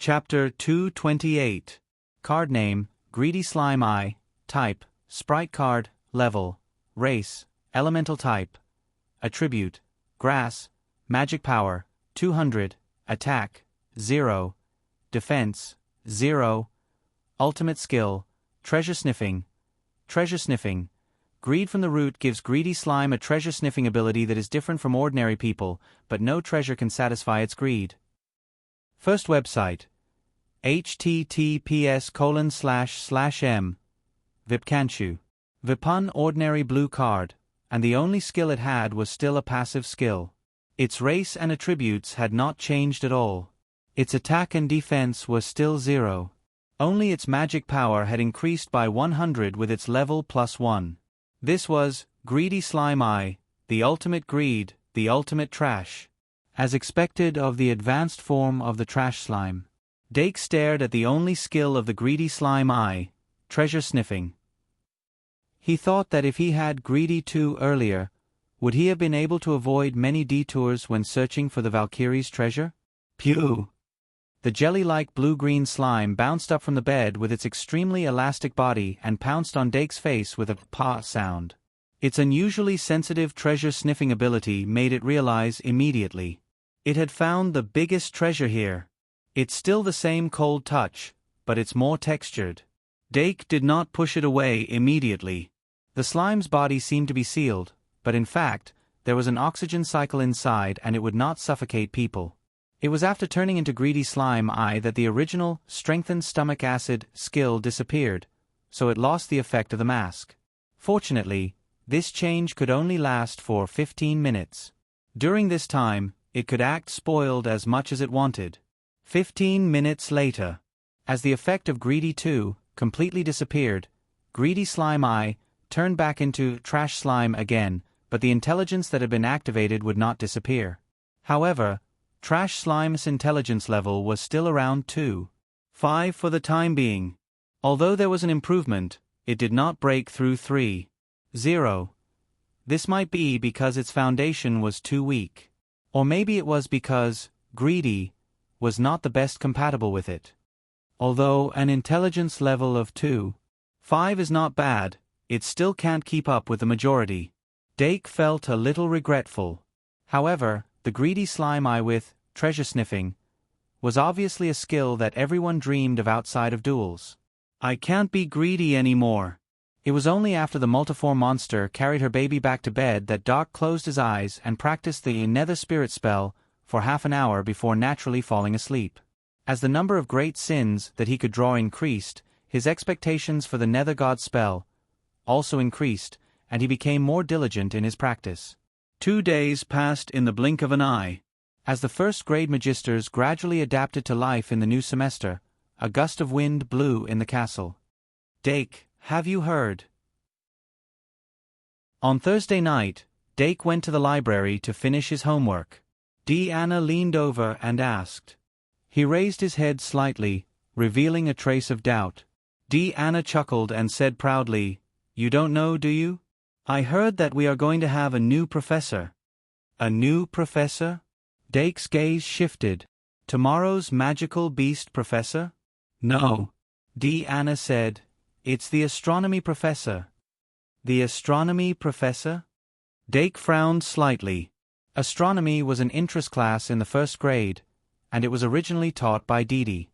Chapter 228. Card name, Greedy Slime Eye. Type, Sprite card. Level, Race, Elemental type. Attribute, Grass. Magic power, 200. Attack, 0. Defense, 0. Ultimate skill, Treasure Sniffing. Treasure Sniffing. Greed from the root gives Greedy Slime a treasure sniffing ability that is different from ordinary people, but no treasure can satisfy its greed. First website. https://m. Vipkanchu. Vipun ordinary blue card, and the only skill it had was still a passive skill. Its race and attributes had not changed at all. Its attack and defense was still 0. Only its magic power had increased by 100 with its level +1. This was Greedy Slime Eye, the ultimate greed, the ultimate trash. As expected of the advanced form of the trash slime, Dake stared at the only skill of the Greedy Slime Eye, treasure sniffing. He thought that if he had Greedy 2 earlier, would he have been able to avoid many detours when searching for the Valkyrie's treasure? Pew! The jelly-like blue-green slime bounced up from the bed with its extremely elastic body and pounced on Dake's face with a "pah" sound. Its unusually sensitive treasure-sniffing ability made it realize immediately. It had found the biggest treasure here. It's still the same cold touch, but it's more textured. Dake did not push it away immediately. The slime's body seemed to be sealed, but in fact, there was an oxygen cycle inside and it would not suffocate people. It was after turning into Greedy Slime Eye that the original, strengthened stomach acid skill disappeared, so it lost the effect of the mask. Fortunately, this change could only last for 15 minutes. During this time, it could act spoiled as much as it wanted. 15 minutes later, as the effect of Greedy 2 completely disappeared, Greedy Slime Eye turned back into Trash Slime again, but the intelligence that had been activated would not disappear. However, Trash Slime's intelligence level was still around 2.5 for the time being. Although there was an improvement, it did not break through 3.0. This might be because its foundation was too weak. Or maybe it was because Greedy was not the best compatible with it. Although an intelligence level of 2.5 is not bad, it still can't keep up with the majority. Dake felt a little regretful. However, the Greedy Slime Eye with treasure sniffing was obviously a skill that everyone dreamed of outside of duels. I can't be greedy anymore. It was only after the multiform monster carried her baby back to bed that Doc closed his eyes and practiced the Nether Spirit spell for half an hour before naturally falling asleep. As the number of great sins that he could draw increased, his expectations for the Nether God spell also increased, and he became more diligent in his practice. 2 days passed in the blink of an eye. As the first-grade magisters gradually adapted to life in the new semester, a gust of wind blew in the castle. Dake, have you heard? On Thursday night, Dake went to the library to finish his homework. Deanna leaned over and asked. He raised his head slightly, revealing a trace of doubt. Deanna chuckled and said proudly, "You don't know, do you? I heard that we are going to have a new professor." A new professor? Dake's gaze shifted. Tomorrow's magical beast professor? No. Deanna said, "It's the astronomy professor." The astronomy professor? Dake frowned slightly. Astronomy was an interest class in the first grade, and it was originally taught by Dee.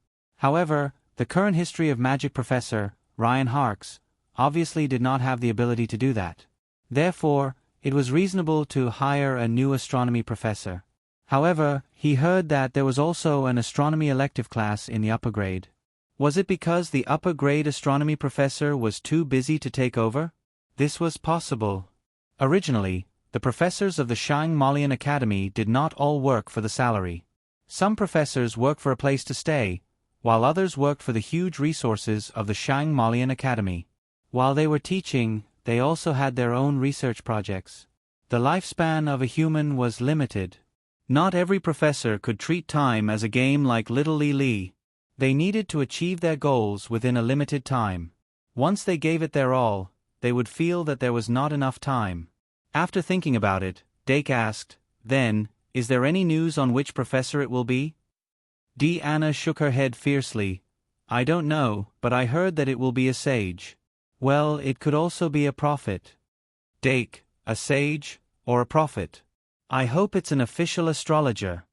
However, the current history of magic professor, Ryan Harkes, obviously did not have the ability to do that. Therefore, it was reasonable to hire a new astronomy professor. However, he heard that there was also an astronomy elective class in the upper grade. Was it because the upper grade astronomy professor was too busy to take over? This was possible. Originally, the professors of the Shang Malian Academy did not all work for the salary. Some professors worked for a place to stay, while others worked for the huge resources of the Shang Malian Academy. While they were teaching, they also had their own research projects. The lifespan of a human was limited. Not every professor could treat time as a game like Little Li. They needed to achieve their goals within a limited time. Once they gave it their all, they would feel that there was not enough time. After thinking about it, Dake asked, "Then, is there any news on which professor it will be?" Anna shook her head fiercely. I don't know, but I heard that it will be a sage. Well, it could also be a prophet. Dake, a sage, or a prophet? I hope it's an official astrologer.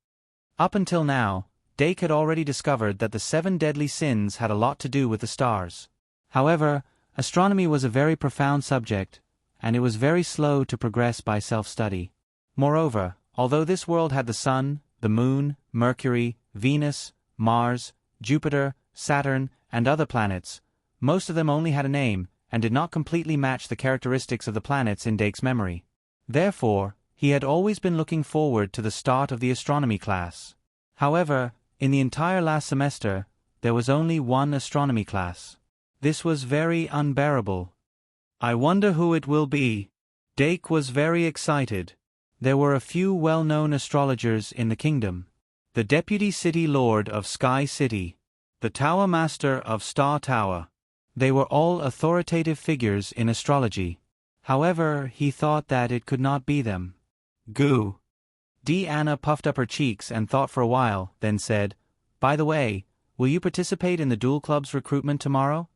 Up until now, Dake had already discovered that the 7 deadly sins had a lot to do with the stars. However, astronomy was a very profound subject, and it was very slow to progress by self-study. Moreover, although this world had the Sun, the Moon, Mercury, Venus, Mars, Jupiter, Saturn, and other planets, most of them only had a name, and did not completely match the characteristics of the planets in Dake's memory. Therefore, he had always been looking forward to the start of the astronomy class. However, in the entire last semester, there was only one astronomy class. This was very unbearable. I wonder who it will be. Dake was very excited. There were a few well-known astrologers in the kingdom. The Deputy City Lord of Sky City. The Tower Master of Star Tower. They were all authoritative figures in astrology. However, he thought that it could not be them. Goo. Anna puffed up her cheeks and thought for a while, then said, By the way, will you participate in the Duel Club's recruitment tomorrow?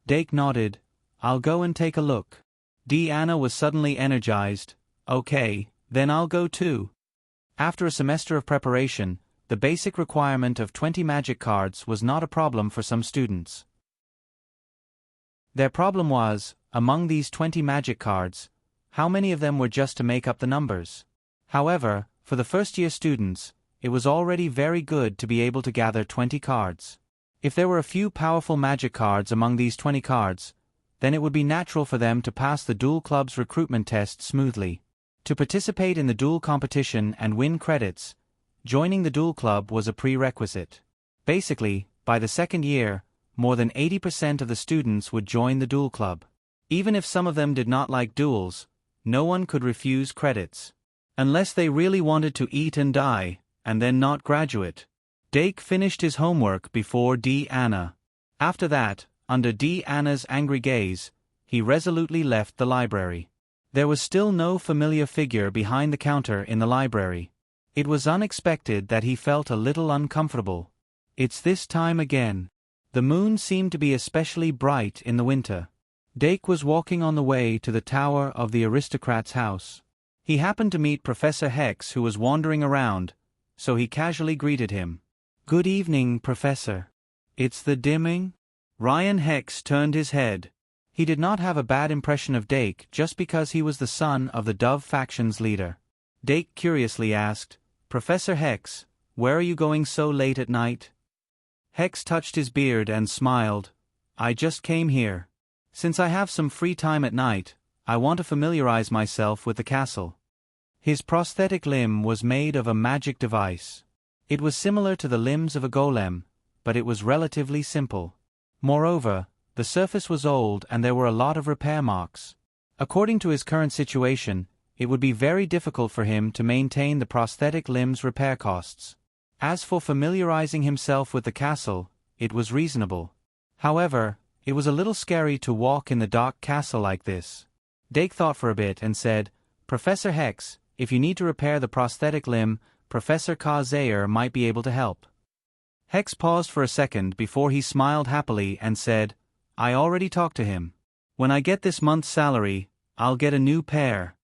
Dake nodded. I'll go and take a look. Anna was suddenly energized. Okay, then I'll go too. After a semester of preparation, the basic requirement of 20 magic cards was not a problem for some students. Their problem was, among these 20 magic cards, how many of them were just to make up the numbers. However, for the first-year students, it was already very good to be able to gather 20 cards. If there were a few powerful magic cards among these 20 cards, then it would be natural for them to pass the Duel Club's recruitment test smoothly. To participate in the duel competition and win credits, joining the Duel Club was a prerequisite. Basically, by the second year, more than 80% of the students would join the Duel Club. Even if some of them did not like duels, no one could refuse credits. Unless they really wanted to eat and die, and then not graduate. Dake finished his homework before Anna. After that, under Anna's angry gaze, he resolutely left the library. There was still no familiar figure behind the counter in the library. It was unexpected that he felt a little uncomfortable. It's this time again. The moon seemed to be especially bright in the winter. Dake was walking on the way to the tower of the aristocrat's house. He happened to meet Professor Hex, who was wandering around, so he casually greeted him. Good evening, Professor. It's the dimming? Ryan Hex turned his head. He did not have a bad impression of Dake just because he was the son of the Dove faction's leader. Dake curiously asked, Professor Hex, where are you going so late at night? Hex touched his beard and smiled. I just came here. Since I have some free time at night, I want to familiarize myself with the castle. His prosthetic limb was made of a magic device. It was similar to the limbs of a golem, but it was relatively simple. Moreover, the surface was old and there were a lot of repair marks. According to his current situation, it would be very difficult for him to maintain the prosthetic limb's repair costs. As for familiarizing himself with the castle, it was reasonable. However, it was a little scary to walk in the dark castle like this. Dake thought for a bit and said, Professor Hex, if you need to repair the prosthetic limb, Professor Zayer might be able to help. Hex paused for a second before he smiled happily and said, I already talked to him. When I get this month's salary, I'll get a new pair.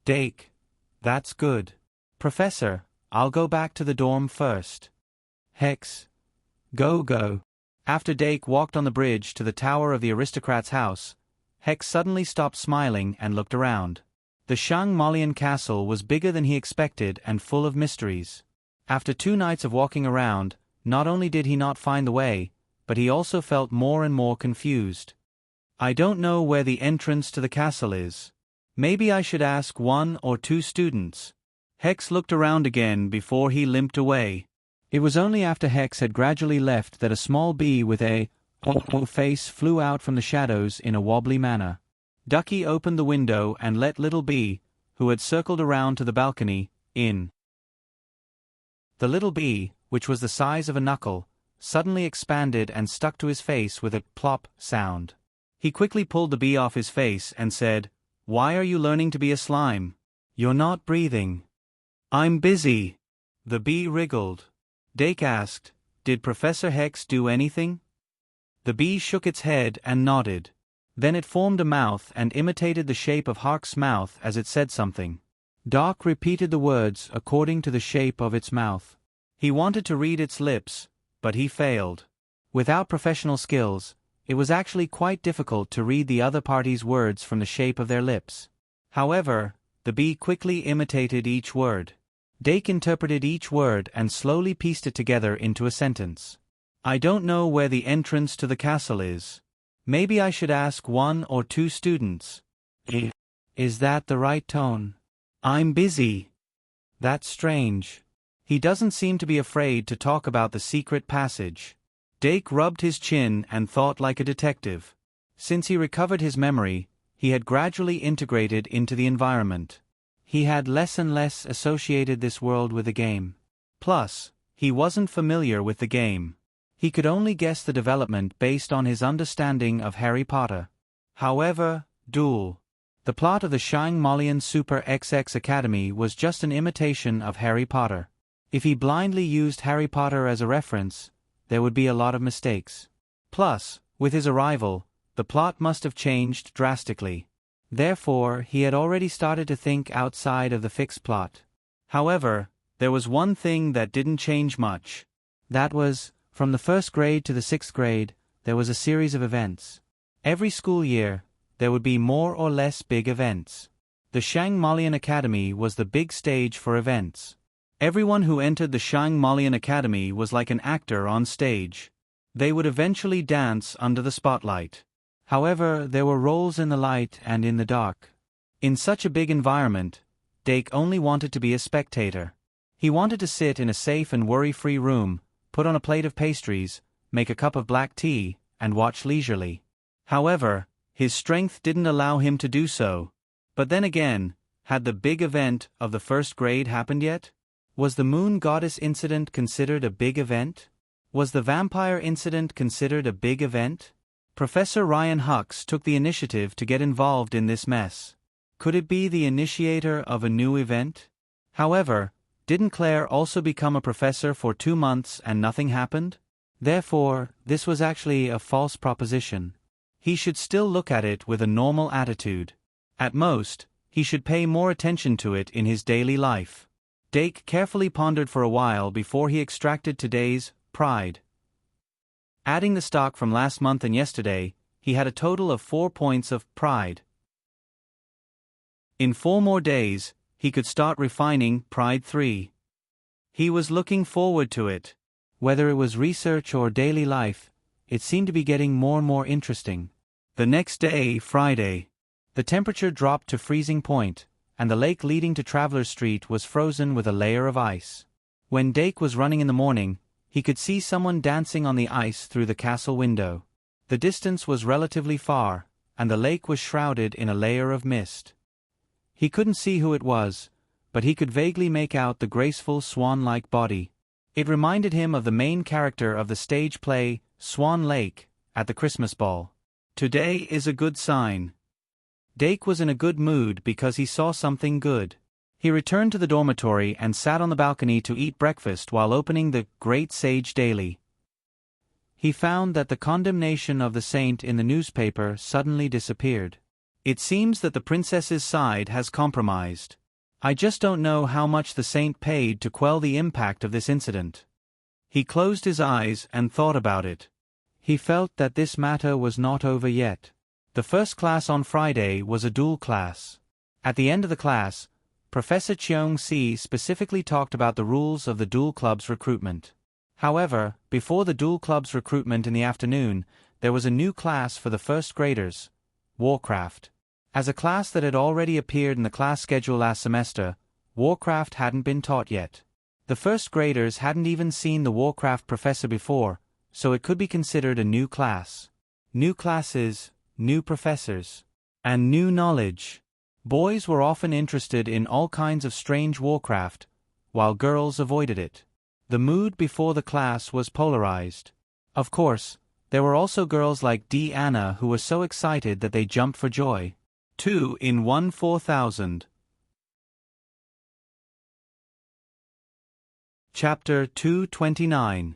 Dake. That's good. Professor, I'll go back to the dorm first. Hex. Go. After Dake walked on the bridge to the tower of the aristocrat's house, Hex suddenly stopped smiling and looked around. The Shang Malian castle was bigger than he expected and full of mysteries. After 2 nights of walking around, not only did he not find the way, but he also felt more and more confused. I don't know where the entrance to the castle is. Maybe I should ask 1 or 2 students. Hex looked around again before he limped away. It was only after Hex had gradually left that a small bee with a face flew out from the shadows in a wobbly manner. Ducky opened the window and let Little Bee, who had circled around to the balcony, in. The little bee, which was the size of a knuckle, suddenly expanded and stuck to his face with a plop sound. He quickly pulled the bee off his face and said, Why are you learning to be a slime? You're not breathing. I'm busy. The bee wriggled. Dake asked, Did Professor Hex do anything? The bee shook its head and nodded. Then it formed a mouth and imitated the shape of Hark's mouth as it said something. Doc repeated the words according to the shape of its mouth. He wanted to read its lips, but he failed. Without professional skills, it was actually quite difficult to read the other party's words from the shape of their lips. However, the bee quickly imitated each word. Dake interpreted each word and slowly pieced it together into a sentence. I don't know where the entrance to the castle is. Maybe I should ask 1 or 2 students. Is that the right tone? I'm busy. That's strange. He doesn't seem to be afraid to talk about the secret passage. Dake rubbed his chin and thought like a detective. Since he recovered his memory, he had gradually integrated into the environment. He had less and less associated this world with the game. Plus, he wasn't familiar with the game. He could only guess the development based on his understanding of Harry Potter. However, the plot of the Shang-Malian Super XX Academy was just an imitation of Harry Potter. If he blindly used Harry Potter as a reference, there would be a lot of mistakes. Plus, with his arrival, the plot must have changed drastically. Therefore, he had already started to think outside of the fixed plot. However, there was one thing that didn't change much. That was, from the 1st grade to the 6th grade, there was a series of events. Every school year, there would be more or less big events. The Shang-Malian Academy was the big stage for events. Everyone who entered the Shang-Malian Academy was like an actor on stage. They would eventually dance under the spotlight. However, there were roles in the light and in the dark. In such a big environment, Dake only wanted to be a spectator. He wanted to sit in a safe and worry-free room, put on a plate of pastries, make a cup of black tea, and watch leisurely. However, his strength didn't allow him to do so. But then again, had the big event of the 1st grade happened yet? Was the Moon Goddess incident considered a big event? Was the vampire incident considered a big event? Professor Ryan Hux took the initiative to get involved in this mess. Could it be the initiator of a new event? However, didn't Claire also become a professor for 2 months and nothing happened? Therefore, this was actually a false proposition. He should still look at it with a normal attitude. At most, he should pay more attention to it in his daily life. Dake carefully pondered for a while before he extracted today's pride. Adding the stock from last month and yesterday, he had a total of 4 points of pride. In 4 more days, he could start refining Pride 3. He was looking forward to it. Whether it was research or daily life, it seemed to be getting more and more interesting. The next day, Friday, the temperature dropped to freezing point, and the lake leading to Traveler's Street was frozen with a layer of ice. When Dake was running in the morning, he could see someone dancing on the ice through the castle window. The distance was relatively far, and the lake was shrouded in a layer of mist. He couldn't see who it was, but he could vaguely make out the graceful swan-like body. It reminded him of the main character of the stage play, Swan Lake, at the Christmas ball. Today is a good sign. Dake was in a good mood because he saw something good. He returned to the dormitory and sat on the balcony to eat breakfast while opening the Great Sage Daily. He found that the condemnation of the saint in the newspaper suddenly disappeared. It seems that the princess's side has compromised. I just don't know how much the saint paid to quell the impact of this incident. He closed his eyes and thought about it. He felt that this matter was not over yet. The first class on Friday was a duel class. At the end of the class, Professor Cheong-si specifically talked about the rules of the duel club's recruitment. However, before the duel club's recruitment in the afternoon, there was a new class for the 1st graders, Warcraft. As a class that had already appeared in the class schedule last semester, Warcraft hadn't been taught yet. The 1st graders hadn't even seen the Warcraft professor before, so it could be considered a new class. New classes, new professors, and new knowledge. Boys were often interested in all kinds of strange Warcraft, while girls avoided it. The mood before the class was polarized. Of course, there were also girls like Anna who were so excited that they jumped for joy. 2 in 1 4,000. Chapter 229.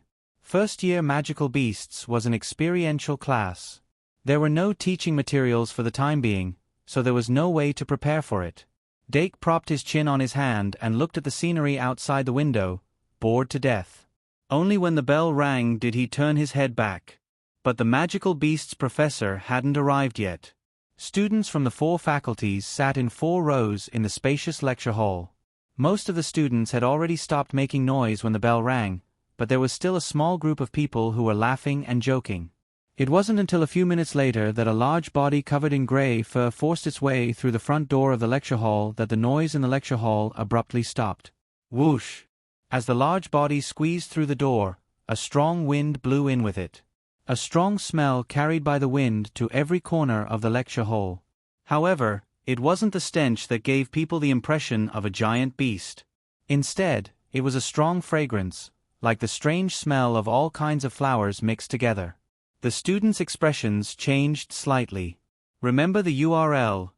First-year Magical Beasts was an experiential class. There were no teaching materials for the time being, so there was no way to prepare for it. Dake propped his chin on his hand and looked at the scenery outside the window, bored to death. Only when the bell rang did he turn his head back. But the Magical Beasts professor hadn't arrived yet. Students from the 4 faculties sat in 4 rows in the spacious lecture hall. Most of the students had already stopped making noise when the bell rang, but there was still a small group of people who were laughing and joking. It wasn't until a few minutes later that a large body covered in gray fur forced its way through the front door of the lecture hall that the noise in the lecture hall abruptly stopped. Whoosh! As the large body squeezed through the door, a strong wind blew in with it. A strong smell carried by the wind to every corner of the lecture hall. However, it wasn't the stench that gave people the impression of a giant beast. Instead, it was a strong fragrance, like the strange smell of all kinds of flowers mixed together. The students' expressions changed slightly. Remember the URL?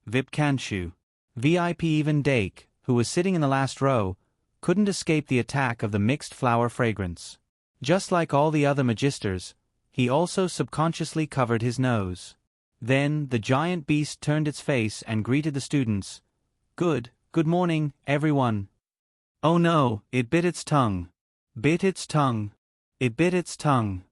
Vipkanshu. VIP even Dake, who was sitting in the last row, couldn't escape the attack of the mixed flower fragrance. Just like all the other magisters, he also subconsciously covered his nose. Then the giant beast turned its face and greeted the students. Good morning, everyone. Oh no, it bit its tongue. Bit its tongue. It bit its tongue.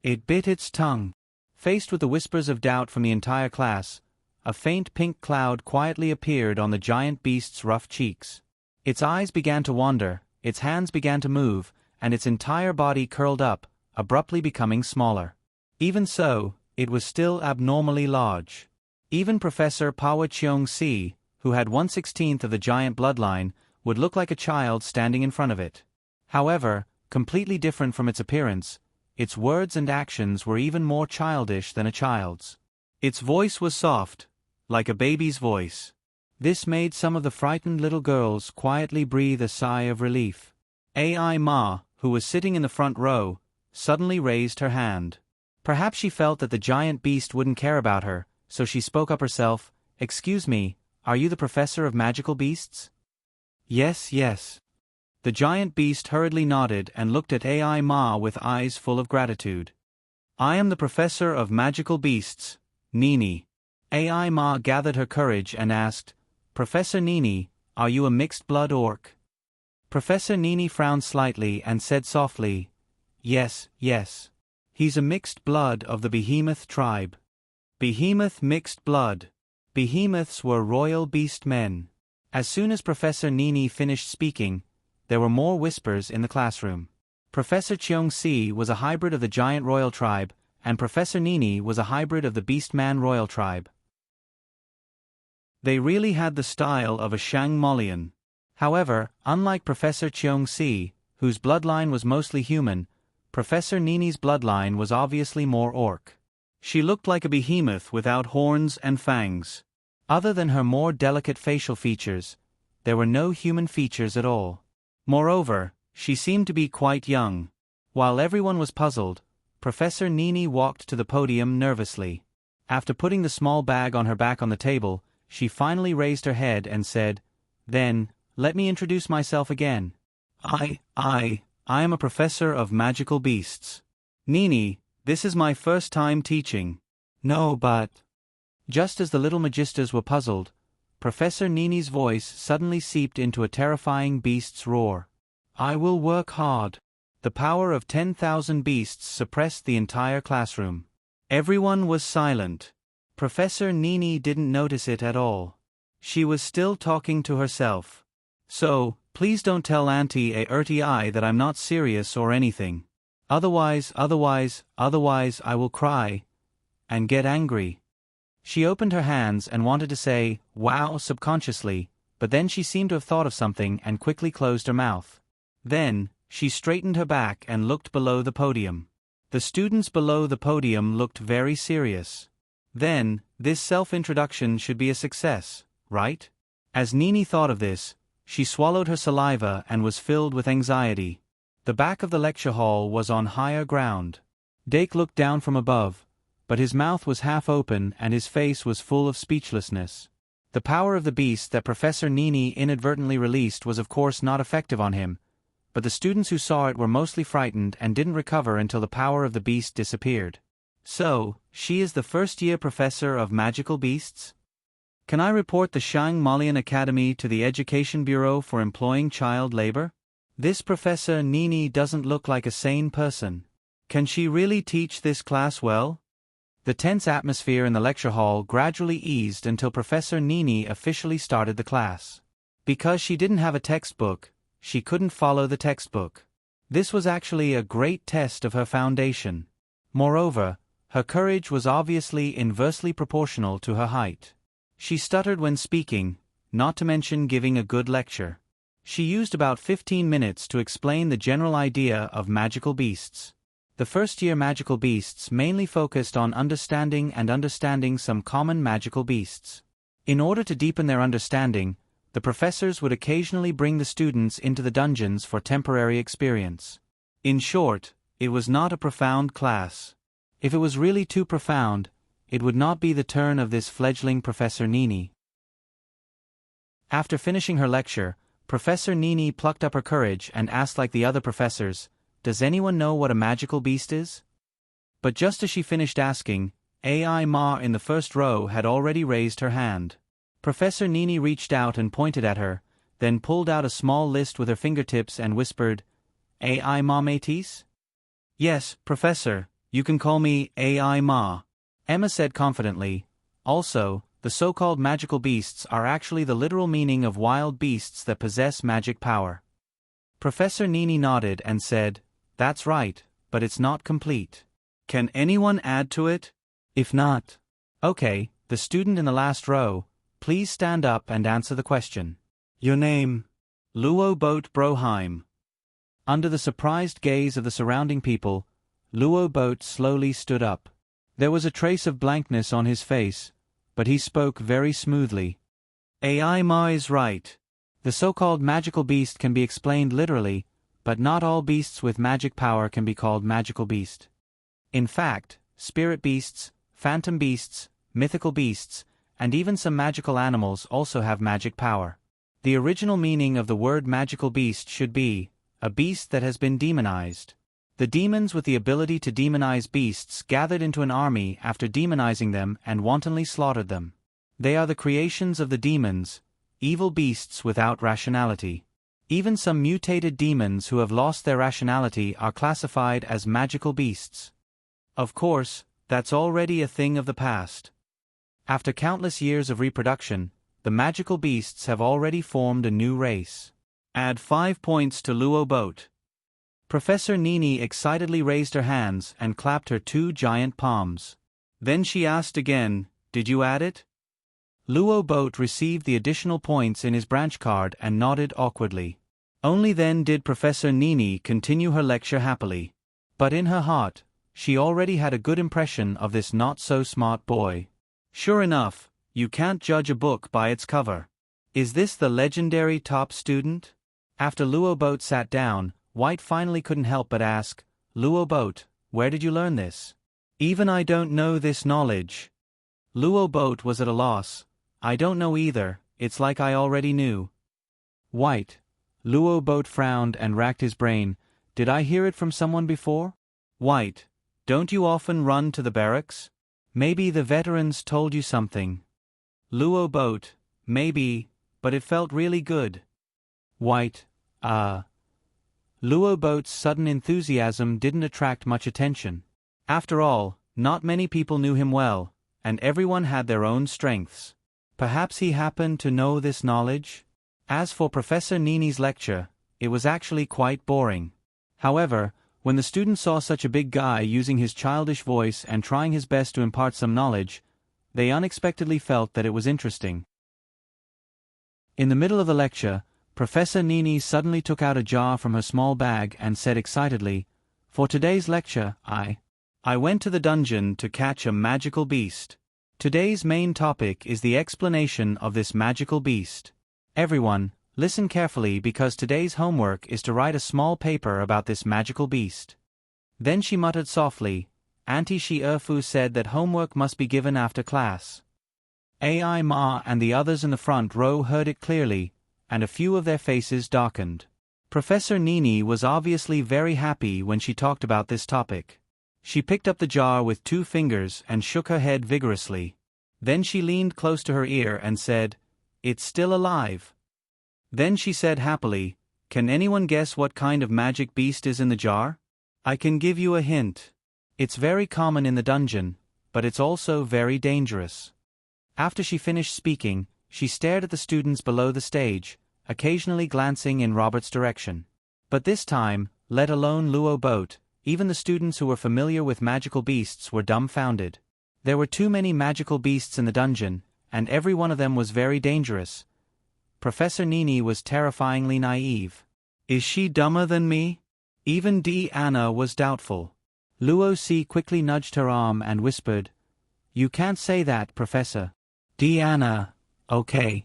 It bit its tongue. Faced with the whispers of doubt from the entire class, a faint pink cloud quietly appeared on the giant beast's rough cheeks. Its eyes began to wander, its hands began to move, and its entire body curled up, abruptly becoming smaller. Even so, it was still abnormally large. Even Professor Pawa Cheong-si, who had 1/16 of the giant bloodline, would look like a child standing in front of it. However, completely different from its appearance, its words and actions were even more childish than a child's. Its voice was soft, like a baby's voice. This made some of the frightened little girls quietly breathe a sigh of relief. Ai Ma, who was sitting in the front row, suddenly raised her hand. Perhaps she felt that the giant beast wouldn't care about her, so she spoke up herself. Excuse me, are you the professor of magical beasts? Yes. The giant beast hurriedly nodded and looked at Ai Ma with eyes full of gratitude. I am the professor of magical beasts, Nini. Ai Ma gathered her courage and asked, Professor Nini, are you a mixed-blood orc? Professor Nini frowned slightly and said softly, Yes. He's a mixed blood of the behemoth tribe. Behemoth mixed blood. Behemoths were royal beast men. As soon as Professor Nini finished speaking, there were more whispers in the classroom. Professor Cheong-si was a hybrid of the giant royal tribe, and Professor Nini was a hybrid of the beastman royal tribe. They really had the style of a Shang-Molian. However, unlike Professor Cheong-si, whose bloodline was mostly human, Professor Nini's bloodline was obviously more orc. She looked like a behemoth without horns and fangs. Other than her more delicate facial features, there were no human features at all. Moreover, she seemed to be quite young. While everyone was puzzled, Professor Nini walked to the podium nervously. After putting the small bag on her back on the table, she finally raised her head and said, Then, let me introduce myself again. I am a professor of magical beasts. Nini, this is my first time teaching. No, but... Just as the little magisters were puzzled, Professor Nini's voice suddenly seeped into a terrifying beast's roar. I will work hard. The power of 10,000 beasts suppressed the entire classroom. Everyone was silent. Professor Nini didn't notice it at all. She was still talking to herself. So, please don't tell Auntie Erti that I'm not serious or anything. Otherwise I will cry. And get angry. She opened her hands and wanted to say, wow, subconsciously, but then she seemed to have thought of something and quickly closed her mouth. Then, she straightened her back and looked below the podium. The students below the podium looked very serious. Then, this self-introduction should be a success, right? As Nini thought of this, she swallowed her saliva and was filled with anxiety. The back of the lecture hall was on higher ground. Dake looked down from above, but his mouth was half open and his face was full of speechlessness. The power of the beast that Professor Nini inadvertently released was of course not effective on him, but the students who saw it were mostly frightened and didn't recover until the power of the beast disappeared. So, she is the first-year professor of magical beasts? Can I report the Shang Malian Academy to the Education Bureau for employing child labor? This Professor Nini doesn't look like a sane person. Can she really teach this class well? The tense atmosphere in the lecture hall gradually eased until Professor Nini officially started the class. Because she didn't have a textbook, she couldn't follow the textbook. This was actually a great test of her foundation. Moreover, her courage was obviously inversely proportional to her height. She stuttered when speaking, not to mention giving a good lecture. She used about 15 minutes to explain the general idea of magical beasts. The first-year magical beasts mainly focused on understanding some common magical beasts. In order to deepen their understanding, the professors would occasionally bring the students into the dungeons for temporary experience. In short, it was not a profound class. If it was really too profound, it would not be the turn of this fledgling Professor Nini. After finishing her lecture, Professor Nini plucked up her courage and asked like the other professors, "Does anyone know what a magical beast is?" But just as she finished asking, AI Ma in the first row had already raised her hand. Professor Nini reached out and pointed at her, then pulled out a small list with her fingertips and whispered, "AI Ma Métis?" "Yes, Professor, you can call me AI Ma," Emma said confidently. Also, the so-called magical beasts are actually the literal meaning of wild beasts that possess magic power. Professor Nini nodded and said, "That's right, but it's not complete. Can anyone add to it? If not, okay, the student in the last row, please stand up and answer the question. Your name?" "Luo Boat Broheim." Under the surprised gaze of the surrounding people, Luo Boat slowly stood up. There was a trace of blankness on his face, but he spoke very smoothly. AI Ma is right. The so-called magical beast can be explained literally, but not all beasts with magic power can be called magical beast. In fact, spirit beasts, phantom beasts, mythical beasts, and even some magical animals also have magic power. The original meaning of the word magical beast should be, a beast that has been demonized. The demons with the ability to demonize beasts gathered into an army after demonizing them and wantonly slaughtered them. They are the creations of the demons, evil beasts without rationality. Even some mutated demons who have lost their rationality are classified as magical beasts. Of course, that's already a thing of the past. After countless years of reproduction, the magical beasts have already formed a new race. Add 5 points to Luo Boat. Professor Nini excitedly raised her hands and clapped her 2 giant palms. Then she asked again, "Did you add it?" Luo Boat received the additional points in his branch card and nodded awkwardly. Only then did Professor Nini continue her lecture happily. But in her heart, she already had a good impression of this not-so-smart boy. Sure enough, you can't judge a book by its cover. Is this the legendary top student? After Luo Boat sat down, White finally couldn't help but ask, "Luo Boat, where did you learn this?" "Even I don't know this knowledge." Luo Boat was at a loss. "I don't know either, it's like I already knew." White. Luo Boat frowned and racked his brain. "Did I hear it from someone before?" White. "Don't you often run to the barracks? Maybe the veterans told you something." Luo Boat. "Maybe, but it felt really good." White. Luo Boat's sudden enthusiasm didn't attract much attention. After all, not many people knew him well, and everyone had their own strengths. Perhaps he happened to know this knowledge? As for Professor Nini's lecture, it was actually quite boring. However, when the students saw such a big guy using his childish voice and trying his best to impart some knowledge, they unexpectedly felt that it was interesting. In the middle of the lecture, Professor Nini suddenly took out a jar from her small bag and said excitedly, "For today's lecture, I went to the dungeon to catch a magical beast. Today's main topic is the explanation of this magical beast. Everyone, listen carefully because today's homework is to write a small paper about this magical beast." Then she muttered softly, "Auntie Shi Erfu said that homework must be given after class." AI Ma and the others in the front row heard it clearly, and a few of their faces darkened. Professor Nini was obviously very happy when she talked about this topic. She picked up the jar with 2 fingers and shook her head vigorously. Then she leaned close to her ear and said, "It's still alive." Then she said happily, "Can anyone guess what kind of magic beast is in the jar? I can give you a hint. It's very common in the dungeon, but it's also very dangerous." After she finished speaking, she stared at the students below the stage, occasionally glancing in Robert's direction. But this time, let alone Luo Boat, even the students who were familiar with magical beasts were dumbfounded. There were too many magical beasts in the dungeon, and every one of them was very dangerous. Professor Nini was terrifyingly naive. Is she dumber than me? Even Anna was doubtful. Luo Si quickly nudged her arm and whispered, "You can't say that, Professor." Anna, okay.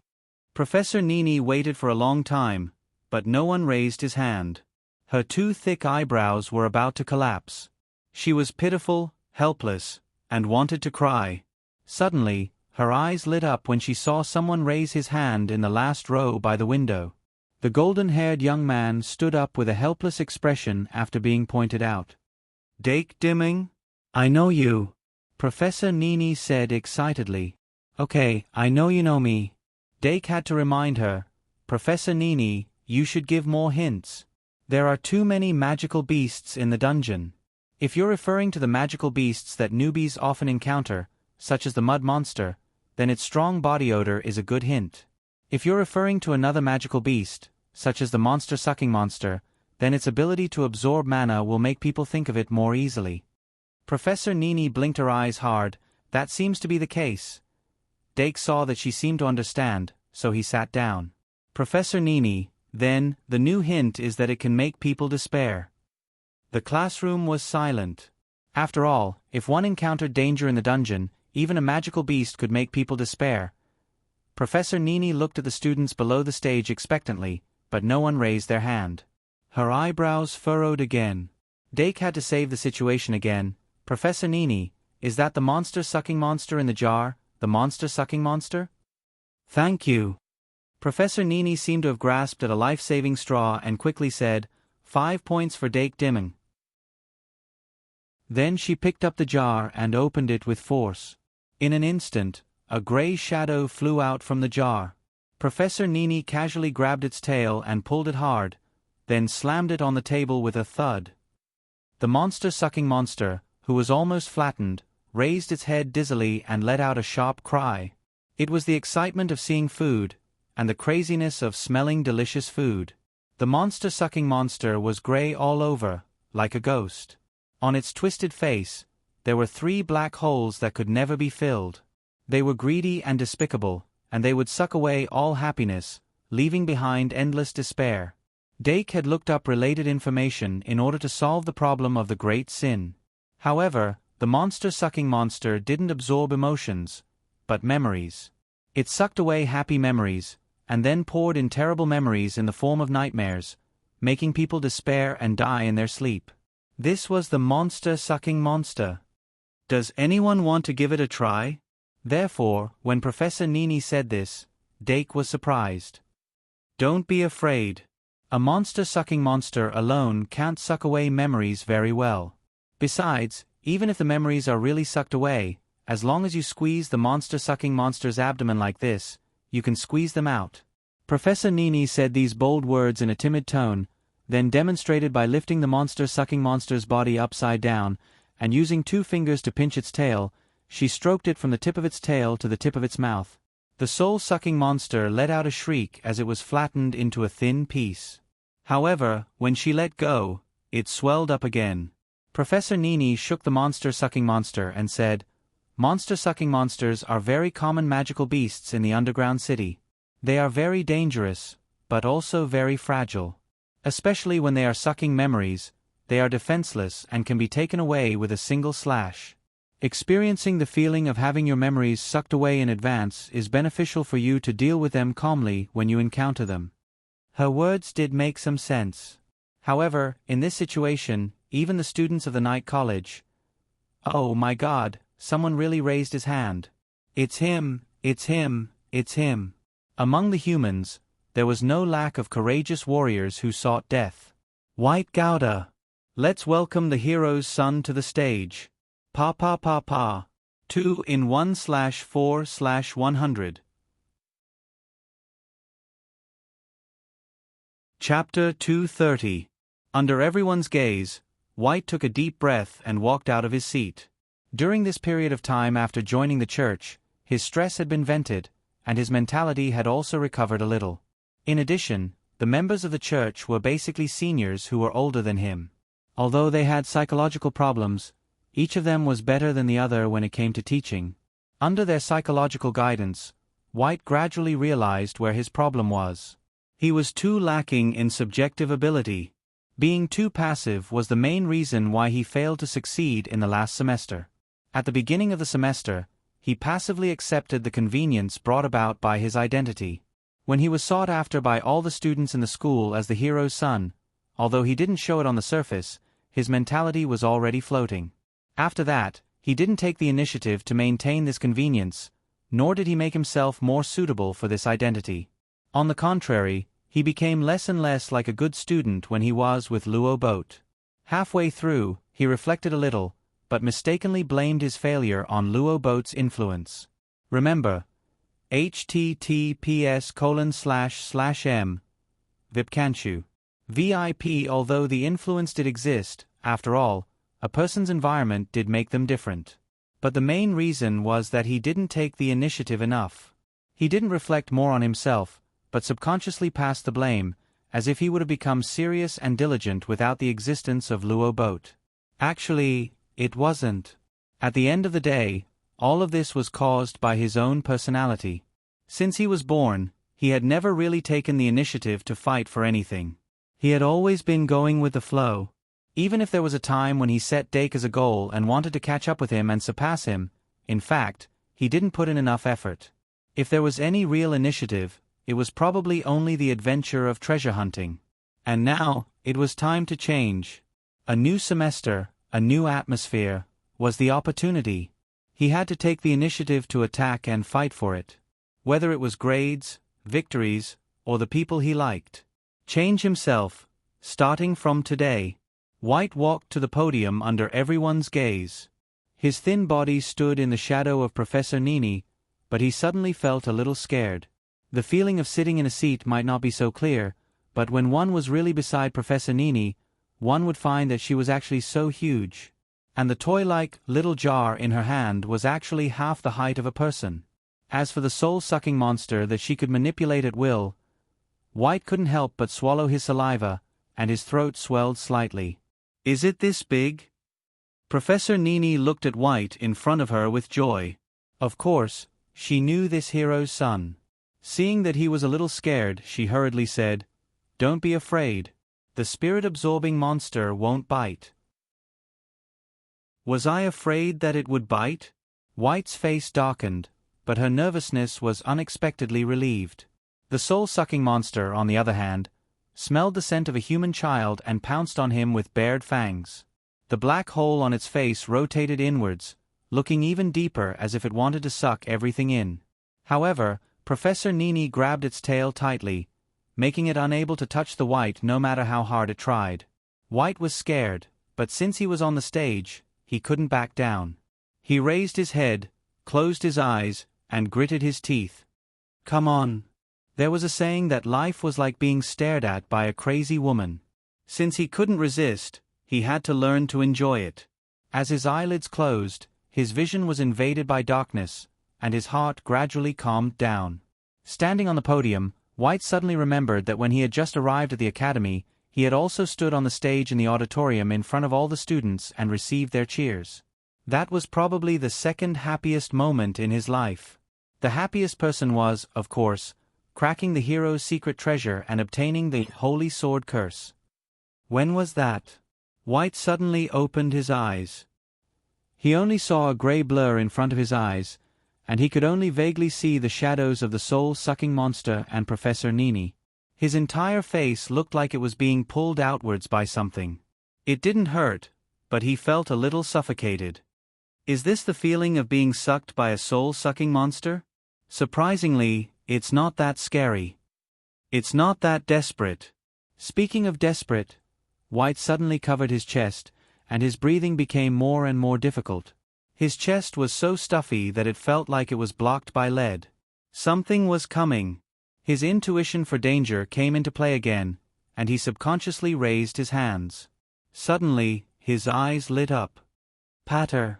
Professor Nini waited for a long time, but no one raised his hand. Her 2 thick eyebrows were about to collapse. She was pitiful, helpless, and wanted to cry. Suddenly, her eyes lit up when she saw someone raise his hand in the last row by the window. The golden-haired young man stood up with a helpless expression after being pointed out. "Dake Dimming? I know you," Professor Nini said excitedly. "Okay, I know you know me." Dake had to remind her, "Professor Nini, you should give more hints. There are too many magical beasts in the dungeon. If you're referring to the magical beasts that newbies often encounter, such as the mud monster, then its strong body odor is a good hint. If you're referring to another magical beast, such as the monster-sucking monster, then its ability to absorb mana will make people think of it more easily." Professor Nini blinked her eyes hard. That seems to be the case. Dake saw that she seemed to understand, so he sat down. "Professor Nini, then, the new hint is that it can make people despair." The classroom was silent. After all, if one encountered danger in the dungeon, even a magical beast could make people despair. Professor Nini looked at the students below the stage expectantly, but no one raised their hand. Her eyebrows furrowed again. Dake had to save the situation again. "Professor Nini, is that the monster-sucking monster in the jar, the monster-sucking monster?" "Thank you." Professor Nini seemed to have grasped at a life-saving straw and quickly said, 5 points for Dake Dimming." Then she picked up the jar and opened it with force. In an instant, a gray shadow flew out from the jar. Professor Nini casually grabbed its tail and pulled it hard, then slammed it on the table with a thud. The monster-sucking monster, who was almost flattened, raised its head dizzily and let out a sharp cry. It was the excitement of seeing food, and the craziness of smelling delicious food. The monster-sucking monster was gray all over, like a ghost. On its twisted face, there were 3 black holes that could never be filled. They were greedy and despicable, and they would suck away all happiness, leaving behind endless despair. Dake had looked up related information in order to solve the problem of the great sin. However, the monster-sucking monster didn't absorb emotions, but memories. It sucked away happy memories, and then poured in terrible memories in the form of nightmares, making people despair and die in their sleep. This was the monster-sucking monster. Does anyone want to give it a try? Therefore, when Professor Nini said this, Dake was surprised. Don't be afraid. A monster-sucking monster alone can't suck away memories very well. Besides, even if the memories are really sucked away, as long as you squeeze the monster-sucking monster's abdomen like this, you can squeeze them out. Professor Nini said these bold words in a timid tone, then demonstrated by lifting the monster-sucking monster's body upside down, and using 2 fingers to pinch its tail, she stroked it from the tip of its tail to the tip of its mouth. The soul-sucking monster let out a shriek as it was flattened into a thin piece. However, when she let go, it swelled up again. Professor Nini shook the monster-sucking monster and said, "Monster-sucking monsters are very common magical beasts in the underground city. They are very dangerous, but also very fragile. Especially when they are sucking memories, they are defenseless and can be taken away with a single slash. Experiencing the feeling of having your memories sucked away in advance is beneficial for you to deal with them calmly when you encounter them." Her words did make some sense. However, in this situation, even the students of the night college— "Oh my God, someone really raised his hand. It's him, it's him, it's him." Among the humans, there was no lack of courageous warriors who sought death. White Gouda. Let's welcome the hero's son to the stage. Pa pa pa pa. 2 in 1/4/100. Chapter 230. Under everyone's gaze, White took a deep breath and walked out of his seat. During this period of time after joining the church, his stress had been vented, and his mentality had also recovered a little. In addition, the members of the church were basically seniors who were older than him. Although they had psychological problems, each of them was better than the other when it came to teaching. Under their psychological guidance, White gradually realized where his problem was. He was too lacking in subjective ability. Being too passive was the main reason why he failed to succeed in the last semester. At the beginning of the semester, he passively accepted the convenience brought about by his identity. When he was sought after by all the students in the school as the hero's son, although he didn't show it on the surface, his mentality was already floating. After that, he didn't take the initiative to maintain this convenience, nor did he make himself more suitable for this identity. On the contrary, he became less and less like a good student when he was with Luo Boat. Halfway through, he reflected a little, but mistakenly blamed his failure on Luo Boat's influence. Remember, https://m. Vipkanshu. VIP. Although the influence did exist, after all, a person's environment did make them different. But the main reason was that he didn't take the initiative enough. He didn't reflect more on himself, but subconsciously passed the blame, as if he would have become serious and diligent without the existence of Luo Boat. Actually, it wasn't. At the end of the day, all of this was caused by his own personality. Since he was born, he had never really taken the initiative to fight for anything. He had always been going with the flow. Even if there was a time when he set Dake as a goal and wanted to catch up with him and surpass him, in fact, he didn't put in enough effort. If there was any real initiative, it was probably only the adventure of treasure hunting. And now, it was time to change. A new semester, a new atmosphere, was the opportunity. He had to take the initiative to attack and fight for it. Whether it was grades, victories, or the people he liked. Change himself, starting from today. White walked to the podium under everyone's gaze. His thin body stood in the shadow of Professor Nini, but he suddenly felt a little scared. The feeling of sitting in a seat might not be so clear, but when one was really beside Professor Nini, one would find that she was actually so huge. And the toy-like little jar in her hand was actually half the height of a person. As for the soul-sucking monster that she could manipulate at will, White couldn't help but swallow his saliva, and his throat swelled slightly. Is it this big? Professor Nini looked at White in front of her with joy. Of course, she knew this hero's son. Seeing that he was a little scared, she hurriedly said, "Don't be afraid. The spirit-absorbing monster won't bite." Was I afraid that it would bite? White's face darkened, but her nervousness was unexpectedly relieved. The soul-sucking monster, on the other hand, smelled the scent of a human child and pounced on him with bared fangs. The black hole on its face rotated inwards, looking even deeper as if it wanted to suck everything in. However, Professor Nini grabbed its tail tightly, making it unable to touch the White no matter how hard it tried. White was scared, but since he was on the stage, he couldn't back down. He raised his head, closed his eyes, and gritted his teeth. Come on. There was a saying that life was like being stared at by a crazy woman. Since he couldn't resist, he had to learn to enjoy it. As his eyelids closed, his vision was invaded by darkness, and his heart gradually calmed down. Standing on the podium, White suddenly remembered that when he had just arrived at the academy, he had also stood on the stage in the auditorium in front of all the students and received their cheers. That was probably the second happiest moment in his life. The happiest person was, of course, cracking the hero's secret treasure and obtaining the Holy Sword Curse. When was that? White suddenly opened his eyes. He only saw a gray blur in front of his eyes, and he could only vaguely see the shadows of the soul-sucking monster and Professor Nini. His entire face looked like it was being pulled outwards by something. It didn't hurt, but he felt a little suffocated. Is this the feeling of being sucked by a soul-sucking monster? Surprisingly, it's not that scary. It's not that desperate. Speaking of desperate, White suddenly covered his chest, and his breathing became more and more difficult. His chest was so stuffy that it felt like it was blocked by lead. Something was coming. His intuition for danger came into play again, and he subconsciously raised his hands. Suddenly, his eyes lit up. Patter.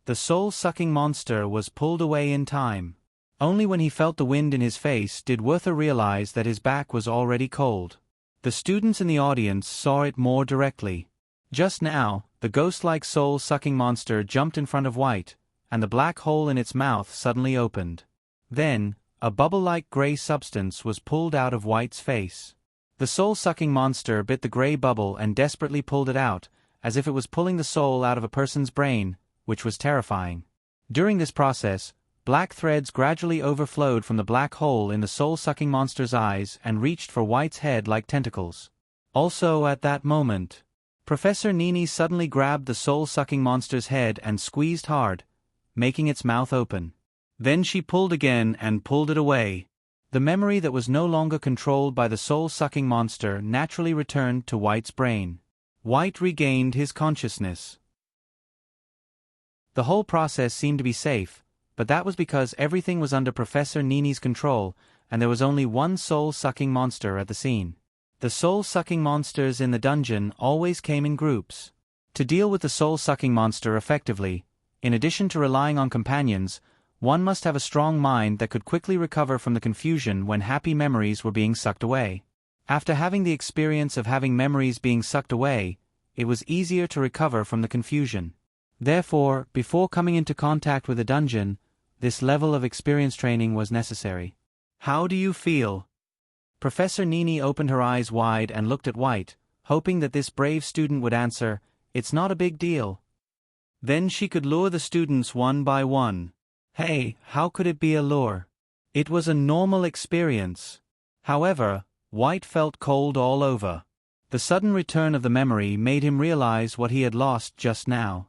The soul-sucking monster was pulled away in time. Only when he felt the wind in his face did Werther realize that his back was already cold. The students in the audience saw it more directly. Just now, the ghost-like soul-sucking monster jumped in front of White, and the black hole in its mouth suddenly opened. Then, a bubble-like gray substance was pulled out of White's face. The soul-sucking monster bit the gray bubble and desperately pulled it out, as if it was pulling the soul out of a person's brain, which was terrifying. During this process, black threads gradually overflowed from the black hole in the soul-sucking monster's eyes and reached for White's head like tentacles. Also at that moment, Professor Nini suddenly grabbed the soul-sucking monster's head and squeezed hard, making its mouth open. Then she pulled again and pulled it away. The memory that was no longer controlled by the soul-sucking monster naturally returned to White's brain. White regained his consciousness. The whole process seemed to be safe, but that was because everything was under Professor Nini's control, and there was only one soul-sucking monster at the scene. The soul-sucking monsters in the dungeon always came in groups. To deal with the soul-sucking monster effectively, in addition to relying on companions, one must have a strong mind that could quickly recover from the confusion when happy memories were being sucked away. After having the experience of having memories being sucked away, it was easier to recover from the confusion. Therefore, before coming into contact with a dungeon, this level of experience training was necessary. How do you feel? Professor Nini opened her eyes wide and looked at White, hoping that this brave student would answer, "It's not a big deal." Then she could lure the students one by one. Hey, how could it be a lure? It was a normal experience. However, White felt cold all over. The sudden return of the memory made him realize what he had lost just now.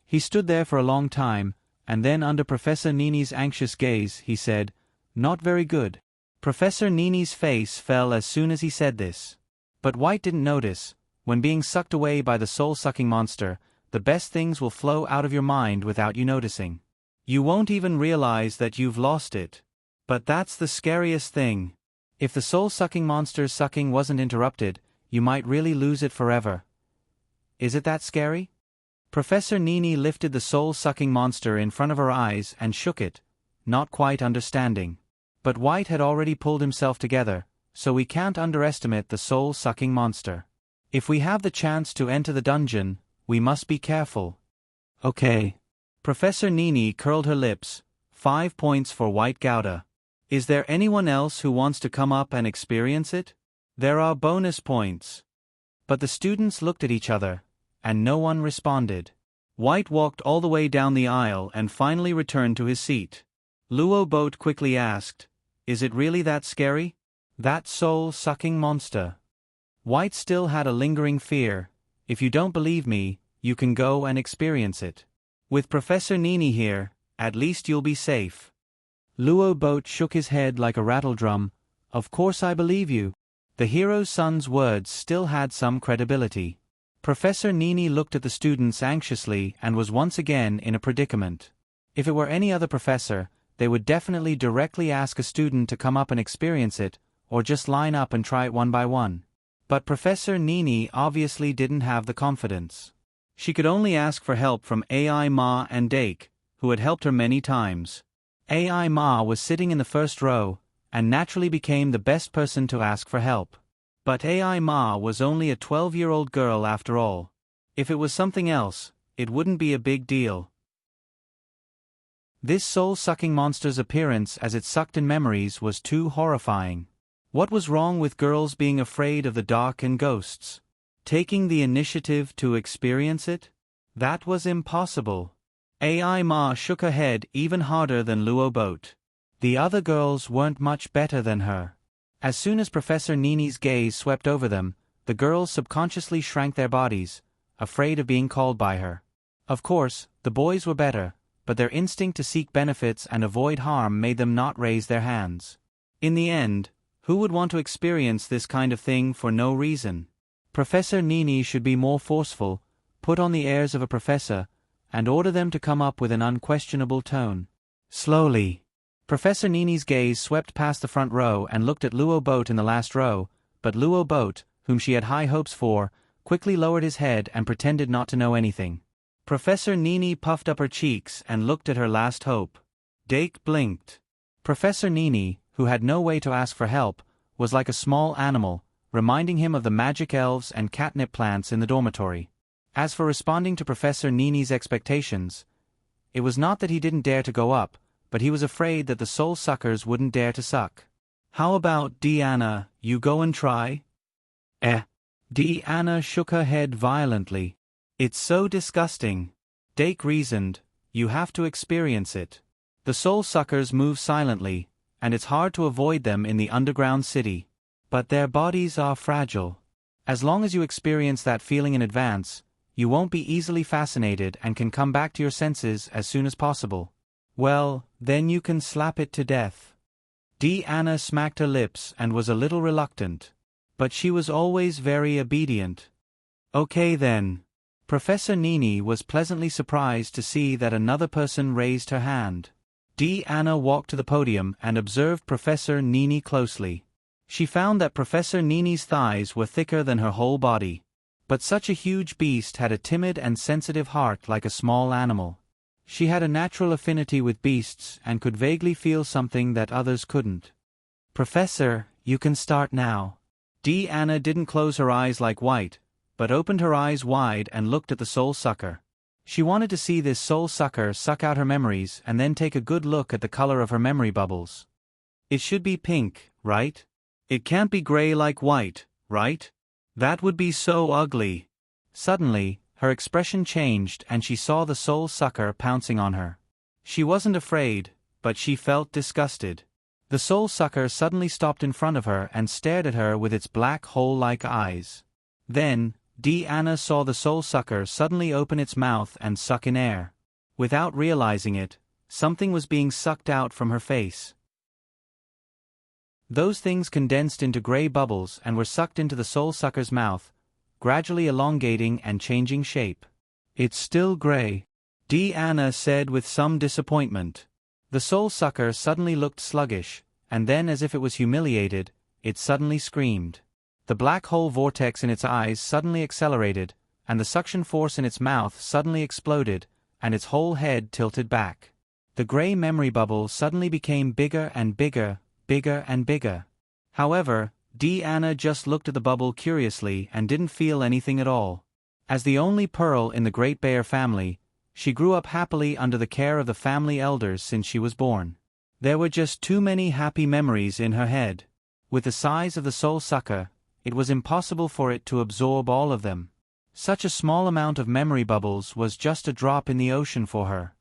He stood there for a long time, and then under Professor Nini's anxious gaze, he said, "Not very good." Professor Nini's face fell as soon as he said this. But White didn't notice. When being sucked away by the soul-sucking monster, the best things will flow out of your mind without you noticing. You won't even realize that you've lost it. But that's the scariest thing. If the soul-sucking monster's sucking wasn't interrupted, you might really lose it forever. Is it that scary? Professor Nini lifted the soul-sucking monster in front of her eyes and shook it, not quite understanding. But White had already pulled himself together, so we can't underestimate the soul-sucking monster. If we have the chance to enter the dungeon, we must be careful. Okay. Professor Nini curled her lips. 5 points for White Gouda. Is there anyone else who wants to come up and experience it? There are bonus points. But the students looked at each other, and no one responded. White walked all the way down the aisle and finally returned to his seat. Luo Boat quickly asked, "Is it really that scary? That soul-sucking monster?" White still had a lingering fear. "If you don't believe me, you can go and experience it. With Professor Nini here, at least you'll be safe." Luo Boat shook his head like a rattledrum. "Of course I believe you." The hero's son's words still had some credibility. Professor Nini looked at the students anxiously and was once again in a predicament. If it were any other professor, they would definitely directly ask a student to come up and experience it, or just line up and try it one by one. But Professor Nini obviously didn't have the confidence. She could only ask for help from AI Ma and Dake, who had helped her many times. AI Ma was sitting in the first row, and naturally became the best person to ask for help. But AI Ma was only a 12-year-old girl after all. If it was something else, it wouldn't be a big deal. This soul-sucking monster's appearance as it sucked in memories was too horrifying. What was wrong with girls being afraid of the dark and ghosts? Taking the initiative to experience it? That was impossible. AI Ma shook her head even harder than Luo Boat. The other girls weren't much better than her. As soon as Professor Nini's gaze swept over them, the girls subconsciously shrank their bodies, afraid of being called by her. Of course, the boys were better, but their instinct to seek benefits and avoid harm made them not raise their hands. In the end, Who would want to experience this kind of thing for no reason? Professor Nini should be more forceful, put on the airs of a professor, and order them to come up with an unquestionable tone. Slowly. Professor Nini's gaze swept past the front row and looked at Luo Boat in the last row, but Luo Boat, whom she had high hopes for, quickly lowered his head and pretended not to know anything. Professor Nini puffed up her cheeks and looked at her last hope. Dake blinked. Professor Nini, who had no way to ask for help, was like a small animal, reminding him of the magic elves and catnip plants in the dormitory. As for responding to Professor Nini's expectations, it was not that he didn't dare to go up, but he was afraid that the soul suckers wouldn't dare to suck. How about Deanna, you go and try? Deanna shook her head violently. It's so disgusting. Dake reasoned, you have to experience it. The soul suckers move silently, and it's hard to avoid them in the underground city. But their bodies are fragile. As long as you experience that feeling in advance, you won't be easily fascinated and can come back to your senses as soon as possible. Well, then you can slap it to death. Deanna smacked her lips and was a little reluctant. But she was always very obedient. Okay then. Professor Nini was pleasantly surprised to see that another person raised her hand. Deanna walked to the podium and observed Professor Nini closely. She found that Professor Nini's thighs were thicker than her whole body. But such a huge beast had a timid and sensitive heart like a small animal. She had a natural affinity with beasts and could vaguely feel something that others couldn't. Professor, you can start now. Deanna didn't close her eyes like White, but opened her eyes wide and looked at the soul sucker. She wanted to see this soul sucker suck out her memories and then take a good look at the color of her memory bubbles. It should be pink, right? It can't be gray like White, right? That would be so ugly. Suddenly, her expression changed and she saw the soul sucker pouncing on her. She wasn't afraid, but she felt disgusted. The soul sucker suddenly stopped in front of her and stared at her with its black hole-like eyes. Then, Deanna saw the soul sucker suddenly open its mouth and suck in air. Without realizing it, something was being sucked out from her face. Those things condensed into gray bubbles and were sucked into the soul sucker's mouth, gradually elongating and changing shape. It's still gray, Deanna said with some disappointment. The soul sucker suddenly looked sluggish, and then as if it was humiliated, it suddenly screamed. The black hole vortex in its eyes suddenly accelerated, and the suction force in its mouth suddenly exploded, and its whole head tilted back. The gray memory bubble suddenly became bigger and bigger, bigger and bigger. However, Deanna just looked at the bubble curiously and didn't feel anything at all. As the only pearl in the Great Bear family, she grew up happily under the care of the family elders since she was born. There were just too many happy memories in her head. With the size of the soul sucker, it was impossible for it to absorb all of them. Such a small amount of memory bubbles was just a drop in the ocean for her.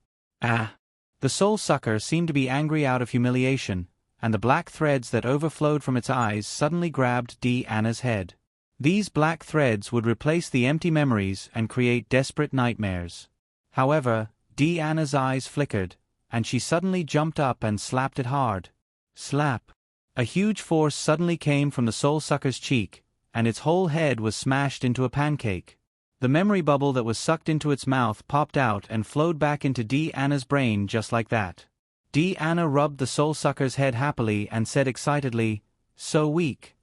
The soul sucker seemed to be angry out of humiliation, and the black threads that overflowed from its eyes suddenly grabbed Deanna's head. These black threads would replace the empty memories and create desperate nightmares. However, Deanna's eyes flickered, and she suddenly jumped up and slapped it hard. Slap! A huge force suddenly came from the soul sucker's cheek, and its whole head was smashed into a pancake. The memory bubble that was sucked into its mouth popped out and flowed back into Deanna's brain just like that. Deanna rubbed the soul sucker's head happily and said excitedly, "So weak."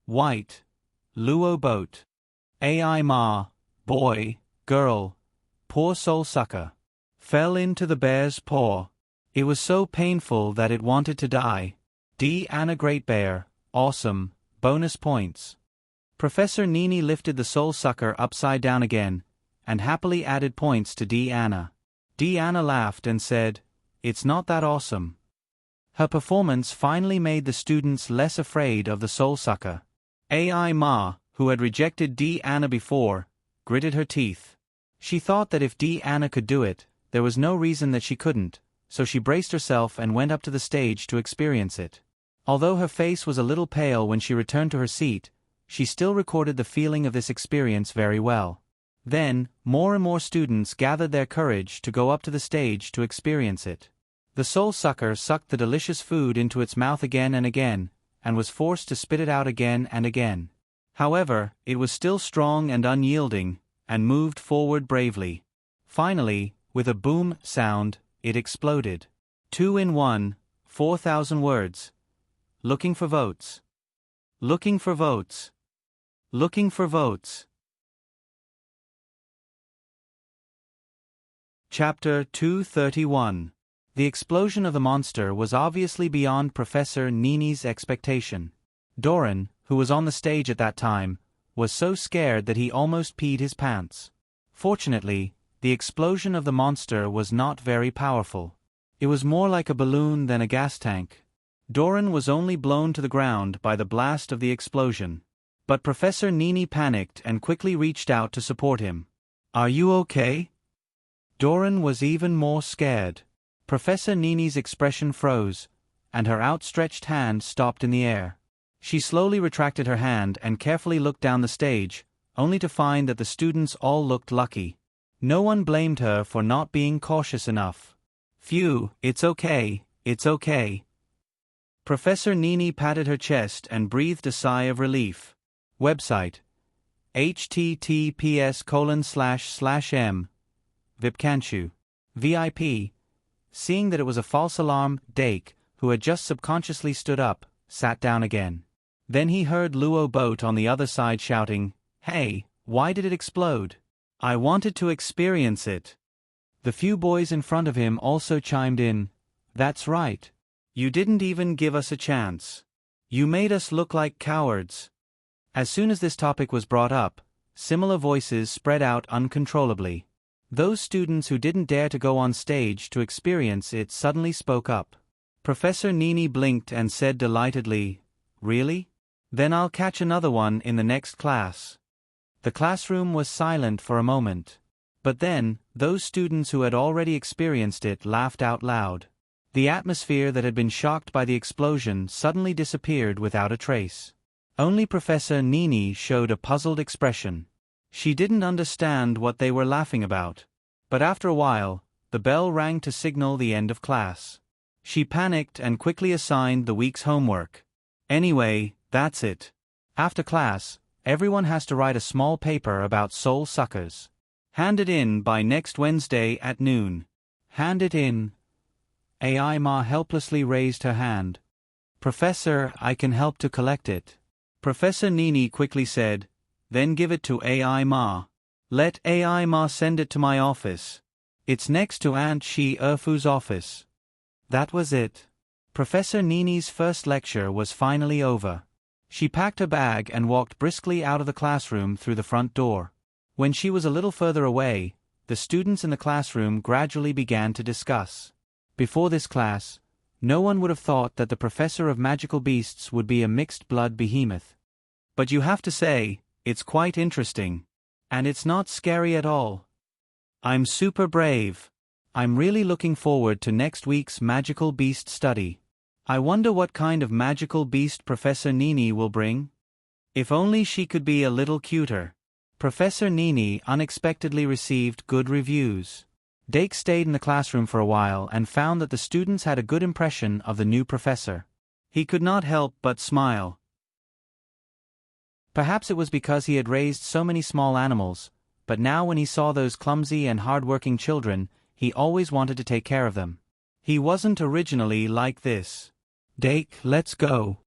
White. Luo Boat. AI Ma. Boy. Girl. Poor soul sucker. Fell into the bear's paw. It was so painful that it wanted to die. Deanna Great Bear. Awesome. Bonus points. Professor Nini lifted the soul sucker upside down again, and happily added points to Deanna. Deanna laughed and said, "It's not that awesome." Her performance finally made the students less afraid of the soul sucker. AI Ma, who had rejected Deanna before, gritted her teeth. She thought that if Deanna could do it, there was no reason that she couldn't, so she braced herself and went up to the stage to experience it. Although her face was a little pale when she returned to her seat, she still recorded the feeling of this experience very well. Then, more and more students gathered their courage to go up to the stage to experience it. The soul sucker sucked the delicious food into its mouth again and again, and was forced to spit it out again and again. However, it was still strong and unyielding, and moved forward bravely. Finally, with a boom sound, it exploded. 2 in 1, 4,000 words. Looking for votes. Looking for votes. Looking for votes. Chapter 231. The explosion of the monster was obviously beyond Professor Nini's expectation. Doran, who was on the stage at that time, was so scared that he almost peed his pants. Fortunately, the explosion of the monster was not very powerful. It was more like a balloon than a gas tank. Doran was only blown to the ground by the blast of the explosion. But Professor Nini panicked and quickly reached out to support him. "Are you okay?" Doran was even more scared. Professor Nini's expression froze, and her outstretched hand stopped in the air. She slowly retracted her hand and carefully looked down the stage, only to find that the students all looked lucky. No one blamed her for not being cautious enough. "Phew, it's okay, it's okay." Professor Nini patted her chest and breathed a sigh of relief. Website: https://m Vipkanchu. VIP. Seeing that it was a false alarm, Dake, who had just subconsciously stood up, sat down again. Then he heard Luo Boat on the other side shouting, "Hey, why did it explode? I wanted to experience it." The few boys in front of him also chimed in, "That's right. You didn't even give us a chance. You made us look like cowards." As soon as this topic was brought up, similar voices spread out uncontrollably. Those students who didn't dare to go on stage to experience it suddenly spoke up. Professor Nini blinked and said delightedly, "Really? Then I'll catch another one in the next class." The classroom was silent for a moment. But then, those students who had already experienced it laughed out loud. The atmosphere that had been shocked by the explosion suddenly disappeared without a trace. Only Professor Nini showed a puzzled expression. She didn't understand what they were laughing about. But after a while, the bell rang to signal the end of class. She panicked and quickly assigned the week's homework. "Anyway, that's it. After class, everyone has to write a small paper about soul suckers. Hand it in by next Wednesday at noon." "Hand it in." AI Ma helplessly raised her hand. "Professor, I can help to collect it." Professor Nini quickly said, "Then give it to AI Ma. Let AI Ma send it to my office. It's next to Aunt Shi Erfu's office." That was it. Professor Nini's first lecture was finally over. She packed her bag and walked briskly out of the classroom through the front door. When she was a little further away, the students in the classroom gradually began to discuss. Before this class, no one would have thought that the professor of magical beasts would be a mixed-blood behemoth. But you have to say, it's quite interesting. And it's not scary at all. I'm super brave. I'm really looking forward to next week's magical beast study. I wonder what kind of magical beast Professor Nini will bring. If only she could be a little cuter. Professor Nini unexpectedly received good reviews. Dake stayed in the classroom for a while and found that the students had a good impression of the new professor. He could not help but smile. Perhaps it was because he had raised so many small animals, but now when he saw those clumsy and hard-working children, he always wanted to take care of them. He wasn't originally like this. "Dake, let's go."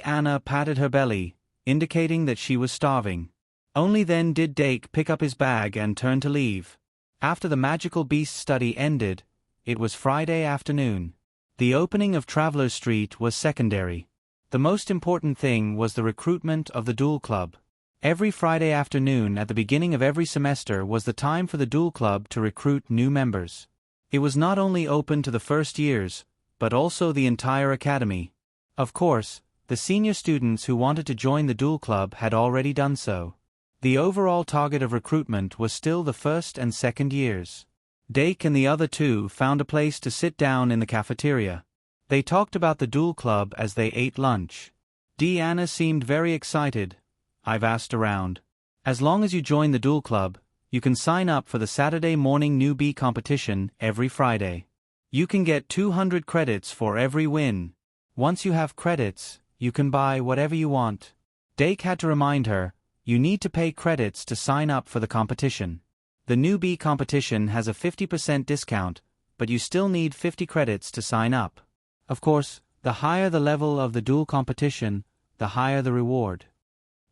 Anna patted her belly, indicating that she was starving. Only then did Dake pick up his bag and turn to leave. After the magical beast study ended, it was Friday afternoon. The opening of Traveler Street was secondary. The most important thing was the recruitment of the Duel Club. Every Friday afternoon at the beginning of every semester was the time for the Duel Club to recruit new members. It was not only open to the first years, but also the entire academy. Of course, the senior students who wanted to join the Duel Club had already done so. The overall target of recruitment was still the first and second years. Dake and the other two found a place to sit down in the cafeteria. They talked about the Duel Club as they ate lunch. Anna seemed very excited. "I've asked around. As long as you join the Duel Club, you can sign up for the Saturday morning newbie competition every Friday. You can get 200 credits for every win. Once you have credits, you can buy whatever you want. Dake had to remind her, you need to pay credits to sign up for the competition. The newbie competition has a 50% discount, but you still need 50 credits to sign up. Of course, the higher the level of the duel competition, the higher the reward.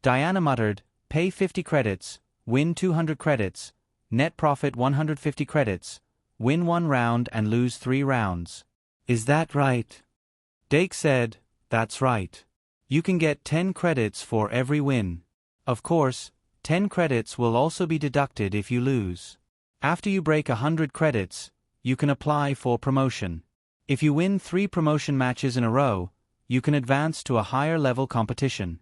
Diana muttered, pay 50 credits, win 200 credits, net profit 150 credits, win 1 round and lose 3 rounds. Is that right? Dake said, that's right. You can get 10 credits for every win. Of course, 10 credits will also be deducted if you lose. After you break 100 credits, you can apply for promotion. If you win 3 promotion matches in a row, you can advance to a higher level competition.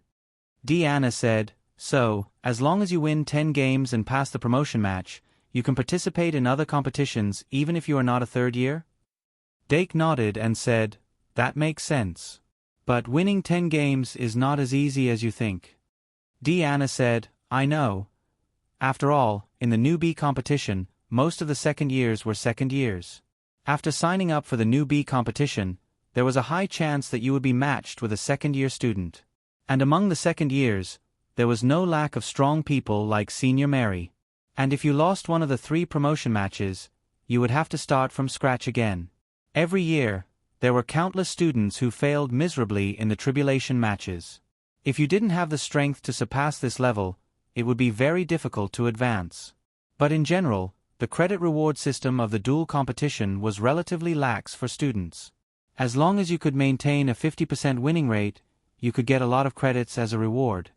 Deanna said, so, as long as you win 10 games and pass the promotion match, you can participate in other competitions even if you are not a third year? Dake nodded and said, that makes sense. But winning 10 games is not as easy as you think. Deanna said, I know. After all, in the newbie competition, most of the second years were second years. After signing up for the newbie competition, there was a high chance that you would be matched with a second-year student. And among the second years, there was no lack of strong people like Senior Mary. And if you lost one of the 3 promotion matches, you would have to start from scratch again. Every year, there were countless students who failed miserably in the tribulation matches. If you didn't have the strength to surpass this level, it would be very difficult to advance. But in general, the credit reward system of the duel competition was relatively lax for students. As long as you could maintain a 50% winning rate, you could get a lot of credits as a reward.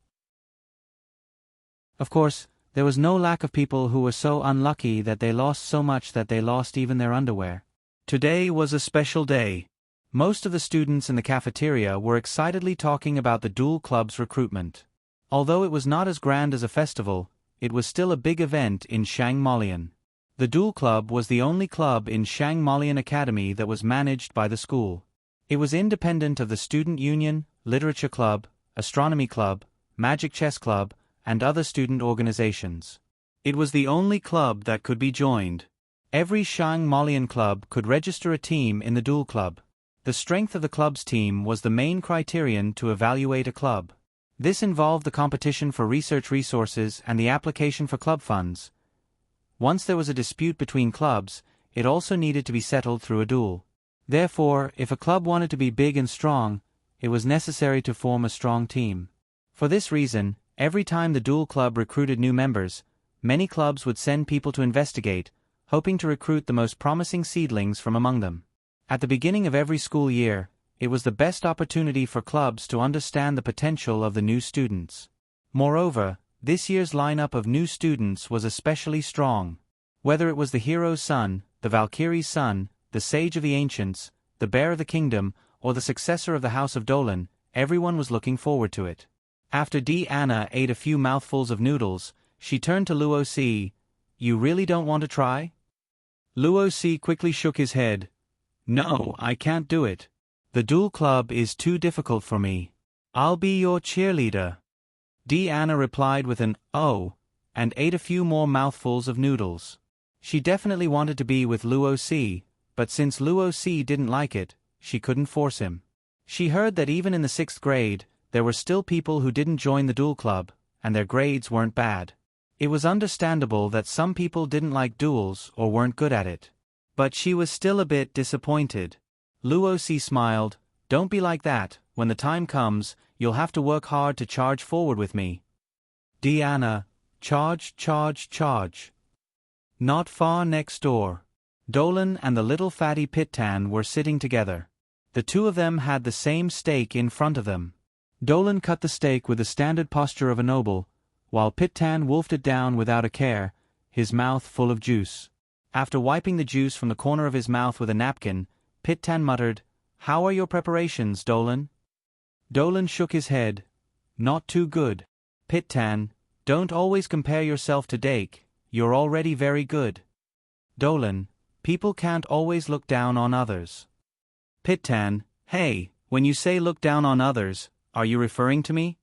Of course, there was no lack of people who were so unlucky that they lost so much that they lost even their underwear. Today was a special day. Most of the students in the cafeteria were excitedly talking about the duel club's recruitment. Although it was not as grand as a festival, it was still a big event in Shangmalian. The duel club was the only club in Shangmalian Academy that was managed by the school. It was independent of the student union, literature club, astronomy club, magic chess club, and other student organizations. It was the only club that could be joined. Every Shangmalian club could register a team in the duel club. The strength of the club's team was the main criterion to evaluate a club. This involved the competition for research resources and the application for club funds. Once there was a dispute between clubs, it also needed to be settled through a duel. Therefore, if a club wanted to be big and strong, it was necessary to form a strong team. For this reason, every time the duel club recruited new members, many clubs would send people to investigate, hoping to recruit the most promising seedlings from among them. At the beginning of every school year, it was the best opportunity for clubs to understand the potential of the new students. Moreover, this year's lineup of new students was especially strong. Whether it was the hero's son, the Valkyrie's son, the sage of the ancients, the bear of the kingdom, or the successor of the House of Dolan, everyone was looking forward to it. After Deanna ate a few mouthfuls of noodles, she turned to Luo Si. You really don't want to try? Luo Si quickly shook his head. No, I can't do it. The duel club is too difficult for me. I'll be your cheerleader. Deanna replied with an oh, and ate a few more mouthfuls of noodles. She definitely wanted to be with Luo Si, but since Luo Si didn't like it, she couldn't force him. She heard that even in the 6th grade, there were still people who didn't join the duel club, and their grades weren't bad. It was understandable that some people didn't like duels or weren't good at it. But she was still a bit disappointed. Luo Si smiled. Don't be like that. When the time comes, you'll have to work hard to charge forward with me. Deanna, charge, charge, charge. Not far next door. Dolan and the little fatty Pittan were sitting together. The two of them had the same steak in front of them. Dolan cut the steak with the standard posture of a noble, while Pittan wolfed it down without a care, his mouth full of juice. After wiping the juice from the corner of his mouth with a napkin, Pittan muttered, How are your preparations, Dolan? Dolan shook his head. Not too good. Pittan, don't always compare yourself to Dake, you're already very good. Dolan, people can't always look down on others. Pittan, hey, when you say look down on others, are you referring to me?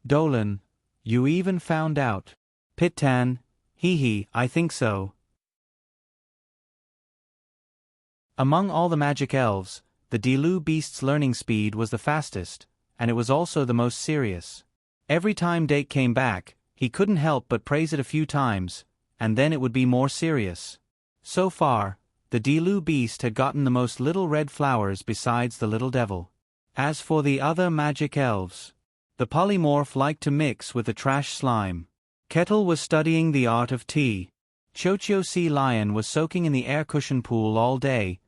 Dolan, you even found out. Pittan, hee, I think so. Among all the magic elves, the Dilu beast's learning speed was the fastest, and it was also the most serious. Every time Dake came back, he couldn't help but praise it a few times, and then it would be more serious. So far, the Dilu beast had gotten the most little red flowers besides the little devil. As for the other magic elves, the polymorph liked to mix with the trash slime. Kettle was studying the art of tea. Chocho Sea Lion was soaking in the air cushion pool all day,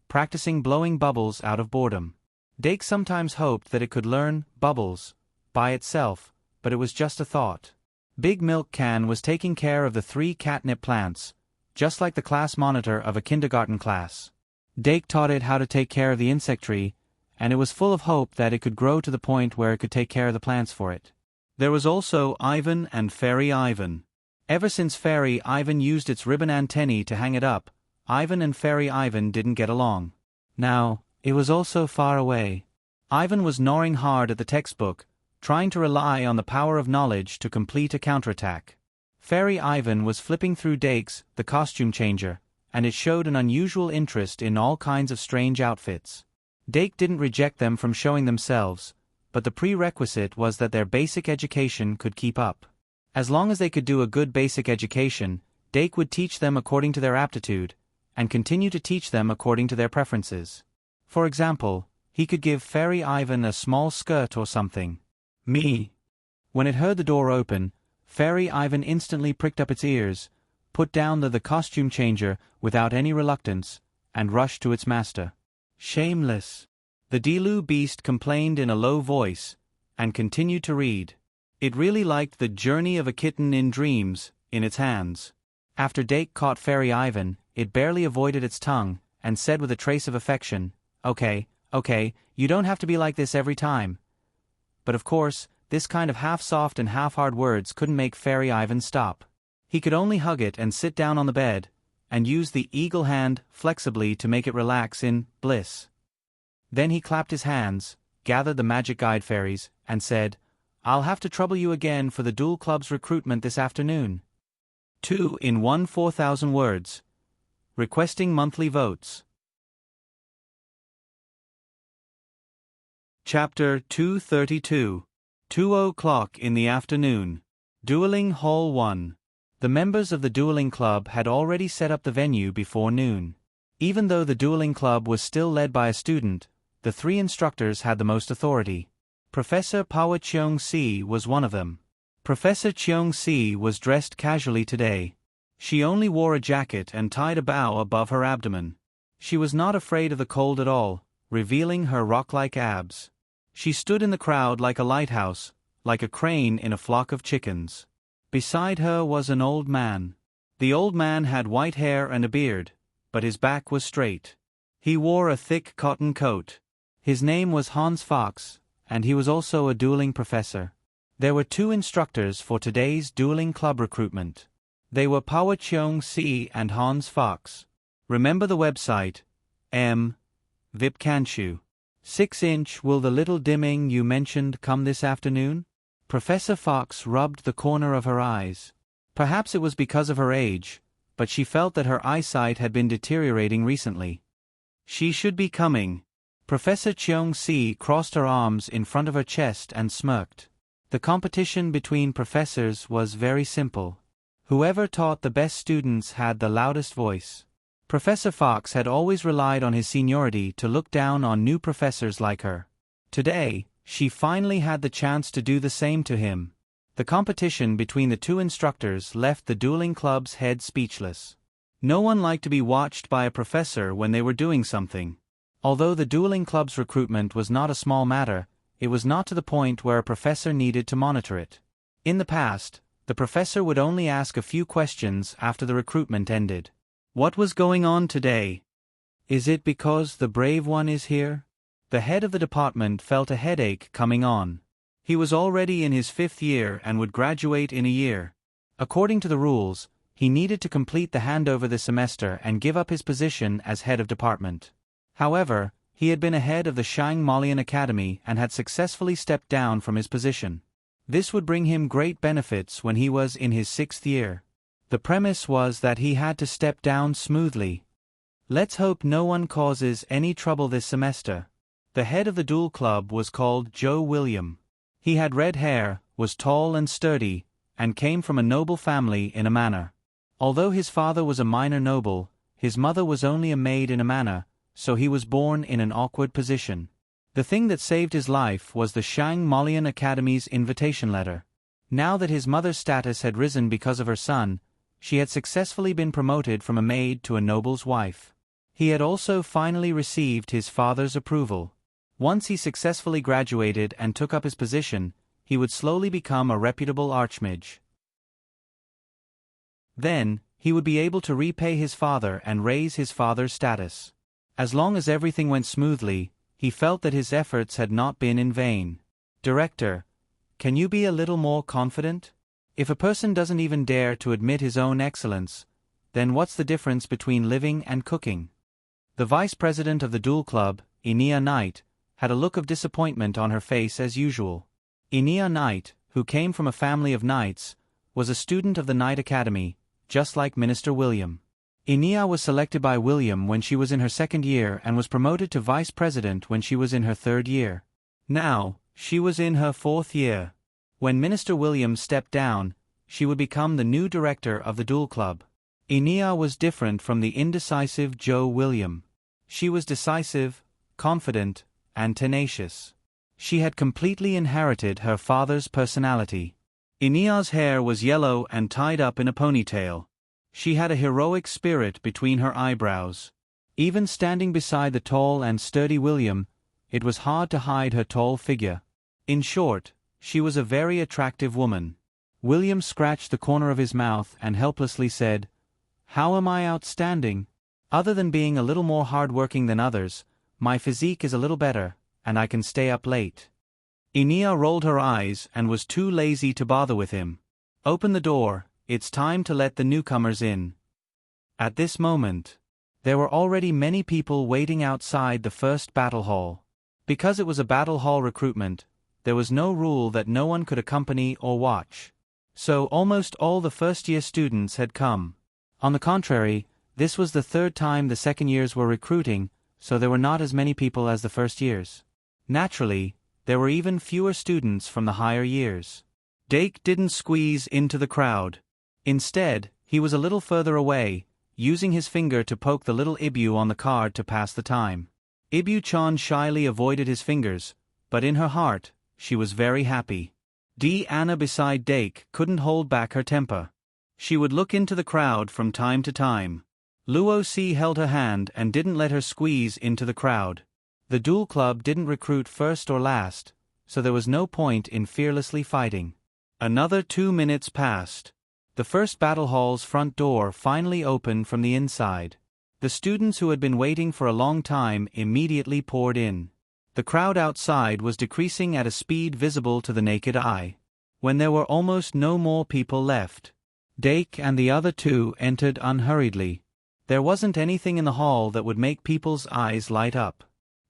practicing blowing bubbles out of boredom. Dake sometimes hoped that it could learn bubbles by itself, but it was just a thought. Big Milk Can was taking care of the 3 catnip plants, just like the class monitor of a kindergarten class. Dake taught it how to take care of the insect tree, and it was full of hope that it could grow to the point where it could take care of the plants for it. There was also Ivan and Fairy Ivan. Ever since Fairy Ivan used its ribbon antennae to hang it up, Ivan and Fairy Ivan didn't get along. Now, it was also far away. Ivan was gnawing hard at the textbook, trying to rely on the power of knowledge to complete a counterattack. Fairy Ivan was flipping through Dake's The Costume Changer, and it showed an unusual interest in all kinds of strange outfits. Dake didn't reject them from showing themselves, but the prerequisite was that their basic education could keep up. As long as they could do a good basic education, Dake would teach them according to their aptitude, and continue to teach them according to their preferences. For example, he could give Fairy Ivan a small skirt or something. Me. When it heard the door open, Fairy Ivan instantly pricked up its ears, put down the costume changer without any reluctance, and rushed to its master. Shameless. The Dilu beast complained in a low voice, and continued to read. It really liked The Journey of a Kitten in Dreams in its hands. After Dake caught Fairy Ivan, it barely avoided its tongue, and said with a trace of affection, Okay, you don't have to be like this every time. But of course, this kind of half-soft and half-hard words couldn't make Fairy Ivan stop. He could only hug it and sit down on the bed, and use the eagle hand flexibly to make it relax in bliss. Then he clapped his hands, gathered the magic guide fairies, and said, I'll have to trouble you again for the Duel Club's recruitment this afternoon. 2 in 1 4,000 words. Requesting monthly votes. Chapter 232. 2:00 in the afternoon. Dueling Hall 1. The members of the Dueling Club had already set up the venue before noon. Even though the Dueling Club was still led by a student, the 3 instructors had the most authority. Professor Pawa Cheong-si was one of them. Professor Cheong-si was dressed casually today. She only wore a jacket and tied a bow above her abdomen. She was not afraid of the cold at all, revealing her rock-like abs. She stood in the crowd like a lighthouse, like a crane in a flock of chickens. Beside her was an old man. The old man had white hair and a beard, but his back was straight. He wore a thick cotton coat. His name was Hans Fox, and he was also a dueling professor. There were 2 instructors for today's Dueling Club recruitment. They were Pawa Cheong-si and Hans Fox. Remember the website, Vipkanshu. 6-inch Will the little dimming you mentioned come this afternoon? Professor Fox rubbed the corner of her eyes. Perhaps it was because of her age, but she felt that her eyesight had been deteriorating recently. She should be coming. Professor Cheong-si crossed her arms in front of her chest and smirked. The competition between professors was very simple. Whoever taught the best students had the loudest voice. Professor Fox had always relied on his seniority to look down on new professors like her. Today, she finally had the chance to do the same to him. The competition between the 2 instructors left the Dueling Club's head speechless. No one liked to be watched by a professor when they were doing something. Although the Dueling Club's recruitment was not a small matter, it was not to the point where a professor needed to monitor it. In the past, the professor would only ask a few questions after the recruitment ended. What was going on today? Is it because the brave one is here? The head of the department felt a headache coming on. He was already in his 5th year and would graduate in a year. According to the rules, he needed to complete the handover this semester and give up his position as head of department. However, he had been a head of the Shang Malian Academy and had successfully stepped down from his position. This would bring him great benefits when he was in his 6th year. The premise was that he had to step down smoothly. Let's hope no one causes any trouble this semester. The head of the duel club was called Joe William. He had red hair, was tall and sturdy, and came from a noble family in a manor. Although his father was a minor noble, his mother was only a maid in a manor, so he was born in an awkward position. The thing that saved his life was the Shang Molian Academy's invitation letter. Now that his mother's status had risen because of her son, she had successfully been promoted from a maid to a noble's wife. He had also finally received his father's approval. Once he successfully graduated and took up his position, he would slowly become a reputable archmage. Then, he would be able to repay his father and raise his father's status. As long as everything went smoothly, he felt that his efforts had not been in vain. Director, can you be a little more confident? If a person doesn't even dare to admit his own excellence, then what's the difference between living and cooking? The vice president of the duel club, Enea Knight, had a look of disappointment on her face as usual. Enea Knight, who came from a family of knights, was a student of the Knight Academy, just like Minister William. Enea was selected by William when she was in her second year and was promoted to vice president when she was in her third year. Now, she was in her fourth year. When Minister William stepped down, she would become the new director of the duel club. Enea was different from the indecisive Joe William. She was decisive, confident, and tenacious. She had completely inherited her father's personality. Enea's hair was yellow and tied up in a ponytail. She had a heroic spirit between her eyebrows. Even standing beside the tall and sturdy William, it was hard to hide her tall figure. In short, she was a very attractive woman. William scratched the corner of his mouth and helplessly said, "How am I outstanding? Other than being a little more hard-working than others, my physique is a little better, and I can stay up late." Enea rolled her eyes and was too lazy to bother with him. "Open the door, it's time to let the newcomers in." At this moment, there were already many people waiting outside the first battle hall. Because it was a battle hall recruitment, there was no rule that no one could accompany or watch. So almost all the first-year students had come. On the contrary, this was the third time the second years were recruiting, so there were not as many people as the first years. Naturally, there were even fewer students from the higher years. Dake didn't squeeze into the crowd. Instead, he was a little further away, using his finger to poke the little Ibu on the card to pass the time. Ibu-chan shyly avoided his fingers, but in her heart, she was very happy. Anna beside Dake couldn't hold back her temper. She would look into the crowd from time to time. Luo Si held her hand and didn't let her squeeze into the crowd. The duel club didn't recruit first or last, so there was no point in fearlessly fighting. Another 2 minutes passed. The first battle hall's front door finally opened from the inside. The students who had been waiting for a long time immediately poured in. The crowd outside was decreasing at a speed visible to the naked eye. When there were almost no more people left, Dake and the other two entered unhurriedly. There wasn't anything in the hall that would make people's eyes light up.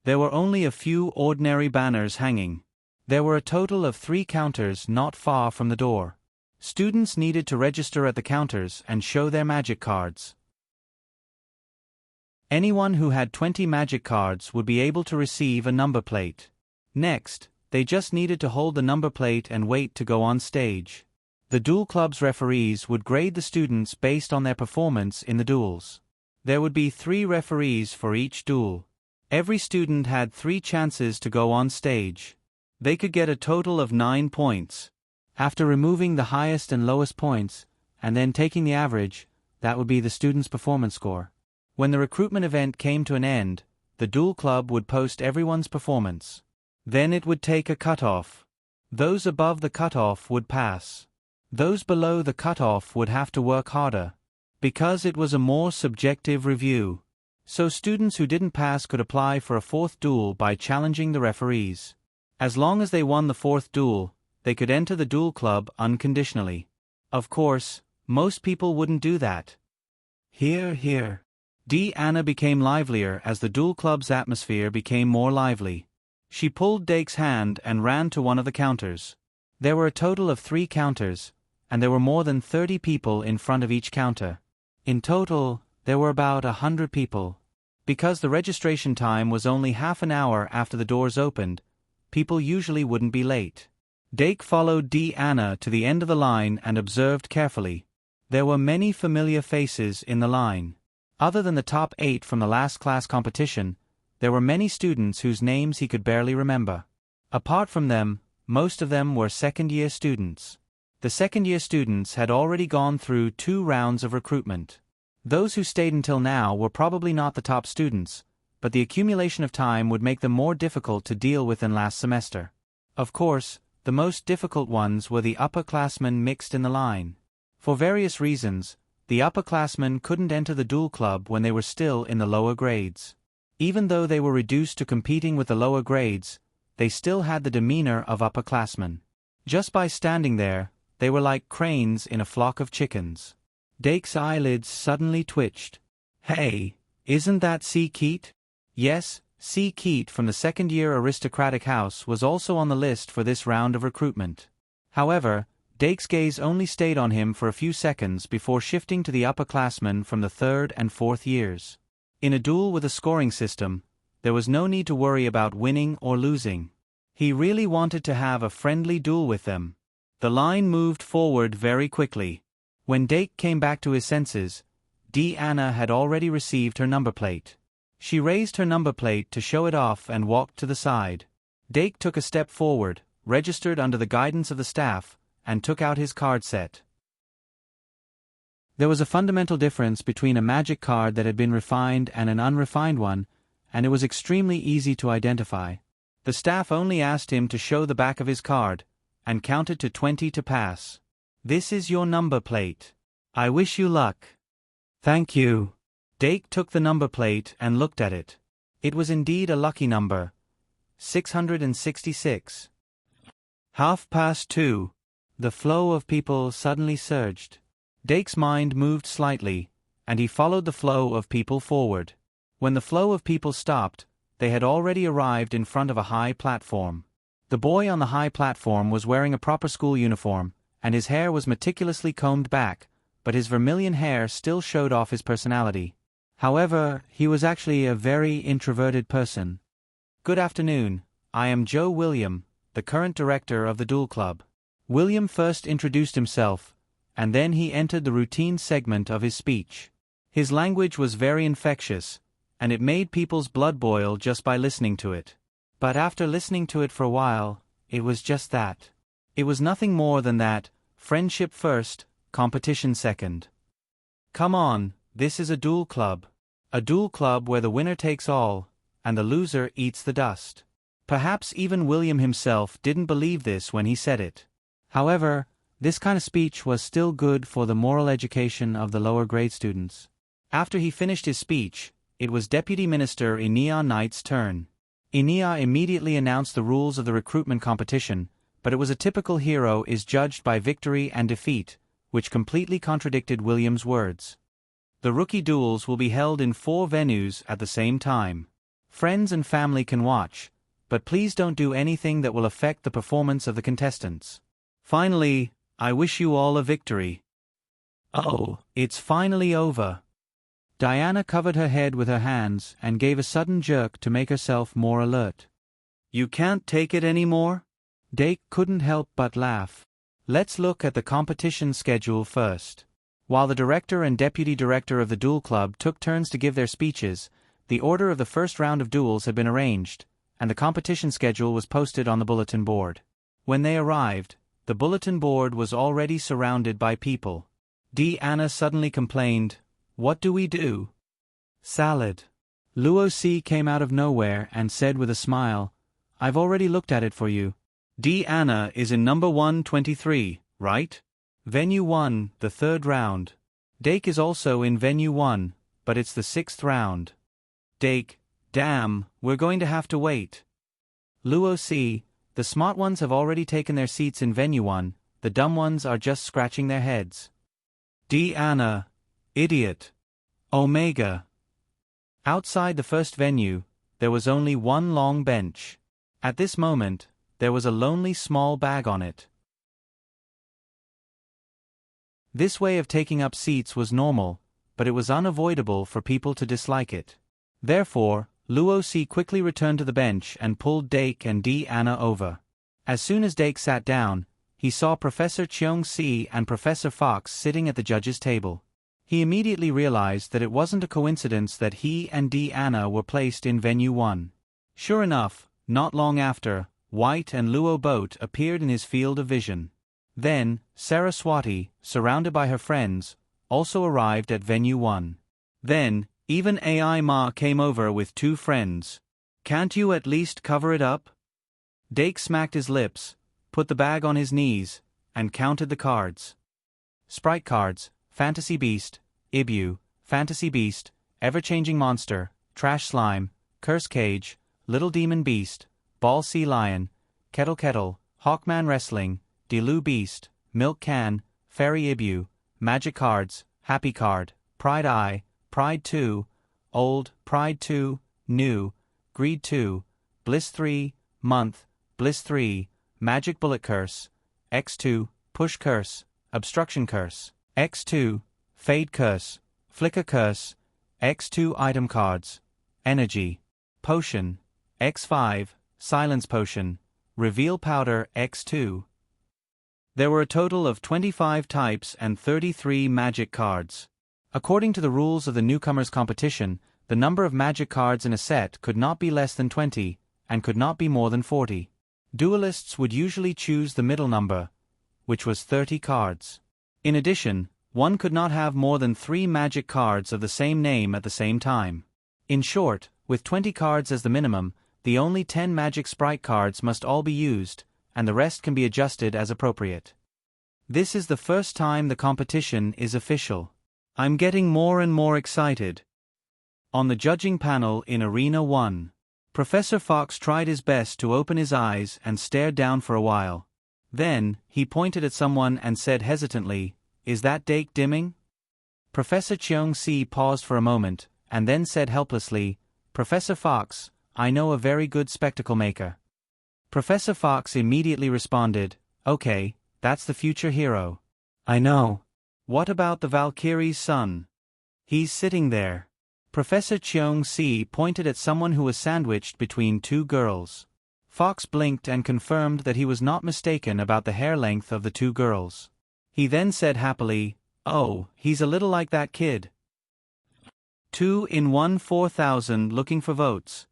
There were only a few ordinary banners hanging. There were a total of 3 counters not far from the door. Students needed to register at the counters and show their magic cards. Anyone who had 20 magic cards would be able to receive a number plate. Next, they just needed to hold the number plate and wait to go on stage. The duel club's referees would grade the students based on their performance in the duels. There would be 3 referees for each duel. Every student had 3 chances to go on stage. They could get a total of 9 points. After removing the highest and lowest points, and then taking the average, that would be the student's performance score. When the recruitment event came to an end, the duel club would post everyone's performance. Then it would take a cutoff. Those above the cutoff would pass. Those below the cutoff would have to work harder. Because it was a more subjective review. So students who didn't pass could apply for a 4th duel by challenging the referees. As long as they won the 4th duel, they could enter the duel club unconditionally. Of course, most people wouldn't do that. Hear, hear. Anna became livelier as the duel club's atmosphere became more lively. She pulled Dake's hand and ran to one of the counters. There were a total of 3 counters, and there were more than 30 people in front of each counter. In total, there were about 100 people. Because the registration time was only half an hour after the doors opened, people usually wouldn't be late. Dake followed Anna to the end of the line and observed carefully. There were many familiar faces in the line. Other than the top 8 from the last class competition, there were many students whose names he could barely remember. Apart from them, most of them were second-year students. The second-year students had already gone through 2 rounds of recruitment. Those who stayed until now were probably not the top students, but the accumulation of time would make them more difficult to deal with than last semester. Of course, the most difficult ones were the upperclassmen mixed in the line. For various reasons, the upperclassmen couldn't enter the duel club when they were still in the lower grades. Even though they were reduced to competing with the lower grades, they still had the demeanor of upperclassmen. Just by standing there, they were like cranes in a flock of chickens. Dake's eyelids suddenly twitched. Hey, isn't that C. Keat? Yes, C. Keat from the second-year aristocratic house was also on the list for this round of recruitment. However, Dake's gaze only stayed on him for a few seconds before shifting to the upperclassmen from the 3rd and 4th years. In a duel with a scoring system, there was no need to worry about winning or losing. He really wanted to have a friendly duel with them. The line moved forward very quickly. When Dake came back to his senses, Anna had already received her number plate. She raised her number plate to show it off and walked to the side. Dake took a step forward, registered under the guidance of the staff, and took out his card set. There was a fundamental difference between a magic card that had been refined and an unrefined one, and it was extremely easy to identify. The staff only asked him to show the back of his card, and counted to 20 to pass. This is your number plate. I wish you luck. Thank you. Dake took the number plate and looked at it. It was indeed a lucky number. 666. 2:30. The flow of people suddenly surged. Dake's mind moved slightly, and he followed the flow of people forward. When the flow of people stopped, they had already arrived in front of a high platform. The boy on the high platform was wearing a proper school uniform, and his hair was meticulously combed back, but his vermilion hair still showed off his personality. However, he was actually a very introverted person. Good afternoon, I am Joe William, the current director of the Duel Club. William first introduced himself, and then he entered the routine segment of his speech. His language was very infectious, and it made people's blood boil just by listening to it. But after listening to it for a while, it was just that. It was nothing more than that, friendship first, competition second. Come on, this is a duel club. A duel club where the winner takes all, and the loser eats the dust. Perhaps even William himself didn't believe this when he said it. However, this kind of speech was still good for the moral education of the lower grade students. After he finished his speech, it was Deputy Minister Enia Knight's turn. Enia immediately announced the rules of the recruitment competition, but it was a typical hero is judged by victory and defeat, which completely contradicted William's words. The rookie duels will be held in 4 venues at the same time. Friends and family can watch, but please don't do anything that will affect the performance of the contestants. Finally, I wish you all a victory. Oh, it's finally over. Diana covered her head with her hands and gave a sudden jerk to make herself more alert. You can't take it anymore? Dake couldn't help but laugh. Let's look at the competition schedule first. While the director and deputy director of the Duel Club took turns to give their speeches, the order of the first round of duels had been arranged, and the competition schedule was posted on the bulletin board. When they arrived, the bulletin board was already surrounded by people. Anna suddenly complained, "What do we do?" "Salad." Luo Si came out of nowhere and said with a smile, "I've already looked at it for you. Anna is in number 123, right? Venue 1, the 3rd round. Dake is also in Venue 1, but it's the 6th round. Dake, damn, we're going to have to wait." Luo Si, the smart ones have already taken their seats in Venue 1, the dumb ones are just scratching their heads. Anna, idiot. Omega. Outside the first venue, there was only one long bench. At this moment, there was a lonely small bag on it. This way of taking up seats was normal, but it was unavoidable for people to dislike it. Therefore, Luo Si quickly returned to the bench and pulled Dake and Anna over. As soon as Dake sat down, he saw Professor Cheong Si and Professor Fox sitting at the judge's table. He immediately realized that it wasn't a coincidence that he and Anna were placed in Venue 1. Sure enough, not long after, White and Luo Boat appeared in his field of vision. Then, Saraswati, surrounded by her friends, also arrived at Venue 1. Then, even AI Ma came over with 2 friends. Can't you at least cover it up? Dake smacked his lips, put the bag on his knees, and counted the cards. Sprite cards, Fantasy Beast, Ibu, Fantasy Beast, Ever-Changing Monster, Trash Slime, Curse Cage, Little Demon Beast, Ball Sea Lion, Kettle Kettle, Hawkman Wrestling, Delu Beast, Milk Can, Fairy Ibu, Magic Cards, Happy Card, Pride Eye, Pride 2, Old, Pride 2, New, Greed 2, Bliss 3, Month, Bliss 3, Magic Bullet Curse, X2, Push Curse, Obstruction Curse, X2, Fade Curse, Flicker Curse, X2 Item Cards, Energy, Potion, X5, Silence Potion, Reveal Powder X2. There were a total of 25 types and 33 magic cards. According to the rules of the newcomers' competition, the number of magic cards in a set could not be less than 20, and could not be more than 40. Duelists would usually choose the middle number, which was 30 cards. In addition, one could not have more than 3 magic cards of the same name at the same time. In short, with 20 cards as the minimum, the only 10 magic sprite cards must all be used, and the rest can be adjusted as appropriate. This is the first time the competition is official. I'm getting more and more excited. On the judging panel in Arena 1, Professor Fox tried his best to open his eyes and stared down for a while. Then, he pointed at someone and said hesitantly, "Is that Dake dimming?" Professor Cheong Si paused for a moment, and then said helplessly, "Professor Fox, I know a very good spectacle maker." Professor Fox immediately responded, "Okay, that's the future hero." "I know. What about the Valkyrie's son?" "He's sitting there." Professor Cheong Si pointed at someone who was sandwiched between 2 girls. Fox blinked and confirmed that he was not mistaken about the hair length of the 2 girls. He then said happily, "Oh, he's a little like that kid." 2 in 1 4,000 looking for votes.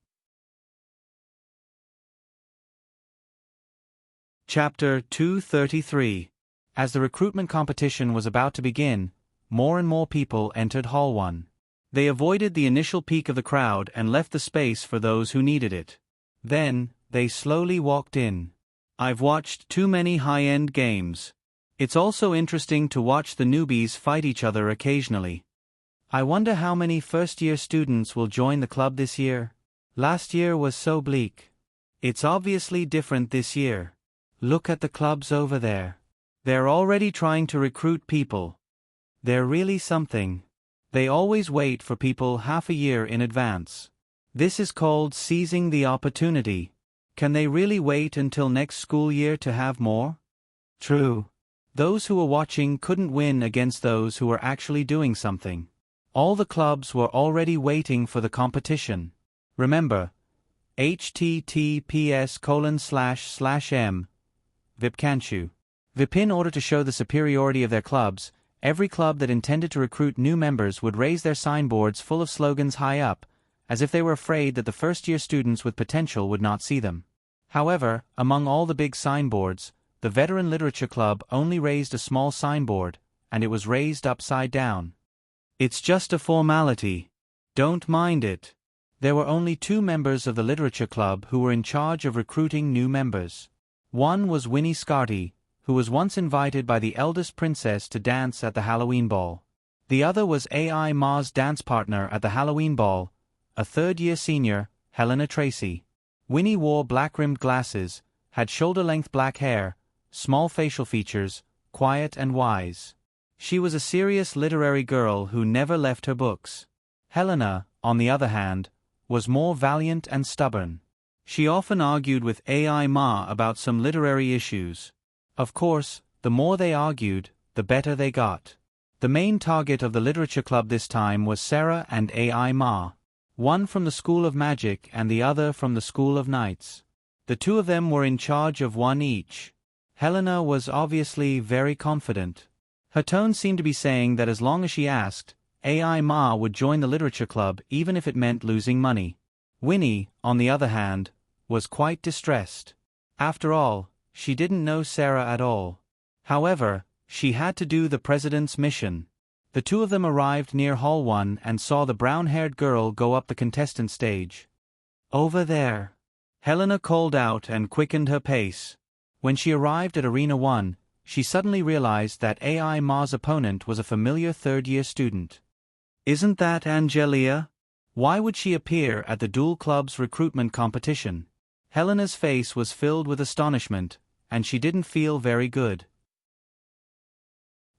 Chapter 233. As the recruitment competition was about to begin, more and more people entered Hall 1. They avoided the initial peak of the crowd and left the space for those who needed it. Then, they slowly walked in. I've watched too many high-end games. It's also interesting to watch the newbies fight each other occasionally. I wonder how many first-year students will join the club this year. Last year was so bleak. It's obviously different this year. Look at the clubs over there. They're already trying to recruit people. They're really something. They always wait for people half a year in advance. This is called seizing the opportunity. Can they really wait until next school year to have more? True. Those who were watching couldn't win against those who were actually doing something. All the clubs were already waiting for the competition. Remember, https://m Vipkanchu. Vip. In order to show the superiority of their clubs, every club that intended to recruit new members would raise their signboards full of slogans high up, as if they were afraid that the first-year students with potential would not see them. However, among all the big signboards, the Veteran Literature Club only raised a small signboard, and it was raised upside down. It's just a formality. Don't mind it. There were only 2 members of the Literature Club who were in charge of recruiting new members. One was Winnie Scarty, who was once invited by the eldest princess to dance at the Halloween ball. The other was AI Ma's dance partner at the Halloween ball, a third-year senior, Helena Tracy. Winnie wore black-rimmed glasses, had shoulder-length black hair, small facial features, quiet and wise. She was a serious literary girl who never left her books. Helena, on the other hand, was more valiant and stubborn. She often argued with AI Ma about some literary issues. Of course, the more they argued, the better they got. The main target of the Literature Club this time was Sarah and AI Ma. one from the School of Magic and the other from the School of Knights. The two of them were in charge of one each. Helena was obviously very confident. Her tone seemed to be saying that as long as she asked, AI Ma would join the literature club even if it meant losing money. Winnie, on the other hand, was quite distressed. After all, she didn't know Sarah at all. However, she had to do the president's mission. The two of them arrived near Hall 1 and saw the brown-haired girl go up the contestant stage. "Over there," Helena called out and quickened her pace. When she arrived at Arena 1, she suddenly realized that AI Ma's opponent was a familiar third-year student. "Isn't that Angelia? Why would she appear at the Duel Club's recruitment competition?" Helena's face was filled with astonishment, and she didn't feel very good.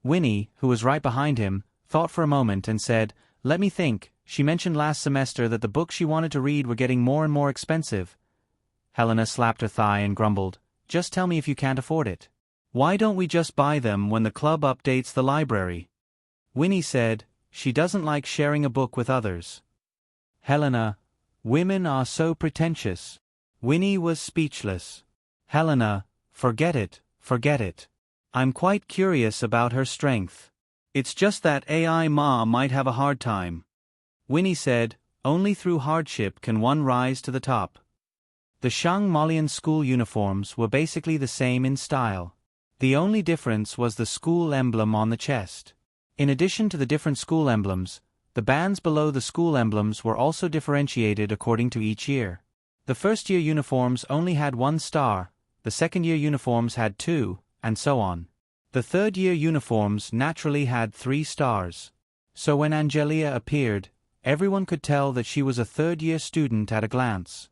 Winnie, who was right behind him, thought for a moment and said, "Let me think. She mentioned last semester that the books she wanted to read were getting more and more expensive." Helena slapped her thigh and grumbled, "Just tell me if you can't afford it. Why don't we just buy them when the club updates the library?" Winnie said, "She doesn't like sharing a book with others." Helena, "Women are so pretentious." Winnie was speechless. Helena, forget it. I'm quite curious about her strength. It's just that AI Ma might have a hard time." Winnie said, "Only through hardship can one rise to the top." The Shang Malian school uniforms were basically the same in style. The only difference was the school emblem on the chest. In addition to the different school emblems, the bands below the school emblems were also differentiated according to each year. The first-year uniforms only had 1 star, the second-year uniforms had 2, and so on. The third-year uniforms naturally had 3 stars. So when Angelia appeared, everyone could tell that she was a third-year student at a glance.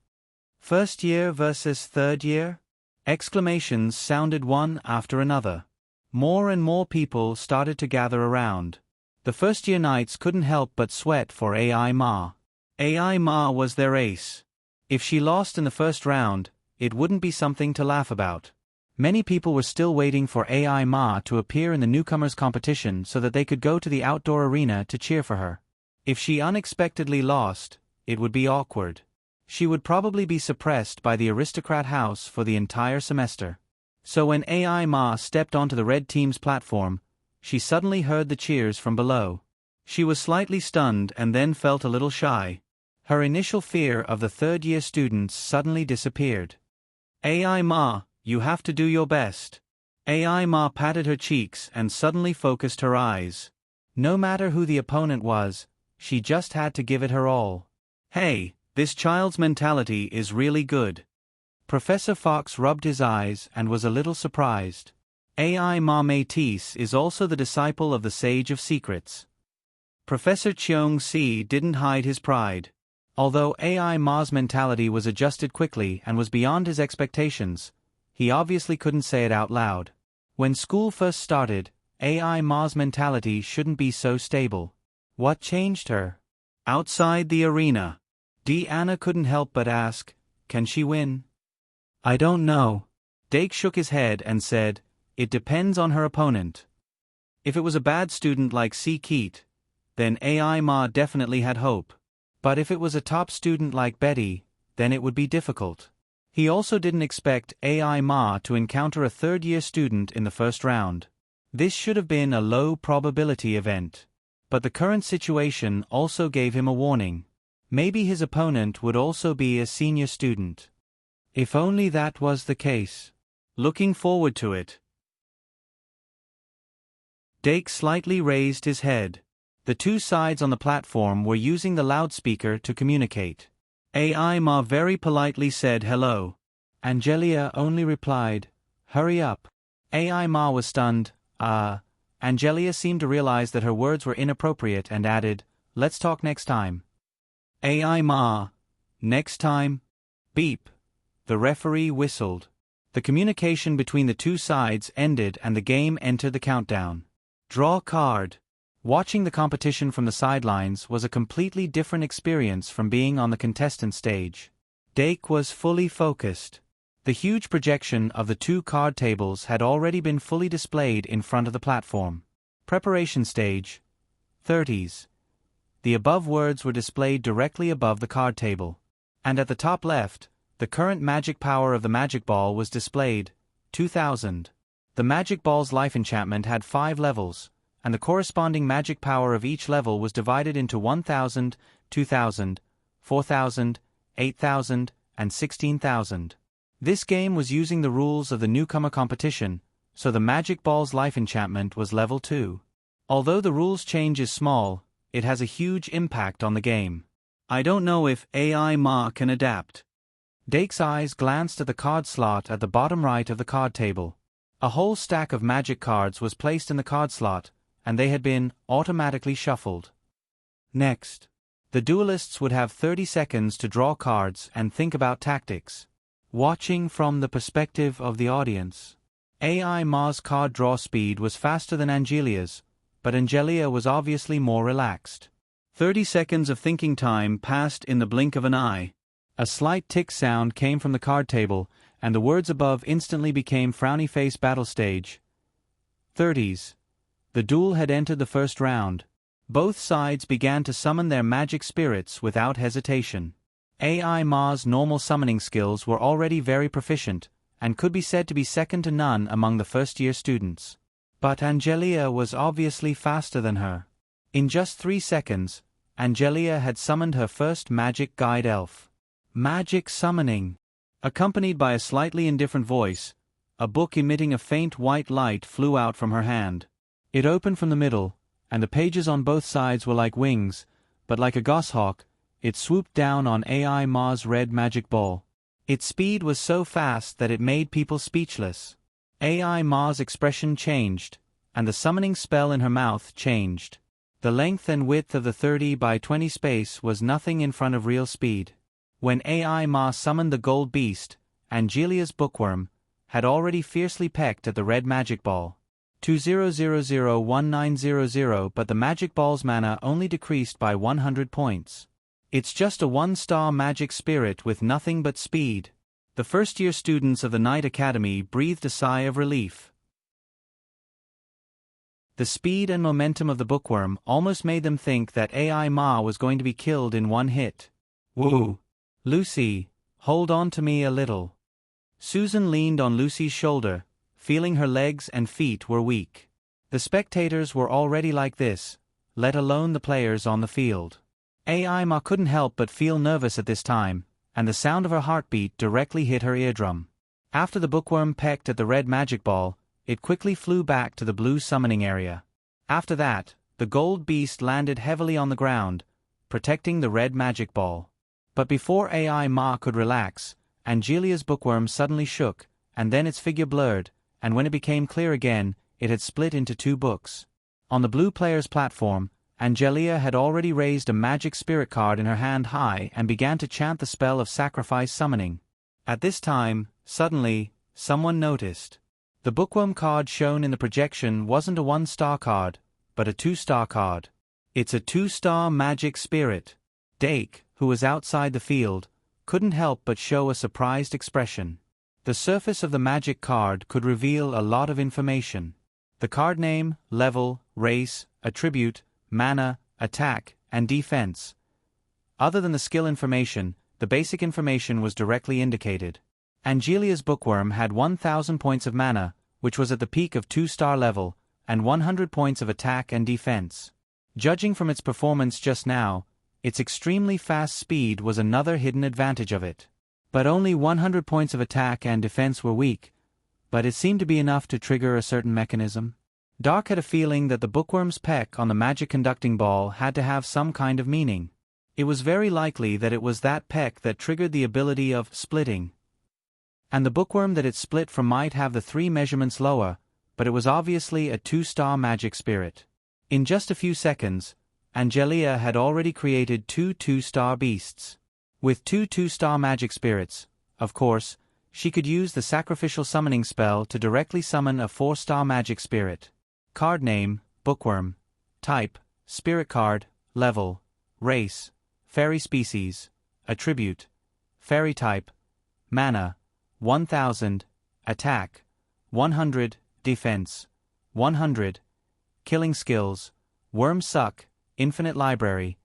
First year versus third year? Exclamations sounded one after another. More and more people started to gather around. The first-year knights couldn't help but sweat for AI Ma. AI Ma was their ace. If she lost in the first round, it wouldn't be something to laugh about. Many people were still waiting for AI Ma to appear in the newcomers competition so that they could go to the outdoor arena to cheer for her. If she unexpectedly lost, it would be awkward. She would probably be suppressed by the aristocrat house for the entire semester. So when AI Ma stepped onto the red team's platform, she suddenly heard the cheers from below. She was slightly stunned and then felt a little shy. Her initial fear of the third-year students suddenly disappeared. AI Ma, you have to do your best. AI Ma patted her cheeks and suddenly focused her eyes. No matter who the opponent was, she just had to give it her all. Hey, this child's mentality is really good. Professor Fox rubbed his eyes and was a little surprised. AI Ma Métis is also the disciple of the Sage of Secrets. Professor Cheong Si didn't hide his pride. Although AI Ma's mentality was adjusted quickly and was beyond his expectations, he obviously couldn't say it out loud. When school first started, AI Ma's mentality shouldn't be so stable. What changed her? Outside the arena, Deanna couldn't help but ask, "Can she win?" "I don't know." Dake shook his head and said, "It depends on her opponent. If it was a bad student like C. Keat, then AI Ma definitely had hope. But if it was a top student like Betty, then it would be difficult." He also didn't expect AI Ma to encounter a third-year student in the first round. This should have been a low-probability event. But the current situation also gave him a warning. Maybe his opponent would also be a senior student. If only that was the case. Looking forward to it. Dake slightly raised his head. The two sides on the platform were using the loudspeaker to communicate. AI Ma very politely said hello. Angelia only replied, "Hurry up." AI Ma was stunned. Angelia seemed to realize that her words were inappropriate and added, "Let's talk next time." AI Ma, "Next time?" Beep. The referee whistled. The communication between the two sides ended and the game entered the countdown. Draw card. Watching the competition from the sidelines was a completely different experience from being on the contestant stage. Dake was fully focused. The huge projection of the 2 card tables had already been fully displayed in front of the platform. Preparation stage. 30s. The above words were displayed directly above the card table. And at the top left, the current magic power of the magic ball was displayed, 2000. The magic ball's life enchantment had 5 levels, and the corresponding magic power of each level was divided into 1000, 2000, 4000, 8000, and 16,000. This game was using the rules of the newcomer competition, so the magic ball's life enchantment was level 2. Although the rules change is small, it has a huge impact on the game. I don't know if AI Ma can adapt. Dake's eyes glanced at the card slot at the bottom right of the card table. A whole stack of magic cards was placed in the card slot, and they had been automatically shuffled. Next, the duelists would have 30 seconds to draw cards and think about tactics. Watching from the perspective of the audience, AI Ma's card draw speed was faster than Angelia's, but Angelia was obviously more relaxed. 30 seconds of thinking time passed in the blink of an eye. A slight tick sound came from the card table, and the words above instantly became frowny face battle stage. 30s. The duel had entered the first round. Both sides began to summon their magic spirits without hesitation. AI Ma's normal summoning skills were already very proficient, and could be said to be second to none among the first-year students. But Angelia was obviously faster than her. In just 3 seconds, Angelia had summoned her first magic guide elf. Magic summoning. Accompanied by a slightly indifferent voice, a book emitting a faint white light flew out from her hand. It opened from the middle, and the pages on both sides were like wings, but like a goshawk, it swooped down on AI Ma's red magic ball. Its speed was so fast that it made people speechless. AI Ma's expression changed, and the summoning spell in her mouth changed. The length and width of the 30 by 20 space was nothing in front of real speed. When AI Ma summoned the gold beast, Angelia's bookworm had already fiercely pecked at the red magic ball. 20001900, but the magic ball's mana only decreased by 100 points. It's just a 1-star magic spirit with nothing but speed. The first-year students of the Night Academy breathed a sigh of relief. The speed and momentum of the bookworm almost made them think that AI Ma was going to be killed in one hit. Woo! Lucy, hold on to me a little. Susan leaned on Lucy's shoulder, feeling her legs and feet were weak. The spectators were already like this, let alone the players on the field. AI Ma couldn't help but feel nervous at this time, and the sound of her heartbeat directly hit her eardrum. After the bookworm pecked at the red magic ball, it quickly flew back to the blue summoning area. After that, the gold beast landed heavily on the ground, protecting the red magic ball. But before AI Ma could relax, Angelia's bookworm suddenly shook, and then its figure blurred, and when it became clear again, it had split into 2 books. On the blue player's platform, Angelia had already raised a magic spirit card in her hand high and began to chant the spell of sacrifice summoning. At this time, suddenly, someone noticed. The bookworm card shown in the projection wasn't a 1-star card, but a 2-star card. It's a 2-star magic spirit. Dake, who was outside the field, couldn't help but show a surprised expression. The surface of the magic card could reveal a lot of information. The card name, level, race, attribute, mana, attack, and defense. Other than the skill information, the basic information was directly indicated. Angelia's bookworm had 1,000 points of mana, which was at the peak of 2-star level, and 100 points of attack and defense. Judging from its performance just now, its extremely fast speed was another hidden advantage of it. But only 100 points of attack and defense were weak, but it seemed to be enough to trigger a certain mechanism. Dark had a feeling that the bookworm's peck on the magic conducting ball had to have some kind of meaning. It was very likely that it was that peck that triggered the ability of splitting. And the bookworm that it split from might have the 3 measurements lower, but it was obviously a 2-star magic spirit. In just a few seconds, Angelia had already created 2 2-star beasts. With 2 2-star magic spirits, of course, she could use the sacrificial summoning spell to directly summon a 4-star magic spirit. Card name, bookworm. Type, spirit card. Level, race, fairy species. Attribute, fairy type. Mana, 1000. Attack, 100. Defense, 100. Killing skills, worm suck, infinite library,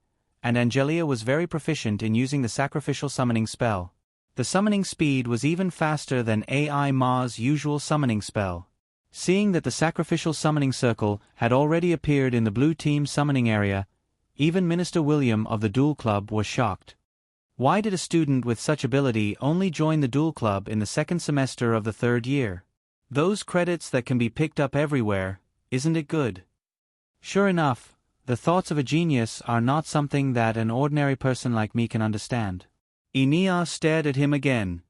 and Angelia was very proficient in using the sacrificial summoning spell. The summoning speed was even faster than AI Ma's usual summoning spell. Seeing that the sacrificial summoning circle had already appeared in the blue team's summoning area, even Minister William of the Duel Club was shocked. Why did a student with such ability only join the Duel Club in the second semester of the third year? Those credits that can be picked up everywhere, isn't it good? Sure enough, the thoughts of a genius are not something that an ordinary person like me can understand. Enia stared at him again.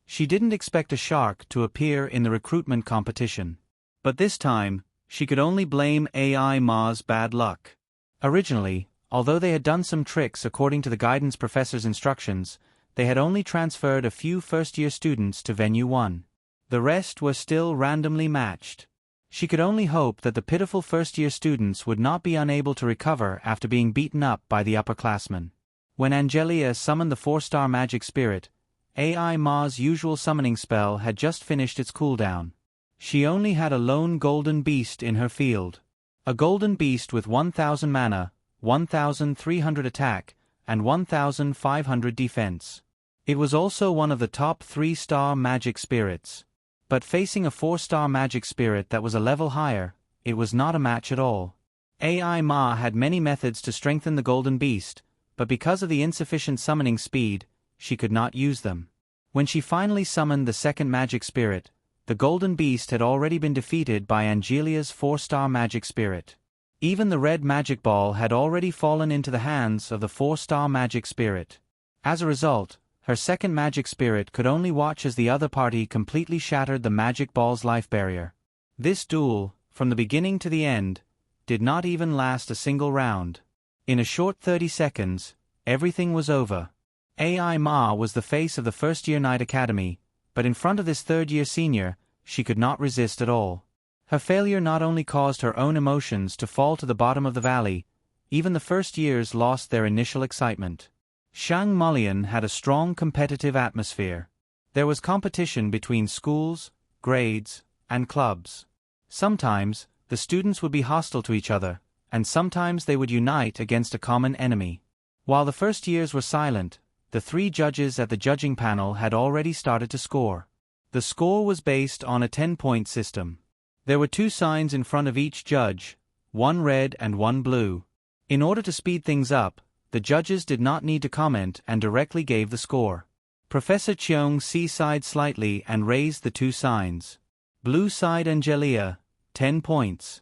She didn't expect a shark to appear in the recruitment competition. But this time, she could only blame AI Ma's bad luck. Originally, although they had done some tricks according to the guidance professor's instructions, they had only transferred a few first-year students to Venue 1. The rest were still randomly matched. She could only hope that the pitiful first-year students would not be unable to recover after being beaten up by the upperclassmen. When Angelia summoned the 4-star magic spirit, AI Ma's usual summoning spell had just finished its cooldown. She only had a lone golden beast in her field. A golden beast with 1,000 mana, 1,300 attack, and 1,500 defense. It was also one of the top 3-star magic spirits. But facing a 4-star magic spirit that was a level higher, it was not a match at all. AI Ma had many methods to strengthen the golden beast, but because of the insufficient summoning speed, she could not use them. When she finally summoned the second magic spirit, the golden beast had already been defeated by Angelia's 4-star magic spirit. Even the red magic ball had already fallen into the hands of the 4-star magic spirit. As a result, her second magic spirit could only watch as the other party completely shattered the magic ball's life barrier. This duel, from the beginning to the end, did not even last a single round. In a short 30 seconds, everything was over. AI Ma was the face of the first-year Knight Academy, but in front of this third-year senior, she could not resist at all. Her failure not only caused her own emotions to fall to the bottom of the valley, even the first years lost their initial excitement. Shang Molian had a strong competitive atmosphere. There was competition between schools, grades, and clubs. Sometimes, the students would be hostile to each other, and sometimes they would unite against a common enemy. While the first years were silent, the 3 judges at the judging panel had already started to score. The score was based on a 10-point system. There were 2 signs in front of each judge, one red and one blue. In order to speed things up, the judges did not need to comment and directly gave the score. Professor Cheong sighed slightly and raised the 2 signs. Blue side Angelia, 10 points.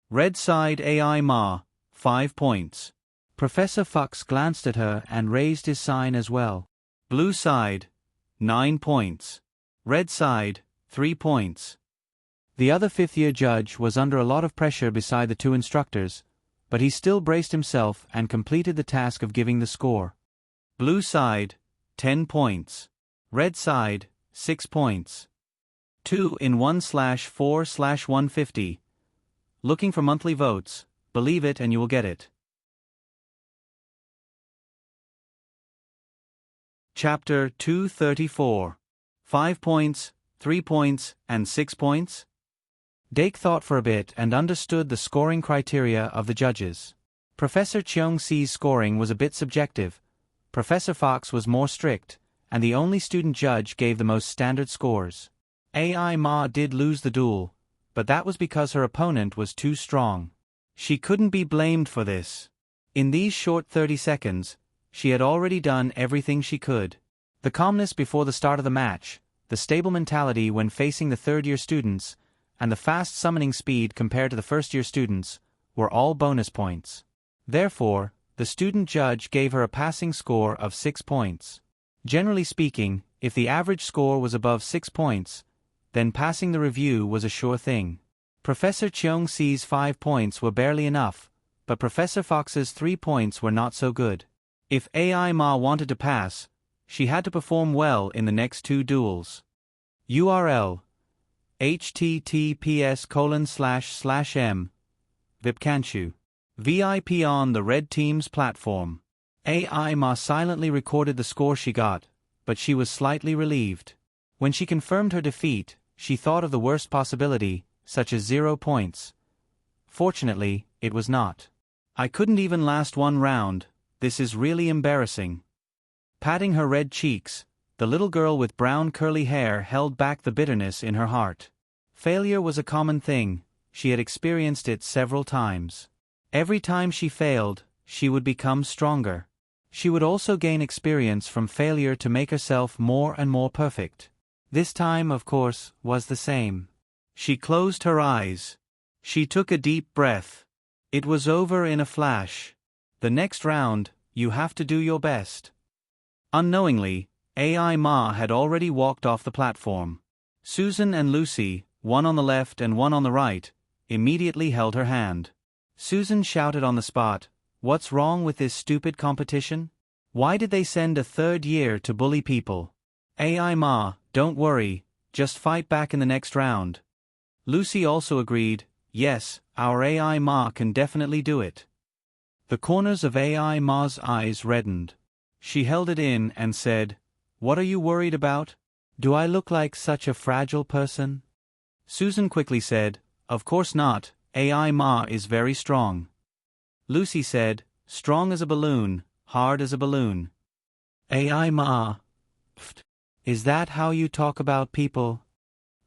Red side AI Ma, 5 points. Professor Fox glanced at her and raised his sign as well. Blue side, 9 points. Red side, 3 points. The other 5th-year judge was under a lot of pressure beside the 2 instructors, but he still braced himself and completed the task of giving the score. Blue side, 10 points. Red side, 6 points. 2 in 1/4/150. Looking for monthly votes, believe it and you will get it. Chapter 234. 5 points, 3 points, and 6 points? Dake thought for a bit and understood the scoring criteria of the judges. Professor Cheong Si's scoring was a bit subjective, Professor Fox was more strict, and the only student judge gave the most standard scores. AI Ma did lose the duel, but that was because her opponent was too strong. She couldn't be blamed for this. In these short 30 seconds, she had already done everything she could. The calmness before the start of the match, the stable mentality when facing the third-year students, and the fast summoning speed compared to the first-year students, were all bonus points. Therefore, the student judge gave her a passing score of 6 points. Generally speaking, if the average score was above 6 points, then passing the review was a sure thing. Professor Cheong Si's 5 points were barely enough, but Professor Fox's 3 points were not so good. If AI Ma wanted to pass, she had to perform well in the next 2 duels. URL https://m Vipcanshu. VIP on the Red Team's platform. AI Ma silently recorded the score she got, but she was slightly relieved. When she confirmed her defeat, she thought of the worst possibility, such as 0 points. Fortunately, it was not. I couldn't even last one round, this is really embarrassing. Patting her red cheeks, the little girl with brown curly hair held back the bitterness in her heart. Failure was a common thing, she had experienced it several times. Every time she failed, she would become stronger. She would also gain experience from failure to make herself more and more perfect. This time, of course, was the same. She closed her eyes. She took a deep breath. It was over in a flash. The next round, you have to do your best. Unknowingly, AI Ma had already walked off the platform. Susan and Lucy, one on the left and one on the right, immediately held her hand. Susan shouted on the spot, "What's wrong with this stupid competition? Why did they send a third year to bully people? AI Ma, don't worry, just fight back in the next round." Lucy also agreed, "Yes, our AI Ma can definitely do it." The corners of AI Ma's eyes reddened. She held it in and said, "What are you worried about? Do I look like such a fragile person?" Susan quickly said, "Of course not, AI Ma is very strong." Lucy said, "Strong as a balloon, hard as a balloon." AI Ma, is that how you talk about people?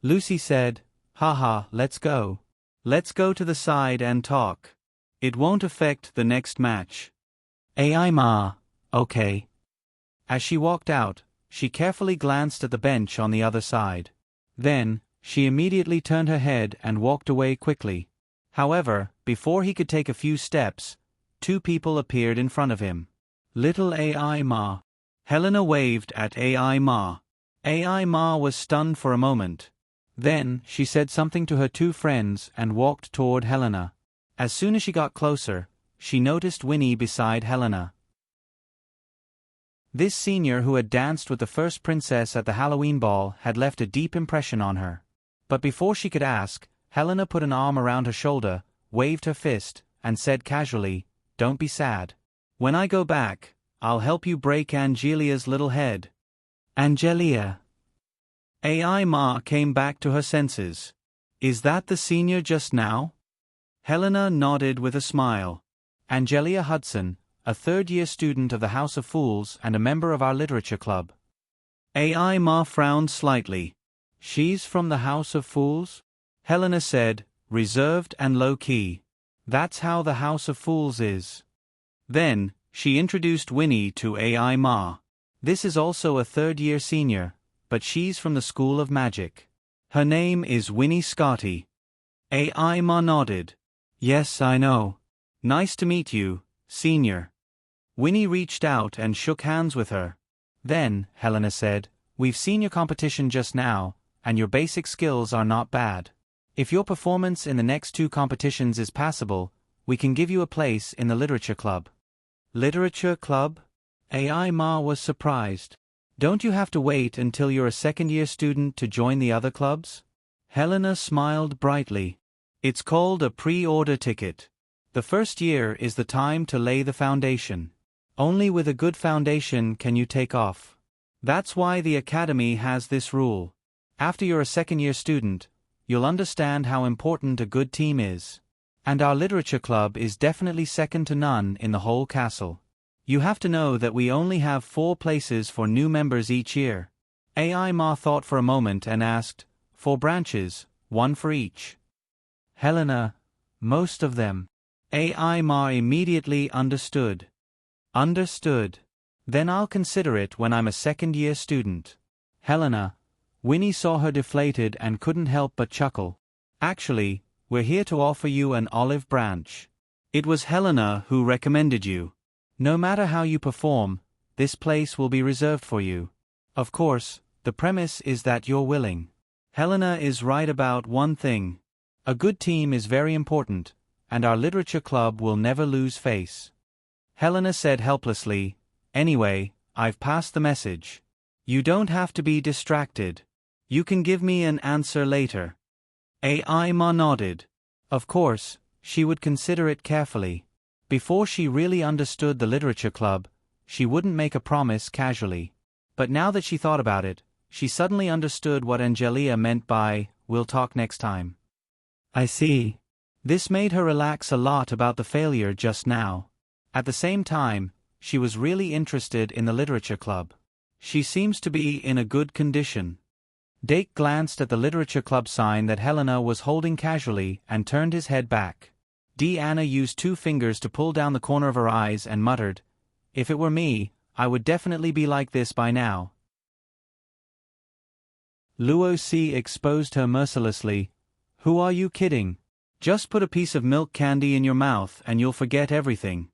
Lucy said, "Haha, let's go. Let's go to the side and talk. It won't affect the next match." AI Ma, okay. As she walked out, she carefully glanced at the bench on the other side. Then, she immediately turned her head and walked away quickly. However, before he could take a few steps, two people appeared in front of him. Little AI Ma. Helena waved at AI Ma. AI Ma was stunned for a moment. Then, she said something to her two friends and walked toward Helena. As soon as she got closer, she noticed Winnie beside Helena. This senior who had danced with the first princess at the Halloween ball had left a deep impression on her. But before she could ask, Helena put an arm around her shoulder, waved her fist, and said casually, "Don't be sad. When I go back, I'll help you break Angelia's little head." Angelia. AI Ma came back to her senses. "Is that the senior just now?" Helena nodded with a smile. Angelia Hudson, a third-year student of the House of Fools and a member of our literature club. AI Ma frowned slightly. "She's from the House of Fools?" Helena said, reserved and low-key. "That's how the House of Fools is." Then, she introduced Winnie to AI Ma. This is also a third-year senior, but she's from the School of Magic. Her name is Winnie Scotty. AI Ma nodded. "Yes, I know. Nice to meet you, senior." Winnie reached out and shook hands with her. Then, Helena said, "We've seen your competition just now, and your basic skills are not bad. If your performance in the next two competitions is passable, we can give you a place in the literature club." Literature club? AI Ma was surprised. "Don't you have to wait until you're a second-year student to join the other clubs?" Helena smiled brightly. "It's called a pre-order ticket. The first year is the time to lay the foundation. Only with a good foundation can you take off. That's why the Academy has this rule. After you're a second-year student, you'll understand how important a good team is. And our literature club is definitely second to none in the whole castle. You have to know that we only have 4 places for new members each year." AI Ma thought for a moment and asked, 4 branches, 1 for each?" Helena, "Most of them." AI Ma immediately understood. "Understood. Then I'll consider it when I'm a second-year student." Helena. Winnie saw her deflated and couldn't help but chuckle. "Actually, we're here to offer you an olive branch. It was Helena who recommended you. No matter how you perform, this place will be reserved for you. Of course, the premise is that you're willing." Helena is right about one thing. A good team is very important, and our literature club will never lose face. Helena said helplessly, "Anyway, I've passed the message. You don't have to be distracted. You can give me an answer later." AI Ma nodded. Of course, she would consider it carefully. Before she really understood the literature club, she wouldn't make a promise casually. But now that she thought about it, she suddenly understood what Angelia meant by, "We'll talk next time." "I see. This made her relax a lot about the failure just now. At the same time, she was really interested in the literature club. She seems to be in a good condition. Dake glanced at the literature club sign that Helena was holding casually and turned his head back. Anna used 2 fingers to pull down the corner of her eyes and muttered, "If it were me, I would definitely be like this by now." Luo Si exposed her mercilessly. "Who are you kidding? Just put a piece of milk candy in your mouth and you'll forget everything."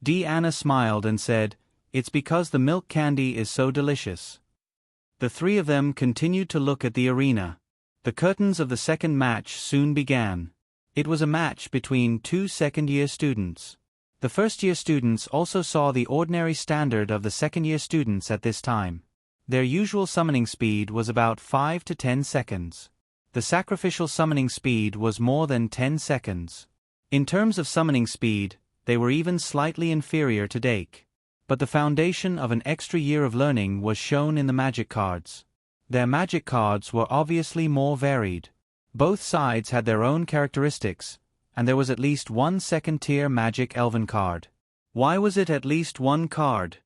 Anna smiled and said, "It's because the milk candy is so delicious." The 3 of them continued to look at the arena. The curtains of the second match soon began. It was a match between 2 second-year students. The first-year students also saw the ordinary standard of the second-year students at this time. Their usual summoning speed was about 5 to 10 seconds. The sacrificial summoning speed was more than 10 seconds. In terms of summoning speed, they were even slightly inferior to Dake. But the foundation of an extra year of learning was shown in the magic cards. Their magic cards were obviously more varied. Both sides had their own characteristics, and there was at least 1 second-tier magic elven card. Why was it at least 1 card?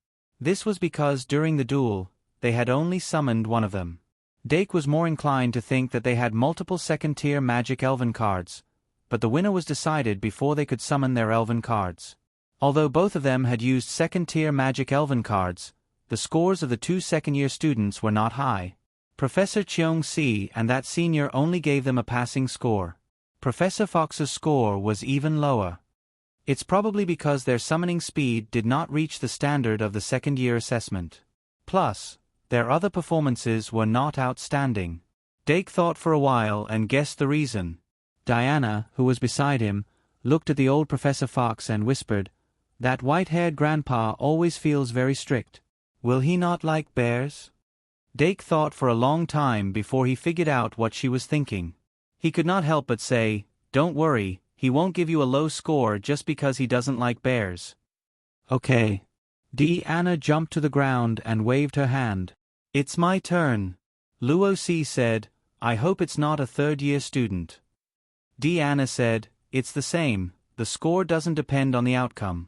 This was because during the duel, they had only summoned one of them. Dake was more inclined to think that they had multiple second-tier magic elven cards, but the winner was decided before they could summon their elven cards. Although both of them had used second-tier magic elven cards, the scores of the 2 second-year students were not high. Professor Cheong-si and that senior only gave them a passing score. Professor Fox's score was even lower. It's probably because their summoning speed did not reach the standard of the second-year assessment. Plus, their other performances were not outstanding. Dake thought for a while and guessed the reason. Diana, who was beside him, looked at the old Professor Fox and whispered, "That white-haired grandpa always feels very strict. Will he not like bears?" Dake thought for a long time before he figured out what she was thinking. He could not help but say, "Don't worry, he won't give you a low score just because he doesn't like bears." "Okay." Anna jumped to the ground and waved her hand. "It's my turn." Luo Si said, "I hope it's not a third-year student." Anna said, "It's the same, the score doesn't depend on the outcome."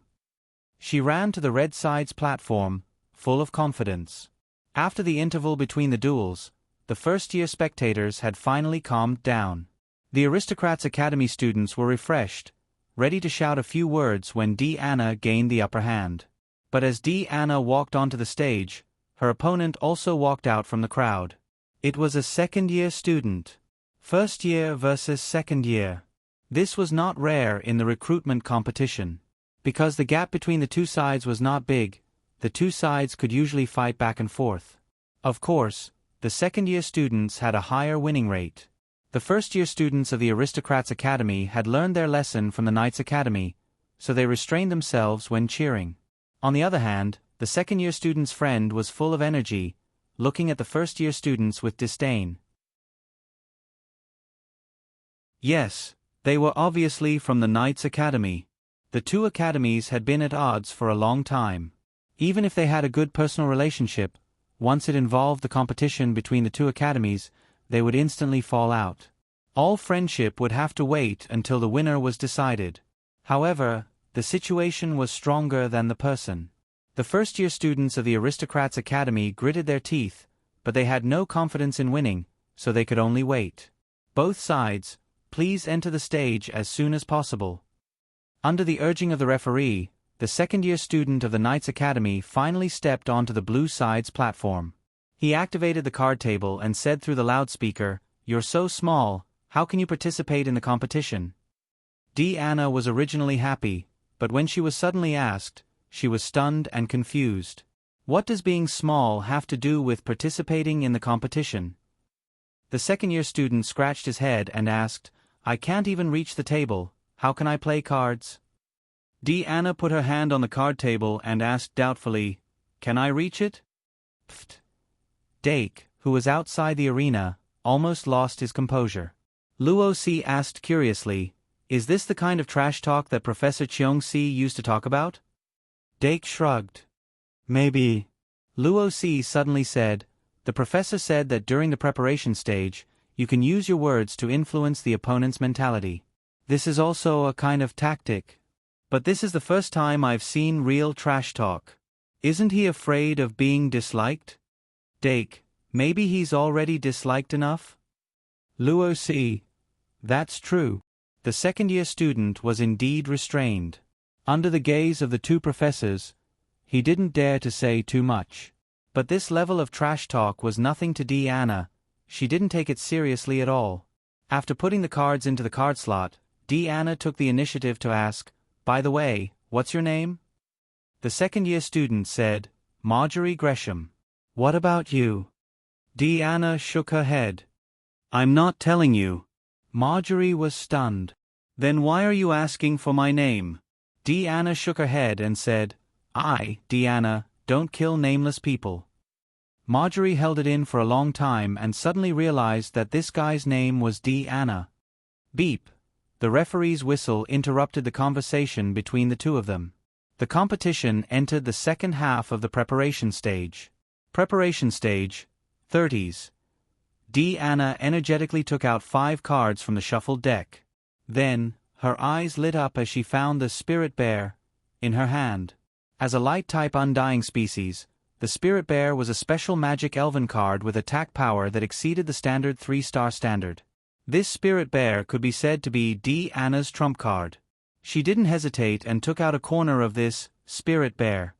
She ran to the red side's platform, full of confidence. After the interval between the duels, the first-year spectators had finally calmed down. The Aristocrats Academy students were refreshed, ready to shout a few words when Anna gained the upper hand. But as Anna walked onto the stage, her opponent also walked out from the crowd. It was a second-year student. First year versus second year. This was not rare in the recruitment competition. Because the gap between the 2 sides was not big, the 2 sides could usually fight back and forth. Of course, the second-year students had a higher winning rate. The first-year students of the Aristocrats Academy had learned their lesson from the Knights Academy, so they restrained themselves when cheering. On the other hand, the second-year student's friend was full of energy, looking at the first-year students with disdain. Yes, they were obviously from the Knights Academy. The 2 academies had been at odds for a long time. Even if they had a good personal relationship, once it involved the competition between the 2 academies, they would instantly fall out. All friendship would have to wait until the winner was decided. However, the situation was stronger than the person. The first-year students of the Aristocrats Academy gritted their teeth, but they had no confidence in winning, so they could only wait. Both sides, please enter the stage as soon as possible. Under the urging of the referee, the second-year student of the Knights Academy finally stepped onto the blue side's platform. He activated the card table and said through the loudspeaker, "You're so small, how can you participate in the competition?" Anna was originally happy, but when she was suddenly asked, she was stunned and confused. What does being small have to do with participating in the competition? The second-year student scratched his head and asked, "I can't even reach the table, how can I play cards?" Anna put her hand on the card table and asked doubtfully, "Can I reach it?" Pfft. Dake, who was outside the arena, almost lost his composure. Luo Si asked curiously, "Is this the kind of trash talk that Professor Cheong-si used to talk about?" Dake shrugged. "Maybe." Luo Si suddenly said, "The professor said that during the preparation stage, you can use your words to influence the opponent's mentality. This is also a kind of tactic. But this is the first time I've seen real trash talk. Isn't he afraid of being disliked? Dake, maybe he's already disliked enough? Luo C. That's true. The second-year student was indeed restrained. Under the gaze of the two professors, he didn't dare to say too much. But this level of trash talk was nothing to Deanna. She didn't take it seriously at all. After putting the cards into the card slot, Deanna took the initiative to ask, "By the way, what's your name?" The second-year student said, "Marjorie Gresham." "What about you?" Deanna shook her head. "I'm not telling you." Marjorie was stunned. "Then why are you asking for my name?" Deanna shook her head and said, Deanna, don't kill nameless people." Marjorie held it in for a long time and suddenly realized that this guy's name was Deanna. Beep. The referee's whistle interrupted the conversation between the two of them. The competition entered the second half of the preparation stage. Preparation stage, 30s. Deanna energetically took out 5 cards from the shuffled deck. Then, her eyes lit up as she found the Spirit Bear in her hand. As a light-type undying species, the Spirit Bear was a special magic elven card with attack power that exceeded the standard 3-star standard. This Spirit Bear could be said to be Deanna's trump card. She didn't hesitate and took out a corner of this Spirit Bear.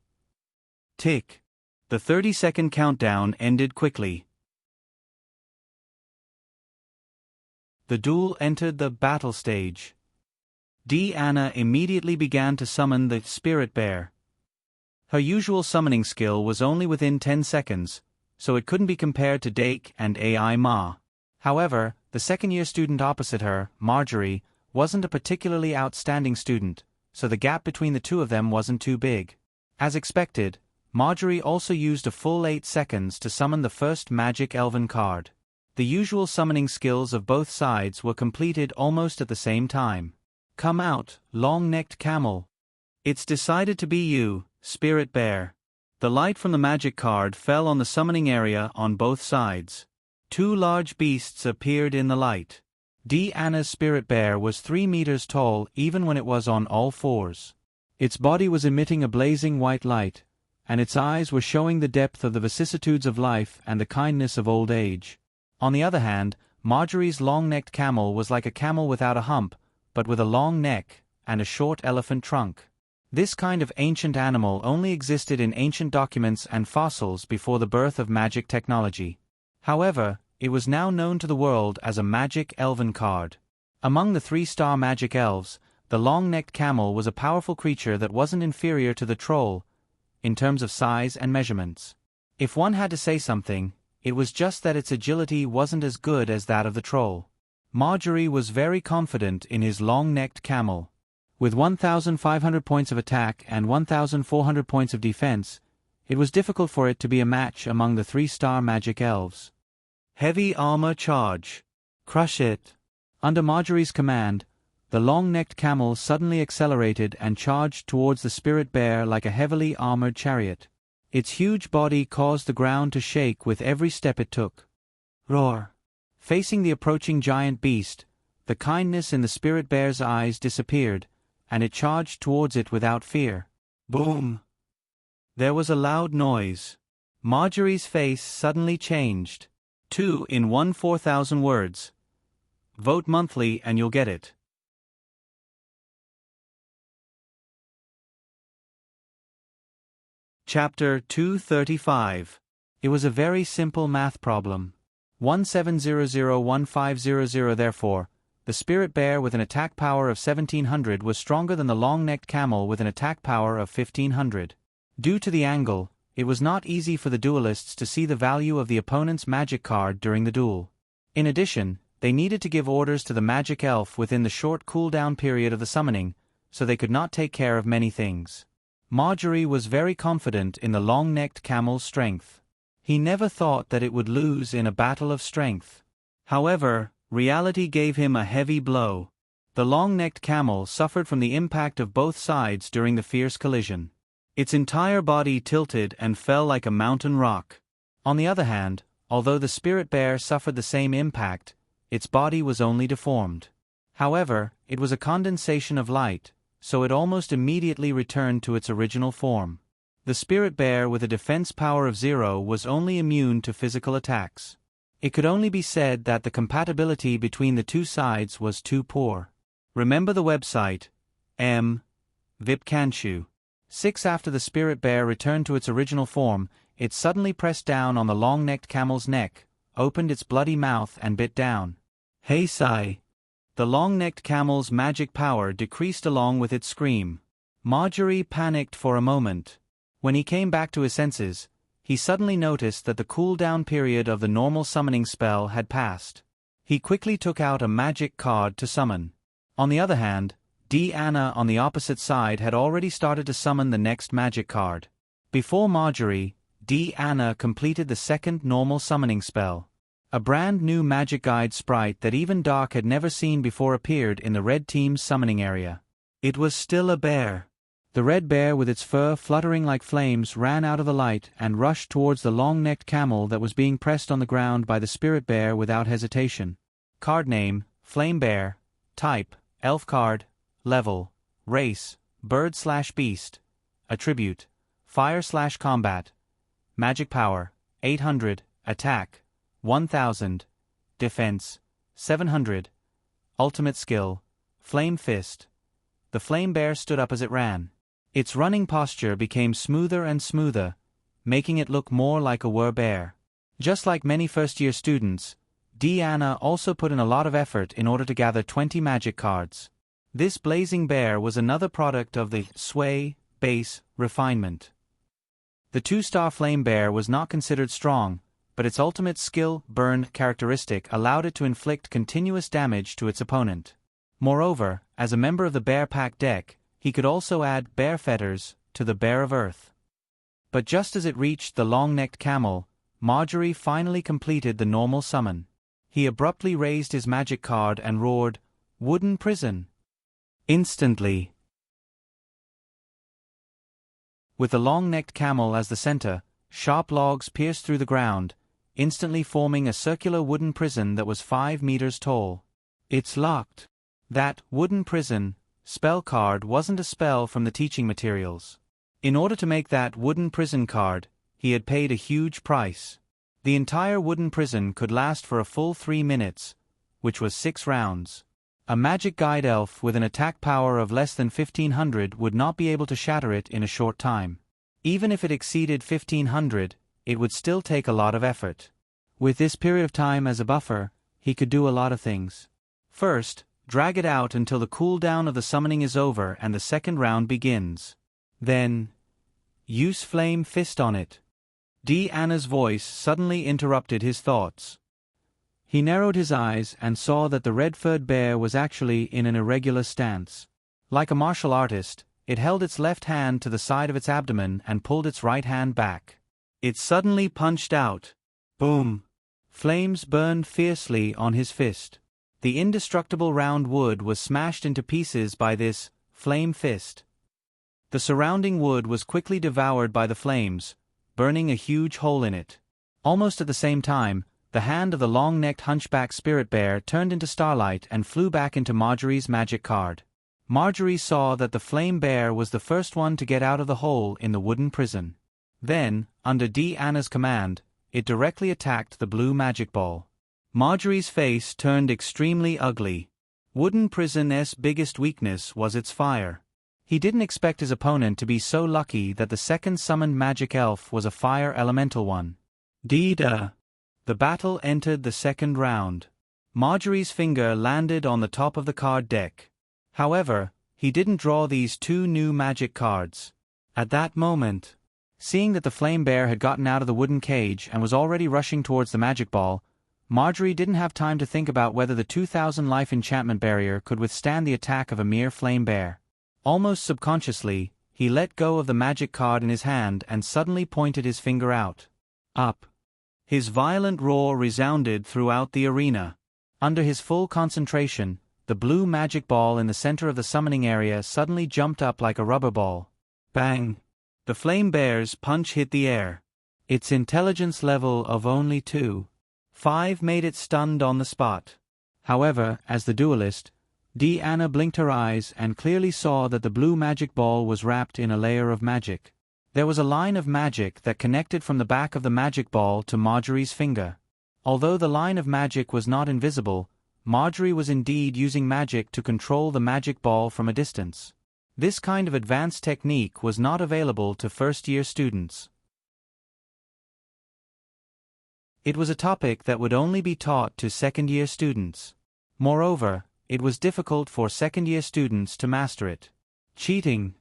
Tick. The 30-second countdown ended quickly. The duel entered the battle stage. Deanna immediately began to summon the Spirit Bear. Her usual summoning skill was only within 10 seconds, so it couldn't be compared to Dake and AI Ma. However, the second-year student opposite her, Marjorie, wasn't a particularly outstanding student, so the gap between the two of them wasn't too big. As expected, Marjorie also used a full 8 seconds to summon the first magic elven card. The usual summoning skills of both sides were completed almost at the same time. "Come out, long-necked camel. It's decided to be you, Spirit Bear." The light from the magic card fell on the summoning area on both sides. 2 large beasts appeared in the light. Deanna's Spirit Bear was 3 meters tall even when it was on all fours. Its body was emitting a blazing white light, and its eyes were showing the depth of the vicissitudes of life and the kindness of old age. On the other hand, Marjorie's long-necked camel was like a camel without a hump, but with a long neck and a short elephant trunk. This kind of ancient animal only existed in ancient documents and fossils before the birth of magic technology. However, it was now known to the world as a magic elven card. Among the 3-star magic elves, the long-necked camel was a powerful creature that wasn't inferior to the troll in terms of size and measurements. If one had to say something, it was just that its agility wasn't as good as that of the troll. Marjorie was very confident in his long-necked camel. With 1,500 points of attack and 1,400 points of defense, it was difficult for it to be a match among the 3-star magic elves. Heavy armor charge. Crush it. Under Marjorie's command, the long-necked camel suddenly accelerated and charged towards the Spirit Bear like a heavily armored chariot. Its huge body caused the ground to shake with every step it took. Roar. Facing the approaching giant beast, the kindness in the Spirit Bear's eyes disappeared, and it charged towards it without fear. Boom! There was a loud noise. Marjorie's face suddenly changed. 2 in 1 4,000 words. Vote monthly and you'll get it. Chapter 235. It was a very simple math problem. 17001500. Therefore, the Spirit Bear with an attack power of 1700 was stronger than the long-necked camel with an attack power of 1500. Due to the angle, it was not easy for the duelists to see the value of the opponent's magic card during the duel. In addition, they needed to give orders to the magic elf within the short cooldown period of the summoning, so they could not take care of many things. Marjorie was very confident in the long-necked camel's strength. He never thought that it would lose in a battle of strength. However, reality gave him a heavy blow. The long-necked camel suffered from the impact of both sides during the fierce collision. Its entire body tilted and fell like a mountain rock. On the other hand, although the Spirit Bear suffered the same impact, its body was only deformed. However, it was a condensation of light, so it almost immediately returned to its original form. The spirit bear with a defense power of 0 was only immune to physical attacks. It could only be said that the compatibility between the two sides was too poor. Remember the website, Vipkanchu. 6 After the spirit bear returned to its original form, it suddenly pressed down on the long-necked camel's neck, opened its bloody mouth and bit down. Hey Sai! The long-necked camel's magic power decreased along with its scream. Marjorie panicked for a moment. When he came back to his senses, he suddenly noticed that the cool-down period of the normal summoning spell had passed. He quickly took out a magic card to summon. On the other hand, Anna on the opposite side had already started to summon the next magic card. Before Marjorie, Anna completed the second normal summoning spell. A brand new magic guide sprite that even Doc had never seen before appeared in the red team's summoning area. It was still a bear. The red bear with its fur fluttering like flames ran out of the light and rushed towards the long-necked camel that was being pressed on the ground by the spirit bear without hesitation. Card name, Flame Bear. Type, Elf card. Level, Race, Bird/Beast. Attribute, Fire/Combat. Magic power, 800. Attack, 1000. Defense, 700. Ultimate skill, Flame Fist. The flame bear stood up as it ran. Its running posture became smoother and smoother, making it look more like a were-bear. Just like many first-year students, Anna also put in a lot of effort in order to gather 20 magic cards. This blazing bear was another product of the sway, base, refinement. The 2-star flame bear was not considered strong, but its ultimate skill, burn, characteristic allowed it to inflict continuous damage to its opponent. Moreover, as a member of the Bear Pack deck, he could also add Bear Feathers to the Bear of Earth. But just as it reached the long-necked camel, Marjorie finally completed the normal summon. He abruptly raised his magic card and roared, "Wooden Prison!" Instantly. With the long-necked camel as the center, sharp logs pierced through the ground, instantly forming a circular wooden prison that was 5 meters tall. It's locked. That wooden prison spell card wasn't a spell from the teaching materials. In order to make that wooden prison card, he had paid a huge price. The entire wooden prison could last for a full 3 minutes, which was 6 rounds. A magic guide elf with an attack power of less than 1500 would not be able to shatter it in a short time. Even if it exceeded 1500, it would still take a lot of effort. With this period of time as a buffer, he could do a lot of things. First, drag it out until the cooldown of the summoning is over and the second round begins. Then, use Flame Fist on it. Anna's voice suddenly interrupted his thoughts. He narrowed his eyes and saw that the red-furred bear was actually in an irregular stance. Like a martial artist, it held its left hand to the side of its abdomen and pulled its right hand back. It suddenly punched out. Boom! Flames burned fiercely on his fist. The indestructible round wood was smashed into pieces by this flame fist. The surrounding wood was quickly devoured by the flames, burning a huge hole in it. Almost at the same time, the hand of the long-necked hunchback spirit bear turned into starlight and flew back into Marjorie's magic card. Marjorie saw that the flame bear was the first one to get out of the hole in the wooden prison. Then, under Anna's command, it directly attacked the blue magic ball. Marjorie's face turned extremely ugly. Wooden Prison's biggest weakness was its fire. He didn't expect his opponent to be so lucky that the second summoned magic elf was a fire elemental one. The battle entered the second round. Marjorie's finger landed on the top of the card deck. However, he didn't draw these 2 new magic cards. At that moment, seeing that the flame bear had gotten out of the wooden cage and was already rushing towards the magic ball, Marjorie didn't have time to think about whether the 2000 life enchantment barrier could withstand the attack of a mere flame bear. Almost subconsciously, he let go of the magic card in his hand and suddenly pointed his finger out. Up. His violent roar resounded throughout the arena. Under his full concentration, the blue magic ball in the center of the summoning area suddenly jumped up like a rubber ball. Bang! The flame bear's punch hit the air. Its intelligence level of only 2.5 made it stunned on the spot. However, as the duelist, Deanna blinked her eyes and clearly saw that the blue magic ball was wrapped in a layer of magic. There was a line of magic that connected from the back of the magic ball to Marjorie's finger. Although the line of magic was not invisible, Marjorie was indeed using magic to control the magic ball from a distance. This kind of advanced technique was not available to first-year students. It was a topic that would only be taught to second-year students. Moreover, it was difficult for second-year students to master it. Cheating.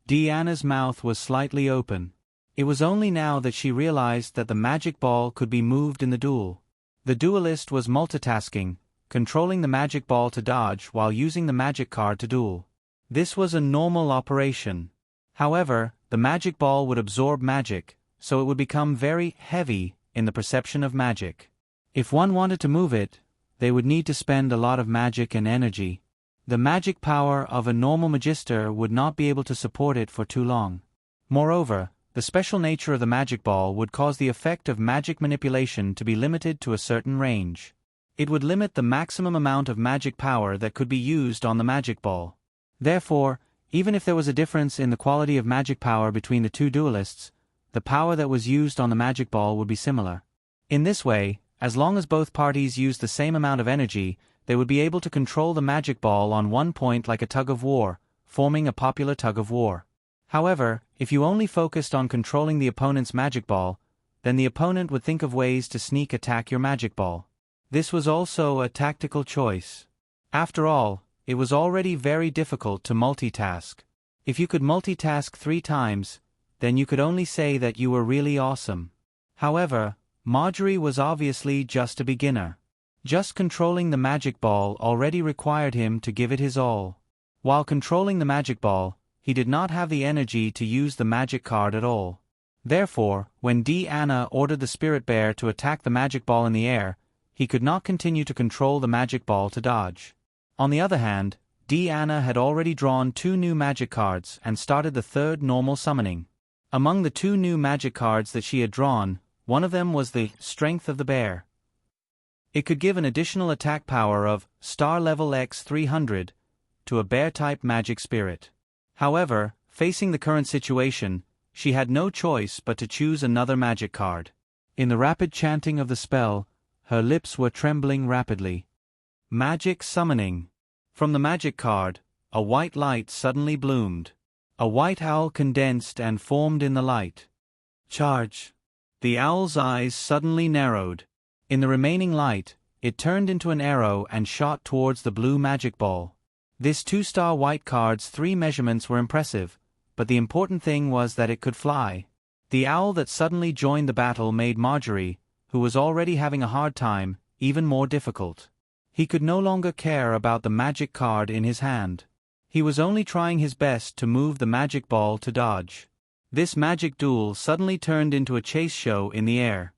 Deanna's mouth was slightly open. It was only now that she realized that the magic ball could be moved in the duel. The duelist was multitasking, controlling the magic ball to dodge while using the magic card to duel. This was a normal operation. However, the magic ball would absorb magic, so it would become very heavy in the perception of magic. If one wanted to move it, they would need to spend a lot of magic and energy. The magic power of a normal magister would not be able to support it for too long. Moreover, the special nature of the magic ball would cause the effect of magic manipulation to be limited to a certain range. It would limit the maximum amount of magic power that could be used on the magic ball. Therefore, even if there was a difference in the quality of magic power between the two duelists, the power that was used on the magic ball would be similar. In this way, as long as both parties used the same amount of energy, they would be able to control the magic ball on one point like a tug of war, forming a popular tug of war. However, if you only focused on controlling the opponent's magic ball, then the opponent would think of ways to sneak attack your magic ball. This was also a tactical choice. After all, it was already very difficult to multitask. If you could multitask 3 times, then you could only say that you were really awesome. However, Marjorie was obviously just a beginner. Just controlling the magic ball already required him to give it his all. While controlling the magic ball, he did not have the energy to use the magic card at all. Therefore, when Deanna ordered the spirit bear to attack the magic ball in the air, he could not continue to control the magic ball to dodge. On the other hand, Deanna had already drawn 2 new magic cards and started the 3rd normal summoning. Among the 2 new magic cards that she had drawn, one of them was the Strength of the Bear. It could give an additional attack power of star level X 300 to a bear-type magic spirit. However, facing the current situation, she had no choice but to choose another magic card. In the rapid chanting of the spell, her lips were trembling rapidly. Magic Summoning. From the magic card, a white light suddenly bloomed. A white owl condensed and formed in the light. Charge. The owl's eyes suddenly narrowed. In the remaining light, it turned into an arrow and shot towards the blue magic ball. This 2-star white card's 3 measurements were impressive, but the important thing was that it could fly. The owl that suddenly joined the battle made Marjorie, who was already having a hard time, even more difficult. He could no longer care about the magic card in his hand. He was only trying his best to move the magic ball to dodge. This magic duel suddenly turned into a chase show in the air.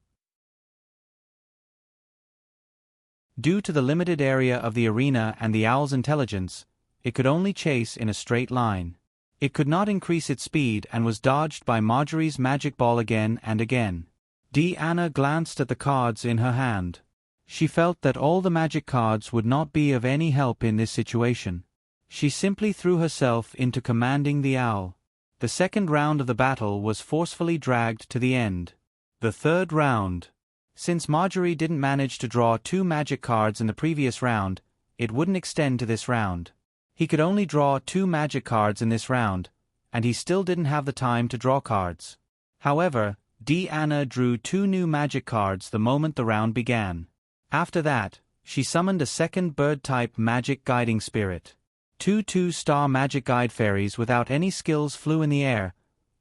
Due to the limited area of the arena and the owl's intelligence, it could only chase in a straight line. It could not increase its speed and was dodged by Marjorie's magic ball again and again. Deanna glanced at the cards in her hand. She felt that all the magic cards would not be of any help in this situation. She simply threw herself into commanding the owl. The 2nd round of the battle was forcefully dragged to the end. The 3rd round. Since Marjorie didn't manage to draw 2 magic cards in the previous round, it wouldn't extend to this round. He could only draw 2 magic cards in this round, and he still didn't have the time to draw cards. However, Deanna drew 2 new magic cards the moment the round began. After that, she summoned a 2nd bird-type magic guiding spirit. 2 2-star magic guide fairies without any skills flew in the air,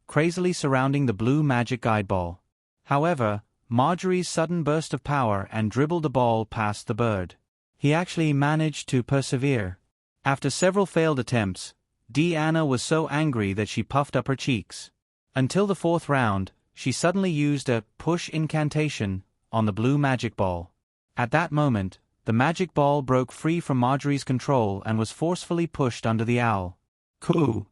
crazily surrounding the blue magic guide ball. However, Marjorie's sudden burst of power and dribbled the ball past the bird. He actually managed to persevere. After several failed attempts, Deanna was so angry that she puffed up her cheeks. Until the 4th round, she suddenly used a push incantation on the blue magic ball. At that moment, the magic ball broke free from Marjorie's control and was forcefully pushed under the owl. Coo!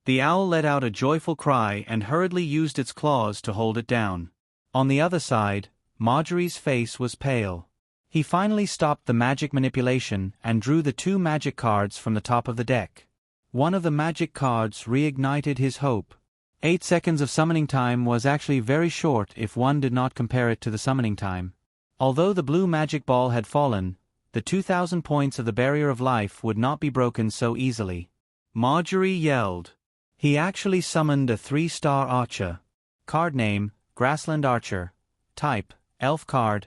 The owl let out a joyful cry and hurriedly used its claws to hold it down. On the other side, Marjorie's face was pale. He finally stopped the magic manipulation and drew the 2 magic cards from the top of the deck. One of the magic cards reignited his hope. 8 seconds of summoning time was actually very short if one did not compare it to the summoning time. Although the blue magic ball had fallen, the 2,000 points of the barrier of life would not be broken so easily. Marjorie yelled. He actually summoned a 3-star archer. Card name, Grassland Archer. Type, Elf card.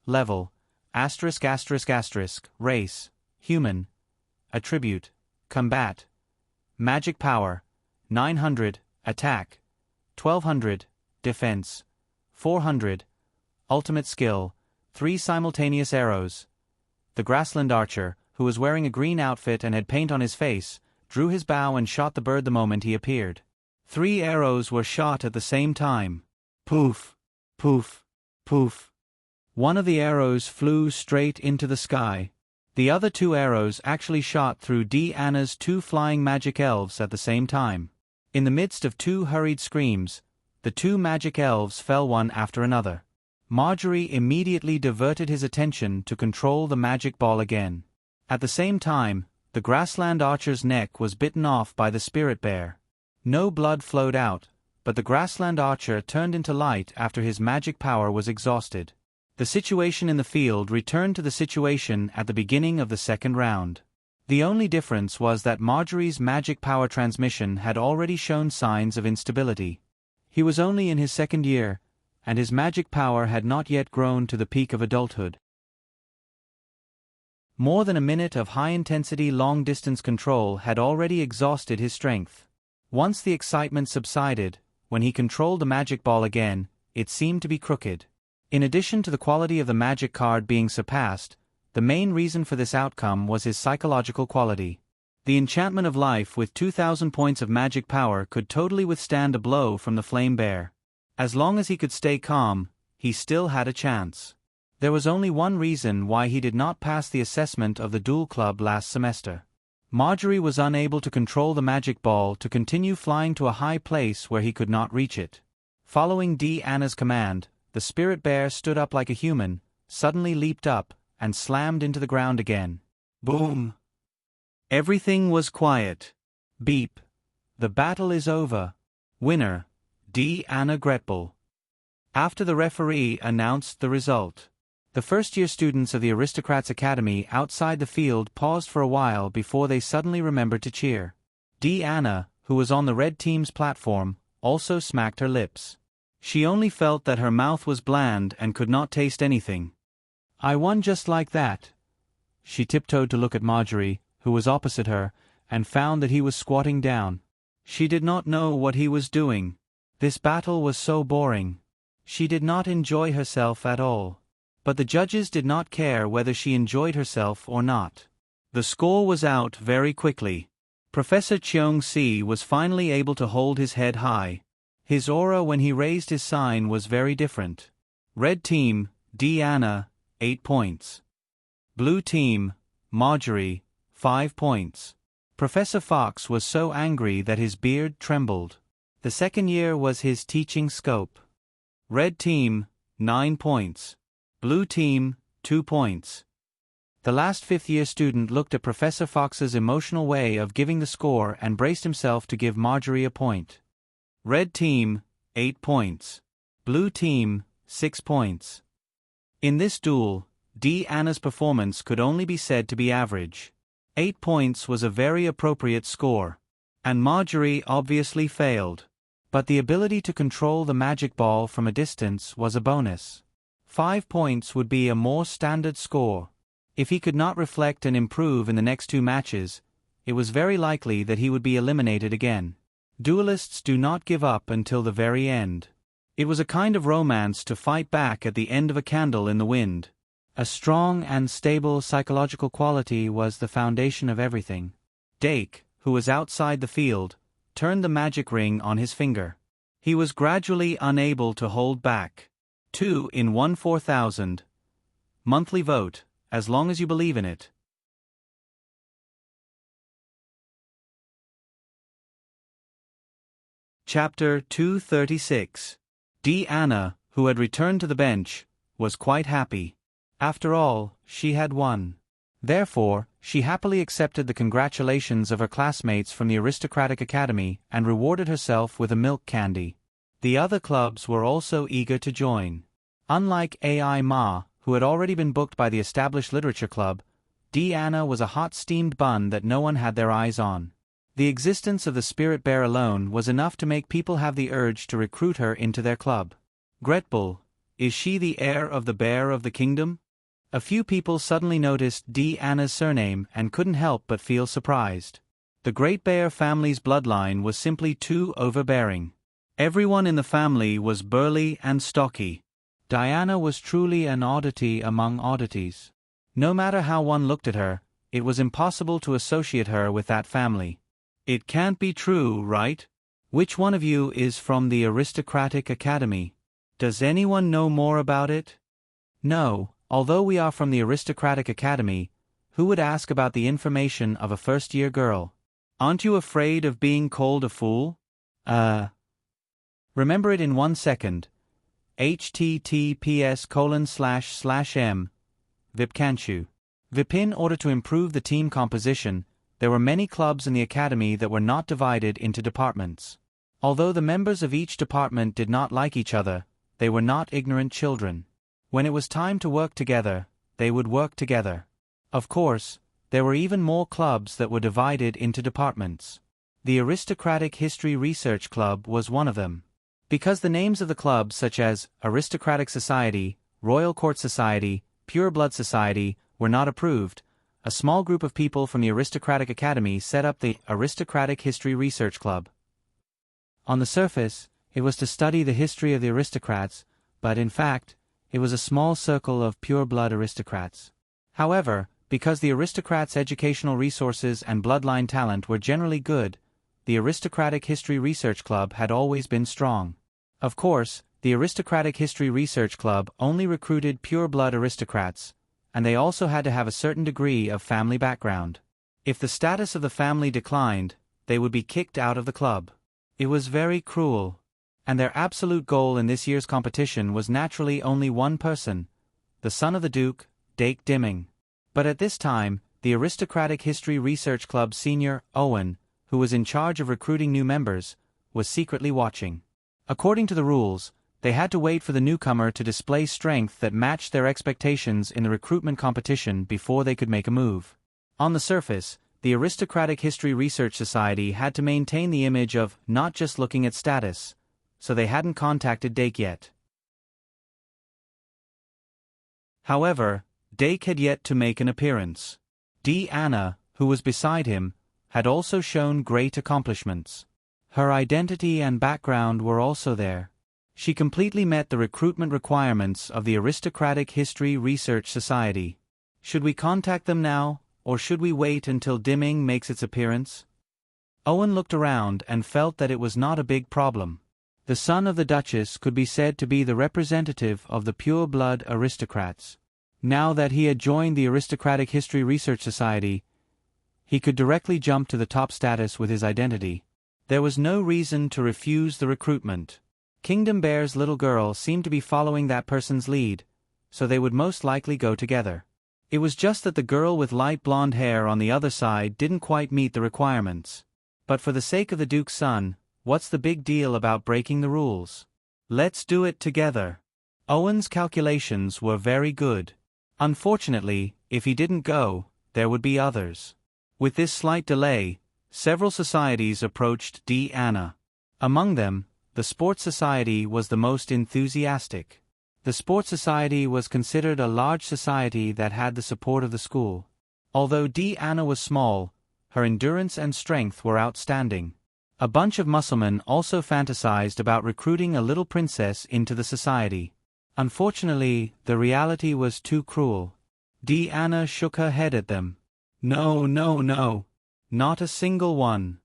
Level, *****. Race, Human. Attribute, Combat. Magic power, 900, Attack. 1200, Defense. 400. Ultimate skill, 3 simultaneous arrows. The Grassland Archer, who was wearing a green outfit and had paint on his face, drew his bow and shot the bird the moment he appeared. 3 arrows were shot at the same time. Poof, poof, poof. One of the arrows flew straight into the sky. The other 2 arrows actually shot through Diana's 2 flying magic elves at the same time. In the midst of 2 hurried screams, the 2 magic elves fell one after another. Marjorie immediately diverted his attention to control the magic ball again. At the same time, the Grassland Archer's neck was bitten off by the spirit bear. No blood flowed out, but the Grassland Archer turned into light after his magic power was exhausted. The situation in the field returned to the situation at the beginning of the second round. The only difference was that Marjorie's magic power transmission had already shown signs of instability. He was only in his 2nd year, and his magic power had not yet grown to the peak of adulthood. More than a minute of high-intensity long-distance control had already exhausted his strength. Once the excitement subsided, when he controlled the magic ball again, it seemed to be crooked. In addition to the quality of the magic card being surpassed, the main reason for this outcome was his psychological quality. The enchantment of life with 2,000 points of magic power could totally withstand a blow from the flame bear. As long as he could stay calm, he still had a chance. There was only one reason why he did not pass the assessment of the Duel Club last semester. Marjorie was unable to control the magic ball to continue flying to a high place where he could not reach it. Following Diana's command, the spirit bear stood up like a human, suddenly leaped up, and slammed into the ground again. Boom! Everything was quiet. Beep. The battle is over. Winner, Diana Gretbel. After the referee announced the result, the first-year students of the Aristocrats Academy outside the field paused for a while before they suddenly remembered to cheer. Diana, who was on the red team's platform, also smacked her lips. She only felt that her mouth was bland and could not taste anything. I won just like that. She tiptoed to look at Marjorie, who was opposite her, and found that he was squatting down. She did not know what he was doing. This battle was so boring. She did not enjoy herself at all. But the judges did not care whether she enjoyed herself or not. The score was out very quickly. Professor Cheong-si was finally able to hold his head high. His aura when he raised his sign was very different. Red team, Diana, 8 points. Blue team, Marjorie, 5 points. Professor Fox was so angry that his beard trembled. The 2nd year was his teaching scope. Red team, 9 points. Blue team, 2 points. The last 5th-year student looked at Professor Fox's emotional way of giving the score and braced himself to give Marjorie a point. Red team, 8 points. Blue team, 6 points. In this duel, Diana's performance could only be said to be average. 8 points was a very appropriate score. And Marjorie obviously failed. But the ability to control the magic ball from a distance was a bonus. 5 points would be a more standard score. If he could not reflect and improve in the next 2 matches, it was very likely that he would be eliminated again. Duelists do not give up until the very end. It was a kind of romance to fight back at the end of a candle in the wind. A strong and stable psychological quality was the foundation of everything. Dake, who was outside the field, turned the magic ring on his finger. He was gradually unable to hold back. 2 in 1 4,000. Monthly vote, as long as you believe in it. Chapter 236. Diana, who had returned to the bench, was quite happy. After all, she had won. Therefore, she happily accepted the congratulations of her classmates from the aristocratic academy and rewarded herself with a milk candy. The other clubs were also eager to join. Unlike A.I. Ma, who had already been booked by the established literature club, Anna was a hot steamed bun that no one had their eyes on. The existence of the spirit bear alone was enough to make people have the urge to recruit her into their club. Gretbull, is she the heir of the bear of the kingdom? A few people suddenly noticed Anna's surname and couldn't help but feel surprised. The Great Bear family's bloodline was simply too overbearing. Everyone in the family was burly and stocky. Diana was truly an oddity among oddities. No matter how one looked at her, it was impossible to associate her with that family. It can't be true, right? Which one of you is from the aristocratic academy? Does anyone know more about it? No, although we are from the aristocratic academy, who would ask about the information of a first-year girl? Aren't you afraid of being called a fool? Remember it in 1 second. https://m. Vipkanchu. In order to improve the team composition, there were many clubs in the academy that were not divided into departments. Although the members of each department did not like each other, they were not ignorant children. When it was time to work together, they would work together. Of course, there were even more clubs that were divided into departments. The Aristocratic History Research Club was one of them. Because the names of the clubs such as Aristocratic Society, Royal Court Society, Pure Blood Society were not approved, a small group of people from the Aristocratic Academy set up the Aristocratic History Research Club. On the surface, it was to study the history of the aristocrats, but in fact, it was a small circle of pure-blood aristocrats. However, because the aristocrats' educational resources and bloodline talent were generally good, the Aristocratic History Research Club had always been strong. Of course, the Aristocratic History Research Club only recruited pure-blood aristocrats, and they also had to have a certain degree of family background. If the status of the family declined, they would be kicked out of the club. It was very cruel. And their absolute goal in this year's competition was naturally only one person, the son of the Duke, Dake Dimming. But at this time, the Aristocratic History Research Club senior, Owen, who was in charge of recruiting new members, was secretly watching. According to the rules, they had to wait for the newcomer to display strength that matched their expectations in the recruitment competition before they could make a move. On the surface, the Aristocratic History Research Society had to maintain the image of not just looking at status, so they hadn't contacted Dake yet. However, Dake had yet to make an appearance. Anna, who was beside him, had also shown great accomplishments. Her identity and background were also there. She completely met the recruitment requirements of the Aristocratic History Research Society. Should we contact them now, or should we wait until Dimming makes its appearance? Owen looked around and felt that it was not a big problem. The son of the Duchess could be said to be the representative of the pure-blood aristocrats. Now that he had joined the Aristocratic History Research Society, he could directly jump to the top status with his identity. There was no reason to refuse the recruitment. Kingdom Bear's little girl seemed to be following that person's lead, so they would most likely go together. It was just that the girl with light blonde hair on the other side didn't quite meet the requirements. But for the sake of the Duke's son, what's the big deal about breaking the rules? Let's do it together. Owen's calculations were very good. Unfortunately, if he didn't go, there would be others. With this slight delay, several societies approached Anna. Among them, the Sports Society was the most enthusiastic. The Sports Society was considered a large society that had the support of the school. Although Anna was small, her endurance and strength were outstanding. A bunch of musclemen also fantasized about recruiting a little princess into the society. Unfortunately, the reality was too cruel. Anna shook her head at them. No, not a single one.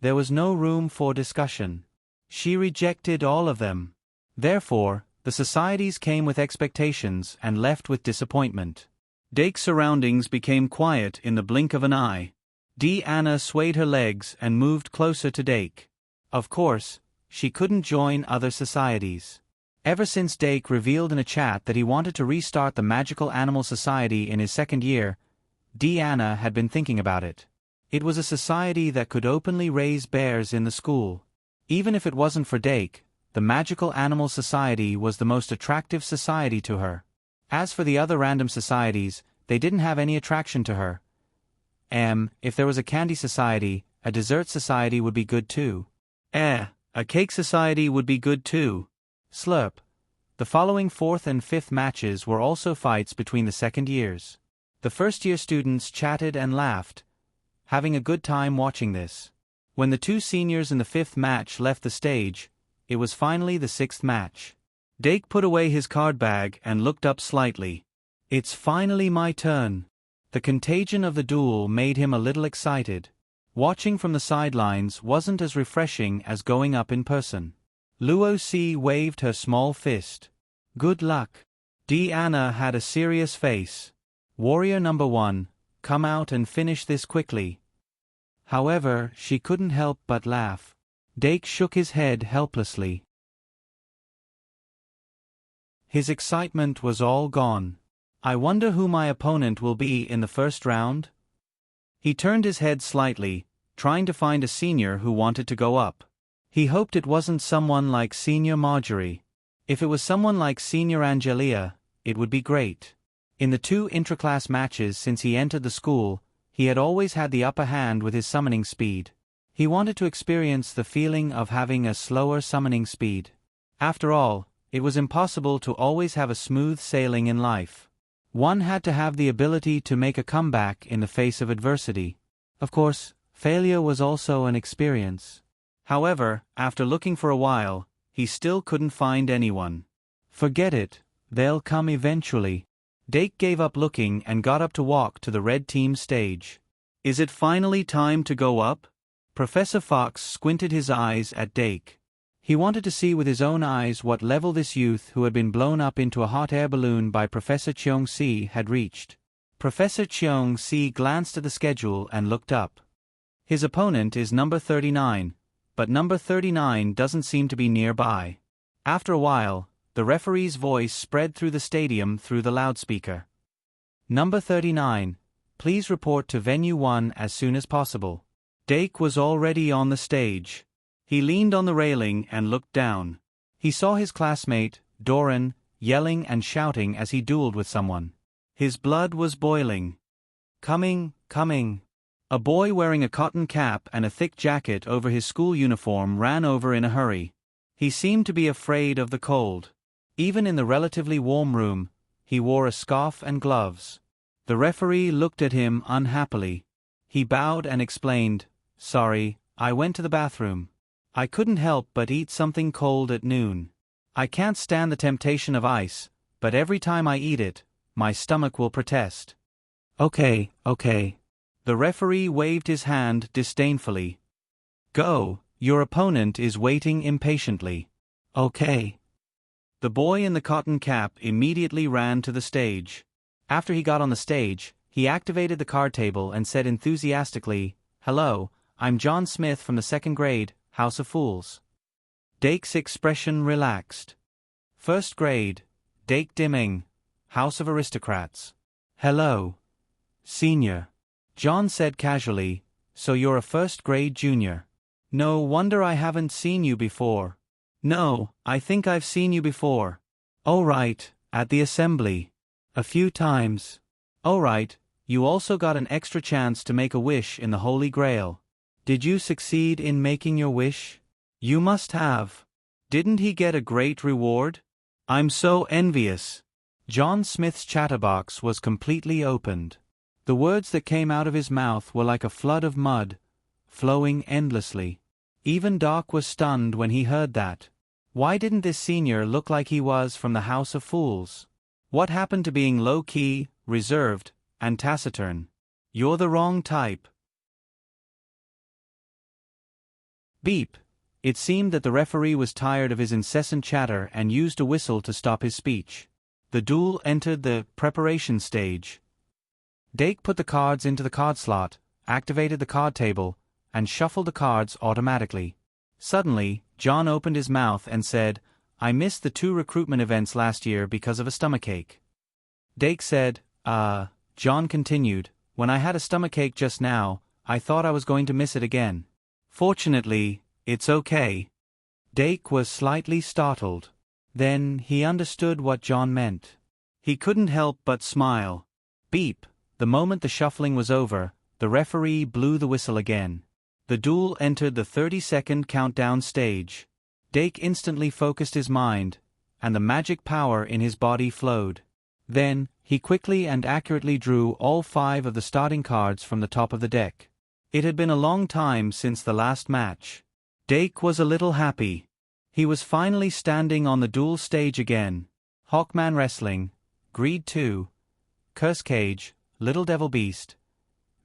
There was no room for discussion. She rejected all of them. Therefore, the societies came with expectations and left with disappointment. Dake's surroundings became quiet in the blink of an eye. Anna swayed her legs and moved closer to Dake. Of course, she couldn't join other societies. Ever since Dake revealed in a chat that he wanted to restart the Magical Animal Society in his second year, Deanna had been thinking about it. It was a society that could openly raise bears in the school. Even if it wasn't for Dake, the Magical Animal Society was the most attractive society to her. As for the other random societies, they didn't have any attraction to her. If there was a candy society, a dessert society would be good too. A cake society would be good too. Slurp. The following 4th and 5th matches were also fights between the second years. The first-year students chatted and laughed, having a good time watching this. When the 2 seniors in the 5th match left the stage, it was finally the 6th match. Dake put away his card bag and looked up slightly. It's finally my turn. The contagion of the duel made him a little excited. Watching from the sidelines wasn't as refreshing as going up in person. Luo Si waved her small fist. Good luck. Deanna had a serious face. Warrior number 1, come out and finish this quickly. However, she couldn't help but laugh. Dake shook his head helplessly. His excitement was all gone. I wonder who my opponent will be in the first round? He turned his head slightly, trying to find a senior who wanted to go up. He hoped it wasn't someone like Senior Marjorie. If it was someone like Senior Angelia, it would be great. In the 2 intraclass matches since he entered the school, he had always had the upper hand with his summoning speed. He wanted to experience the feeling of having a slower summoning speed. After all, it was impossible to always have a smooth sailing in life. One had to have the ability to make a comeback in the face of adversity. Of course, failure was also an experience. However, after looking for a while, he still couldn't find anyone. Forget it, they'll come eventually. Dake gave up looking and got up to walk to the red team stage. Is it finally time to go up? Professor Fox squinted his eyes at Dake. He wanted to see with his own eyes what level this youth who had been blown up into a hot air balloon by Professor Cheong-si had reached. Professor Cheong-si glanced at the schedule and looked up. His opponent is number 39, but number 39 doesn't seem to be nearby. After a while, the referee's voice spread through the stadium through the loudspeaker. Number 39, please report to Venue 1 as soon as possible. Dake was already on the stage. He leaned on the railing and looked down. He saw his classmate, Doran, yelling and shouting as he dueled with someone. His blood was boiling. Coming. A boy wearing a cotton cap and a thick jacket over his school uniform ran over in a hurry. He seemed to be afraid of the cold. Even in the relatively warm room, he wore a scarf and gloves. The referee looked at him unhappily. He bowed and explained, "Sorry, I went to the bathroom. I couldn't help but eat something cold at noon. I can't stand the temptation of ice, but every time I eat it, my stomach will protest." Okay. The referee waved his hand disdainfully. Go, your opponent is waiting impatiently. Okay. The boy in the cotton cap immediately ran to the stage. After he got on the stage, he activated the card table and said enthusiastically, "Hello, I'm John Smith from the 2nd grade, House of Fools." Dake's expression relaxed. "First grade, Dake Dimming, House of Aristocrats." "Hello, Senior," John said casually, "so you're a 1st grade junior. No wonder I haven't seen you before." "No, I think I've seen you before." "Oh right, at the assembly. A few times." "Oh right, you also got an extra chance to make a wish in the Holy Grail. Did you succeed in making your wish?" "You must have. Didn't he get a great reward?" "I'm so envious." John Smith's chatterbox was completely opened. The words that came out of his mouth were like a flood of mud, flowing endlessly. Even Doc was stunned when he heard that. Why didn't this senior look like he was from the House of Fools? What happened to being low-key, reserved, and taciturn? "You're the wrong type." Beep. It seemed that the referee was tired of his incessant chatter and used a whistle to stop his speech. The duel entered the preparation stage. Dake put the cards into the card slot, activated the card table, and shuffled the cards automatically. Suddenly, John opened his mouth and said, I missed the 2 recruitment events last year because of a stomachache. Dake said. John continued, when I had a stomachache just now, I thought I was going to miss it again. Fortunately, it's okay. Dake was slightly startled. Then he understood what John meant. He couldn't help but smile. Beep. The moment the shuffling was over, the referee blew the whistle again. The duel entered the 30-second countdown stage. Dake instantly focused his mind, and the magic power in his body flowed. Then, he quickly and accurately drew all 5 of the starting cards from the top of the deck. It had been a long time since the last match. Dake was a little happy. He was finally standing on the duel stage again. Hawkman Wrestling, Greed 2, Curse Cage, Little Devil Beast,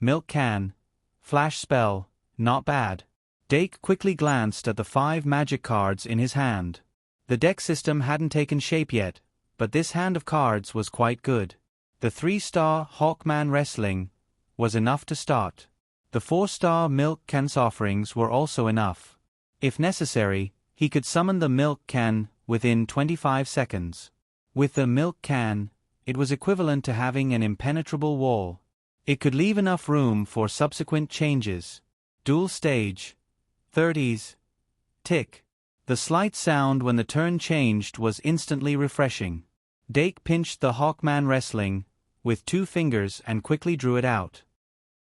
Milk Can, Flash Spell, not bad. Dake quickly glanced at the 5 magic cards in his hand. The deck system hadn't taken shape yet, but this hand of cards was quite good. The 3-star Hawkman Wrestling was enough to start. The 4-star Milk Can's offerings were also enough. If necessary, he could summon the Milk Can within 25 seconds. With the Milk Can, it was equivalent to having an impenetrable wall. It could leave enough room for subsequent changes. Dual stage. 30s. Tick. The slight sound when the turn changed was instantly refreshing. Dake pinched the Hawkman Wrestling with 2 fingers and quickly drew it out.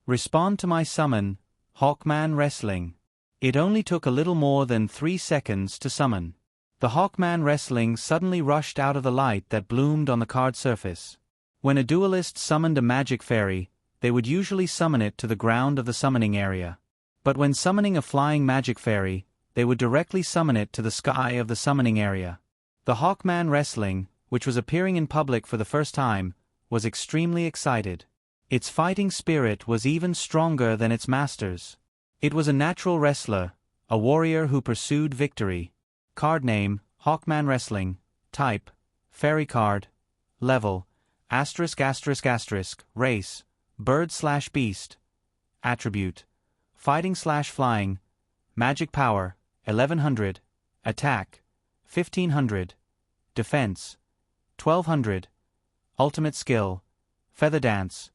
Respond to my summon, Hawkman Wrestling. It only took a little more than 3 seconds to summon. The Hawkman Wrestling suddenly rushed out of the light that bloomed on the card surface. When a duelist summoned a magic fairy, they would usually summon it to the ground of the summoning area. But when summoning a flying magic fairy, they would directly summon it to the sky of the summoning area. The Hawkman Wrestling, which was appearing in public for the first time, was extremely excited. Its fighting spirit was even stronger than its master's. It was a natural wrestler, a warrior who pursued victory. Card name, Hawkman Wrestling. Type, Fairy card. Level, *****. Race, Bird/Beast. Attribute, Fighting/Flying. Magic power, 1100. Attack, 1500. Defense, 1200. Ultimate skill, Feather Dance.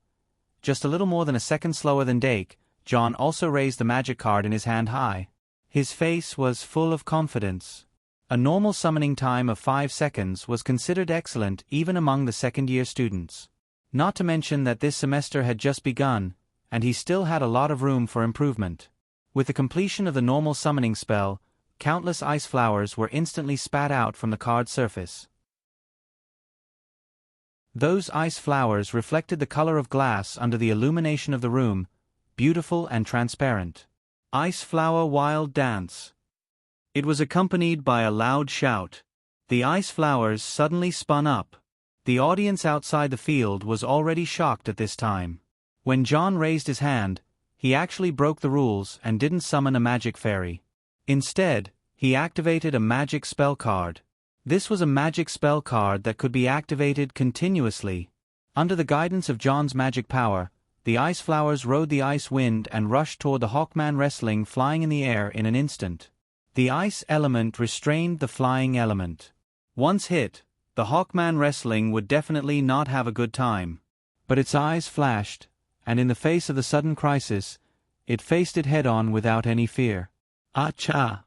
Just a little more than a second slower than Dake, John also raised the magic card in his hand high. His face was full of confidence. A normal summoning time of 5 seconds was considered excellent even among the second-year students. Not to mention that this semester had just begun, and he still had a lot of room for improvement. With the completion of the normal summoning spell, countless ice flowers were instantly spat out from the card surface. Those ice flowers reflected the color of glass under the illumination of the room, beautiful and transparent. Ice Flower Wild Dance. It was accompanied by a loud shout. The ice flowers suddenly spun up. The audience outside the field was already shocked at this time. When John raised his hand, he actually broke the rules and didn't summon a magic fairy. Instead, he activated a magic spell card. This was a magic spell card that could be activated continuously. Under the guidance of John's magic power, the ice flowers rode the ice wind and rushed toward the Hawkman Wrestling, flying in the air in an instant. The ice element restrained the flying element. Once hit, the Hawkman Wrestling would definitely not have a good time. But its eyes flashed, and in the face of the sudden crisis, it faced it head-on without any fear. Acha!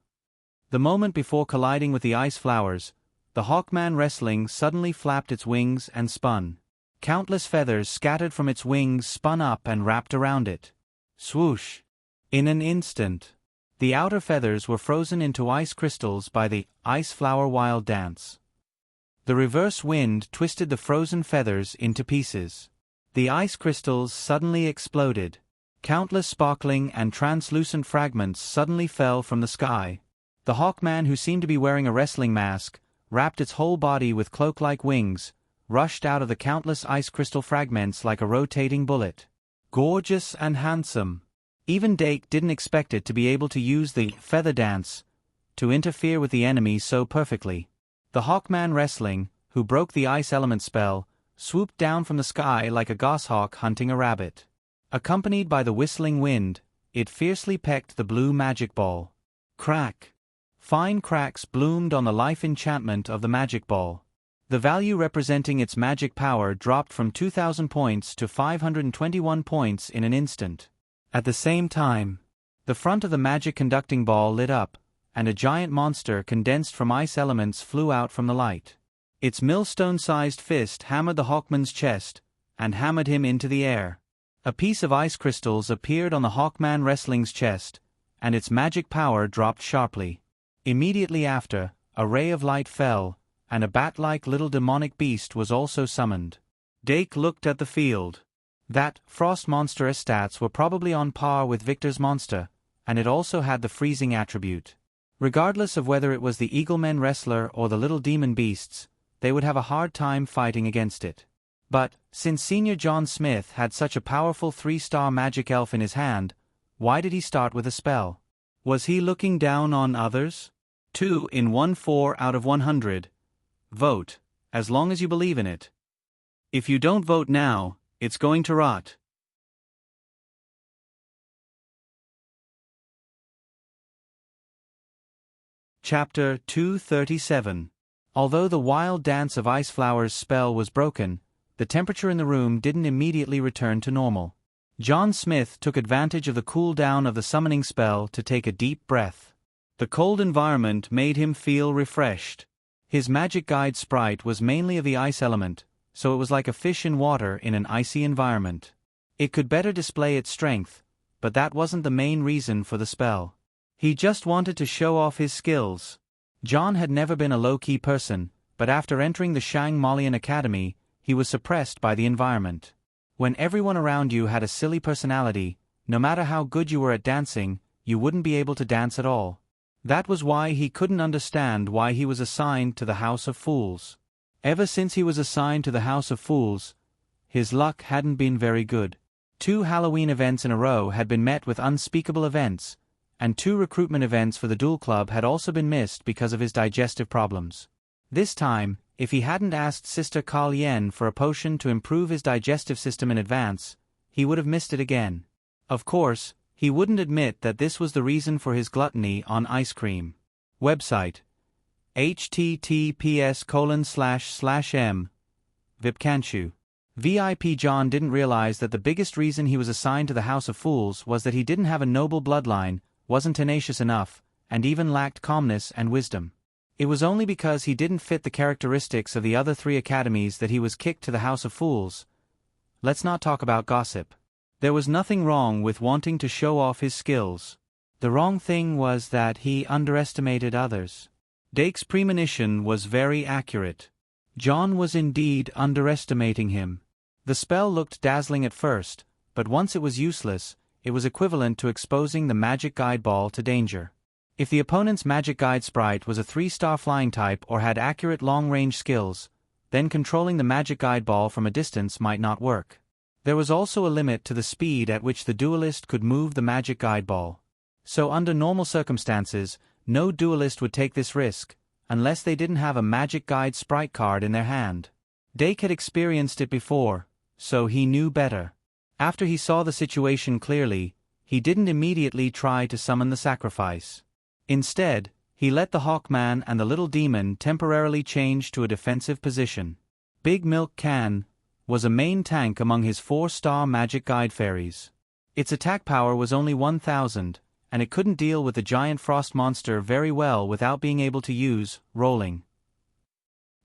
The moment before colliding with the ice flowers, the Hawkman Wrestling suddenly flapped its wings and spun. Countless feathers scattered from its wings spun up and wrapped around it. Swoosh! In an instant, the outer feathers were frozen into ice crystals by the Ice Flower Wild Dance. The reverse wind twisted the frozen feathers into pieces. The ice crystals suddenly exploded. Countless sparkling and translucent fragments suddenly fell from the sky. The Hawkman, who seemed to be wearing a wrestling mask, wrapped its whole body with cloak-like wings, rushed out of the countless ice crystal fragments like a rotating bullet. Gorgeous and handsome. Even Dake didn't expect it to be able to use the Feather Dance to interfere with the enemy so perfectly. The Hawkman Wrestling, who broke the ice element spell, swooped down from the sky like a goshawk hunting a rabbit. Accompanied by the whistling wind, it fiercely pecked the blue magic ball. Crack! Fine cracks bloomed on the life enchantment of the magic ball. The value representing its magic power dropped from 2,000 points to 521 points in an instant. At the same time, the front of the magic conducting ball lit up, and a giant monster condensed from ice elements flew out from the light. Its millstone-sized fist hammered the Hawkman's chest, and hammered him into the air. A piece of ice crystals appeared on the Hawkman wrestling's chest, and its magic power dropped sharply. Immediately after, a ray of light fell, and a bat-like little demonic beast was also summoned. Dake looked at the field. That frost monster's stats were probably on par with Victor's monster, and it also had the freezing attribute. Regardless of whether it was the Eaglemen wrestler or the little demon beasts, they would have a hard time fighting against it. But, since Senior John Smith had such a powerful 3-star magic elf in his hand, why did he start with a spell? Was he looking down on others? 2 in 1 4 out of 100. Vote, as long as you believe in it. If you don't vote now, it's going to rot. Chapter 237. Although the wild dance of ice flowers spell was broken, the temperature in the room didn't immediately return to normal. John Smith took advantage of the cool down of the summoning spell to take a deep breath. The cold environment made him feel refreshed. His magic guide sprite was mainly of the ice element, so it was like a fish in water in an icy environment. It could better display its strength, but that wasn't the main reason for the spell. He just wanted to show off his skills. John had never been a low-key person, but after entering the Shang Malian Academy, he was suppressed by the environment. When everyone around you had a silly personality, no matter how good you were at dancing, you wouldn't be able to dance at all. That was why he couldn't understand why he was assigned to the House of Fools. Ever since he was assigned to the House of Fools, his luck hadn't been very good. 2 Halloween events in a row had been met with unspeakable events, and 2 recruitment events for the Duel Club had also been missed because of his digestive problems. This time, if he hadn't asked Sister Kal Yen for a potion to improve his digestive system in advance, he would have missed it again. Of course, he wouldn't admit that this was the reason for his gluttony on ice cream. Website: https://m. Vipkanchu. VIP John didn't realize that the biggest reason he was assigned to the House of Fools was that he didn't have a noble bloodline, wasn't tenacious enough, and even lacked calmness and wisdom. It was only because he didn't fit the characteristics of the other 3 academies that he was kicked to the House of Fools. Let's not talk about gossip. There was nothing wrong with wanting to show off his skills. The wrong thing was that he underestimated others. Dake's premonition was very accurate. John was indeed underestimating him. The spell looked dazzling at first, but once it was useless, it was equivalent to exposing the magic guide ball to danger. If the opponent's magic guide sprite was a 3-star flying type or had accurate long-range skills, then controlling the magic guide ball from a distance might not work. There was also a limit to the speed at which the duelist could move the magic guide ball. So under normal circumstances, no duelist would take this risk, unless they didn't have a magic guide sprite card in their hand. Dake had experienced it before, so he knew better. After he saw the situation clearly, he didn't immediately try to summon the sacrifice. Instead, he let the Hawkman and the little demon temporarily change to a defensive position. Big Milk Can was a main tank among his 4-star magic guide fairies. Its attack power was only 1,000, and it couldn't deal with the giant frost monster very well without being able to use rolling.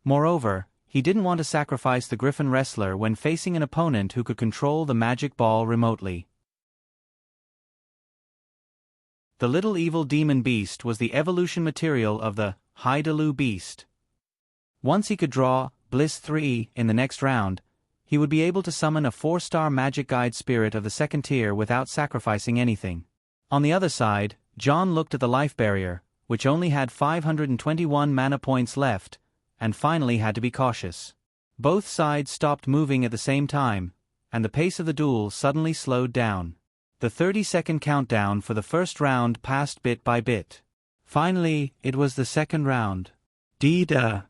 Moreover, he didn't want to sacrifice the Griffin wrestler when facing an opponent who could control the magic ball remotely. The little evil demon beast was the evolution material of the Hydalu beast. Once he could draw Bliss 3 in the next round, he would be able to summon a 4-star magic guide spirit of the 2nd tier without sacrificing anything. On the other side, John looked at the life barrier, which only had 521 mana points left, and finally had to be cautious. Both sides stopped moving at the same time, and the pace of the duel suddenly slowed down. The 30-second countdown for the first round passed bit by bit. Finally, it was the second round. Draw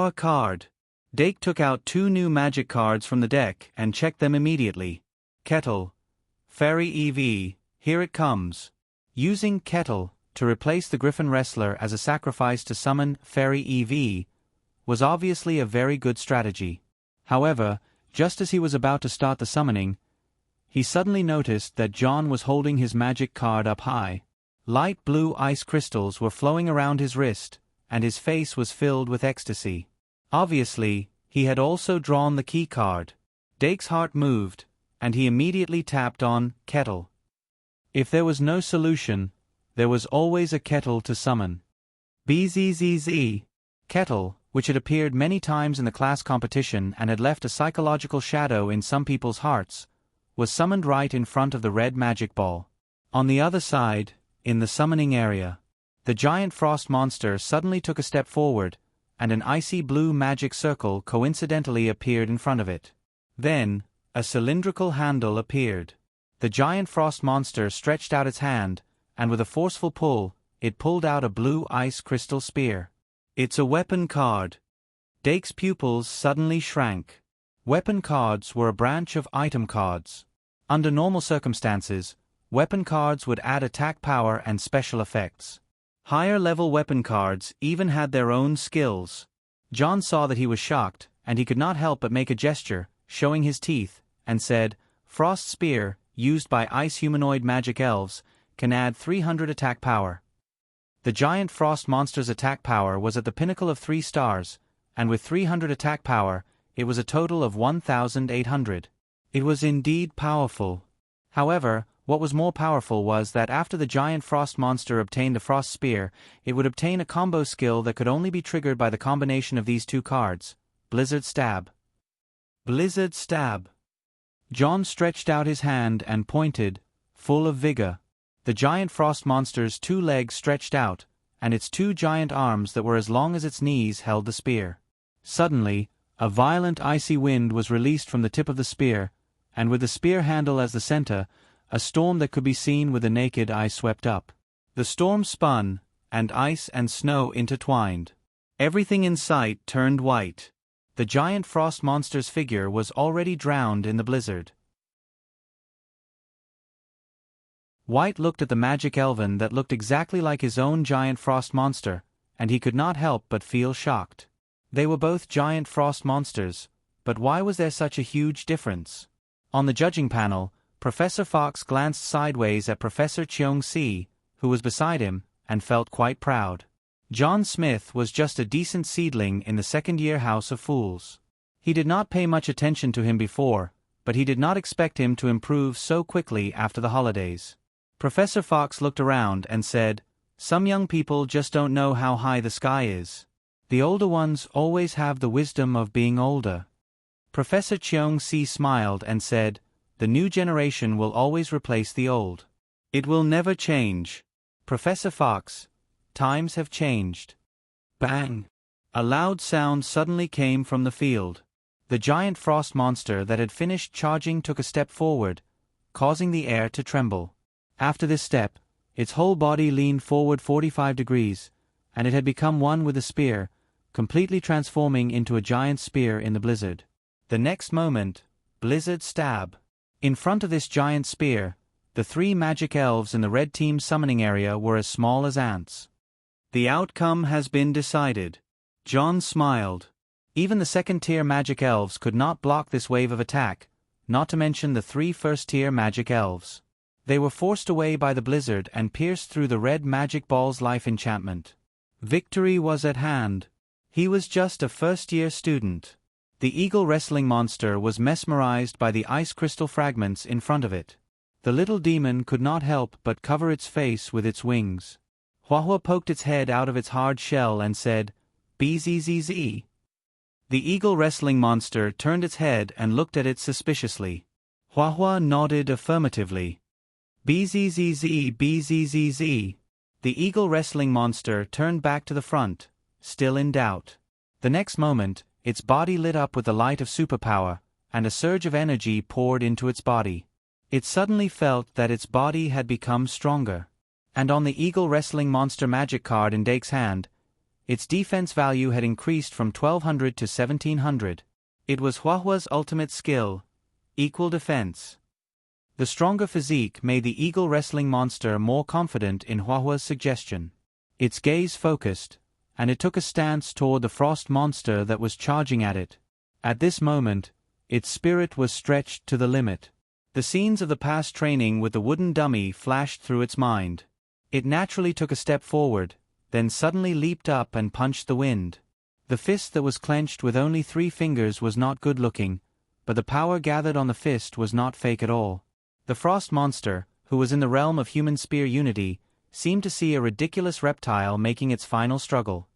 a card. Dake took out 2 new magic cards from the deck and checked them immediately. Kettle. Fairy EV, here it comes. Using Kettle, to replace the Griffin Wrestler as a sacrifice to summon Fairy EV, was obviously a very good strategy. However, just as he was about to start the summoning, he suddenly noticed that John was holding his magic card up high. Light blue ice crystals were flowing around his wrist, and his face was filled with ecstasy. Obviously, he had also drawn the key card. Dake's heart moved, and he immediately tapped on Kettle. If there was no solution, there was always a kettle to summon. Bzzz. Kettle, which had appeared many times in the class competition and had left a psychological shadow in some people's hearts, was summoned right in front of the red magic ball. On the other side, in the summoning area, the giant frost monster suddenly took a step forward, and an icy blue magic circle coincidentally appeared in front of it. Then, a cylindrical handle appeared. The giant frost monster stretched out its hand, and with a forceful pull, it pulled out a blue ice crystal spear. It's a weapon card. Dake's pupils suddenly shrank. Weapon cards were a branch of item cards. Under normal circumstances, weapon cards would add attack power and special effects. Higher-level weapon cards even had their own skills. John saw that he was shocked, and he could not help but make a gesture, showing his teeth, and said, "Frost Spear, used by ice humanoid magic elves, can add 300 attack power." The giant frost monster's attack power was at the pinnacle of 3 stars, and with 300 attack power, it was a total of 1,800. It was indeed powerful. However, what was more powerful was that after the giant frost monster obtained the frost spear, it would obtain a combo skill that could only be triggered by the combination of these 2 cards, Blizzard Stab. Blizzard Stab. John stretched out his hand and pointed, full of vigor. The giant frost monster's 2 legs stretched out, and its 2 giant arms that were as long as its knees held the spear. Suddenly, a violent icy wind was released from the tip of the spear, and with the spear handle as the center, a storm that could be seen with the naked eye swept up. The storm spun, and ice and snow intertwined. Everything in sight turned white. The giant frost monster's figure was already drowned in the blizzard. White looked at the magic elven that looked exactly like his own giant frost monster, and he could not help but feel shocked. They were both giant frost monsters, but why was there such a huge difference? On the judging panel, Professor Fox glanced sideways at Professor Cheong-si, who was beside him, and felt quite proud. John Smith was just a decent seedling in the second-year House of Fools. He did not pay much attention to him before, but he did not expect him to improve so quickly after the holidays. Professor Fox looked around and said, "Some young people just don't know how high the sky is. The older ones always have the wisdom of being older." Professor Cheong-si smiled and said, "The new generation will always replace the old. It will never change. Professor Fox, times have changed." Bang! A loud sound suddenly came from the field. The giant frost monster that had finished charging took a step forward, causing the air to tremble. After this step, its whole body leaned forward 45 degrees, and it had become one with the spear, completely transforming into a giant spear in the blizzard. The next moment, Blizzard Stab. In front of this giant spear, the 3 magic elves in the red team's summoning area were as small as ants. "The outcome has been decided." John smiled. Even the second-tier magic elves could not block this wave of attack, not to mention the 3 first-tier magic elves. They were forced away by the blizzard and pierced through the red magic ball's life enchantment. Victory was at hand. He was just a first-year student. The eagle wrestling monster was mesmerized by the ice crystal fragments in front of it. The little demon could not help but cover its face with its wings. Huahua poked its head out of its hard shell and said, "Bzzz." The eagle wrestling monster turned its head and looked at it suspiciously. Huahua nodded affirmatively. "Bzzz, bzzz." The eagle wrestling monster turned back to the front, still in doubt. The next moment, its body lit up with the light of superpower, and a surge of energy poured into its body. It suddenly felt that its body had become stronger. And on the eagle wrestling monster magic card in Dake's hand, its defense value had increased from 1,200 to 1,700. It was Huahua's ultimate skill, equal defense. The stronger physique made the eagle wrestling monster more confident in Huahua's suggestion. Its gaze focused, and it took a stance toward the frost monster that was charging at it. At this moment, its spirit was stretched to the limit. The scenes of the past training with the wooden dummy flashed through its mind. It naturally took a step forward, then suddenly leaped up and punched the wind. The fist that was clenched with only 3 fingers was not good-looking, but the power gathered on the fist was not fake at all. The frost monster, who was in the realm of human spear unity, seemed to see a ridiculous reptile making its final struggle.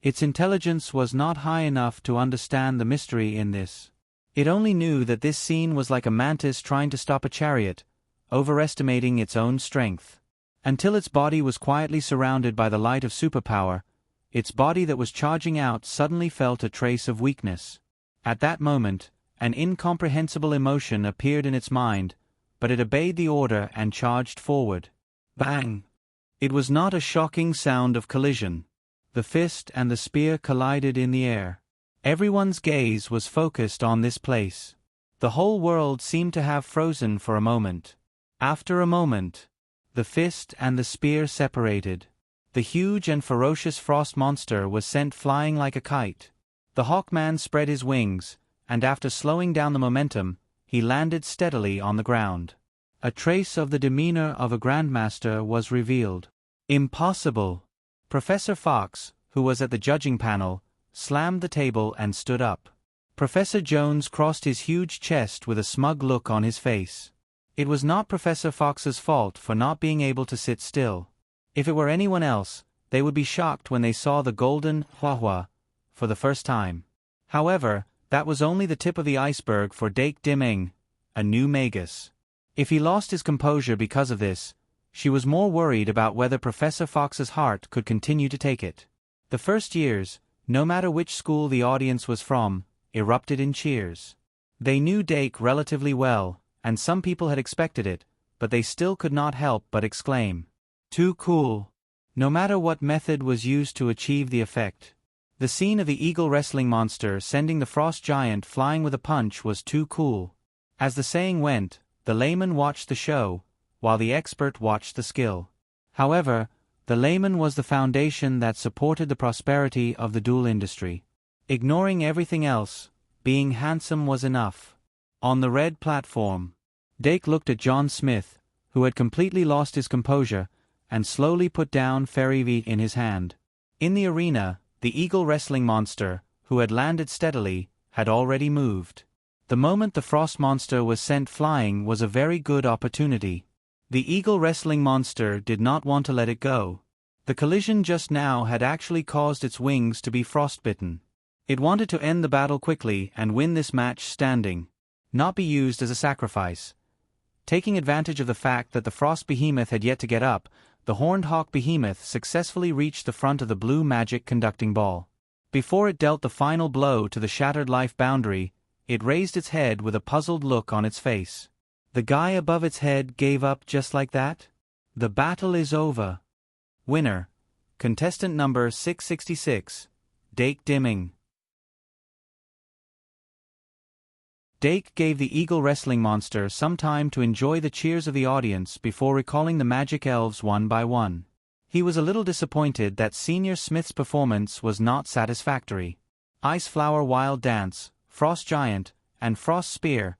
Its intelligence was not high enough to understand the mystery in this. It only knew that this scene was like a mantis trying to stop a chariot, overestimating its own strength. Until its body was quietly surrounded by the light of superpower, its body that was charging out suddenly felt a trace of weakness. At that moment, an incomprehensible emotion appeared in its mind, but it obeyed the order and charged forward. Bang! It was not a shocking sound of collision. The fist and the spear collided in the air. Everyone's gaze was focused on this place. The whole world seemed to have frozen for a moment. After a moment, the fist and the spear separated. The huge and ferocious frost monster was sent flying like a kite. The hawkman spread his wings, and after slowing down the momentum, he landed steadily on the ground. A trace of the demeanor of a grandmaster was revealed. Impossible! Professor Fox, who was at the judging panel, slammed the table and stood up. Professor Jones crossed his huge chest with a smug look on his face. It was not Professor Fox's fault for not being able to sit still. If it were anyone else, they would be shocked when they saw the golden Huahua for the first time. However, that was only the tip of the iceberg for Dake Dimeng, a new magus. If he lost his composure because of this, she was more worried about whether Professor Fox's heart could continue to take it. The first years, no matter which school the audience was from, erupted in cheers. They knew Dake relatively well, and some people had expected it, but they still could not help but exclaim, "Too cool!" No matter what method was used to achieve the effect. The scene of the eagle wrestling monster sending the frost giant flying with a punch was too cool. As the saying went, the layman watched the show, while the expert watched the skill. However, the layman was the foundation that supported the prosperity of the duel industry. Ignoring everything else, being handsome was enough. On the red platform, Dake looked at John Smith, who had completely lost his composure, and slowly put down Ferivi in his hand. In the arena, the eagle wrestling monster, who had landed steadily, had already moved. The moment the frost monster was sent flying was a very good opportunity. The eagle wrestling monster did not want to let it go. The collision just now had actually caused its wings to be frostbitten. It wanted to end the battle quickly and win this match standing, not be used as a sacrifice. Taking advantage of the fact that the frost behemoth had yet to get up, the horned hawk behemoth successfully reached the front of the blue magic conducting ball. Before it dealt the final blow to the shattered life boundary, it raised its head with a puzzled look on its face. The guy above its head gave up just like that? The battle is over. Winner. Contestant number 666. Dake Dimming. Dake gave the eagle wrestling monster some time to enjoy the cheers of the audience before recalling the magic elves one by one. He was a little disappointed that Senior Smith's performance was not satisfactory. Ice Flower Wild Dance, Frost Giant, and Frost Spear.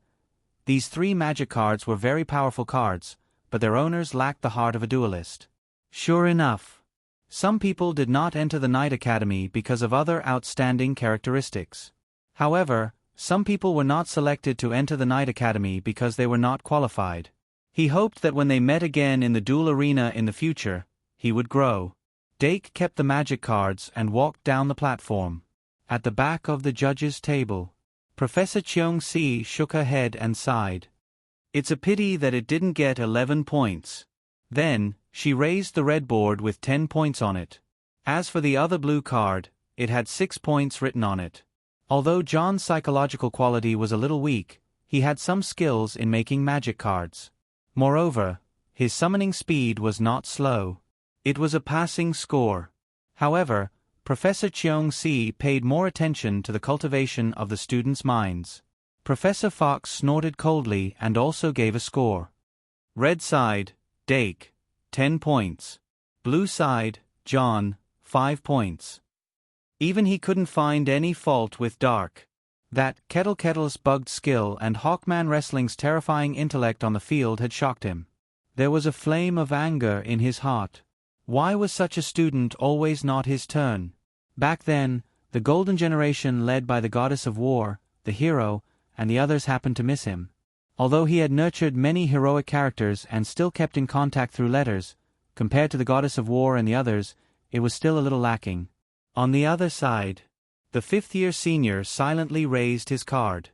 These 3 magic cards were very powerful cards, but their owners lacked the heart of a duelist. Sure enough, some people did not enter the Knight Academy because of other outstanding characteristics. However, some people were not selected to enter the Knight Academy because they were not qualified. He hoped that when they met again in the duel arena in the future, he would grow. Dake kept the magic cards and walked down the platform. At the back of the judges' table, Professor Cheong-si shook her head and sighed. It's a pity that it didn't get 11 points. Then, she raised the red board with 10 points on it. As for the other blue card, it had 6 points written on it. Although John's psychological quality was a little weak, he had some skills in making magic cards. Moreover, his summoning speed was not slow. It was a passing score. However, Professor Cheong-si paid more attention to the cultivation of the students' minds. Professor Fox snorted coldly and also gave a score. Red side, Dake, 10 points. Blue side, John, 5 points. Even he couldn't find any fault with Dark. That Kettle's bugged skill and Hawkman Wrestling's terrifying intellect on the field had shocked him. There was a flame of anger in his heart. Why was such a student always not his turn? Back then, the Golden Generation led by the Goddess of War, the hero, and the others happened to miss him. Although he had nurtured many heroic characters and still kept in contact through letters, compared to the Goddess of War and the others, it was still a little lacking. On the other side, the fifth-year senior silently raised his card.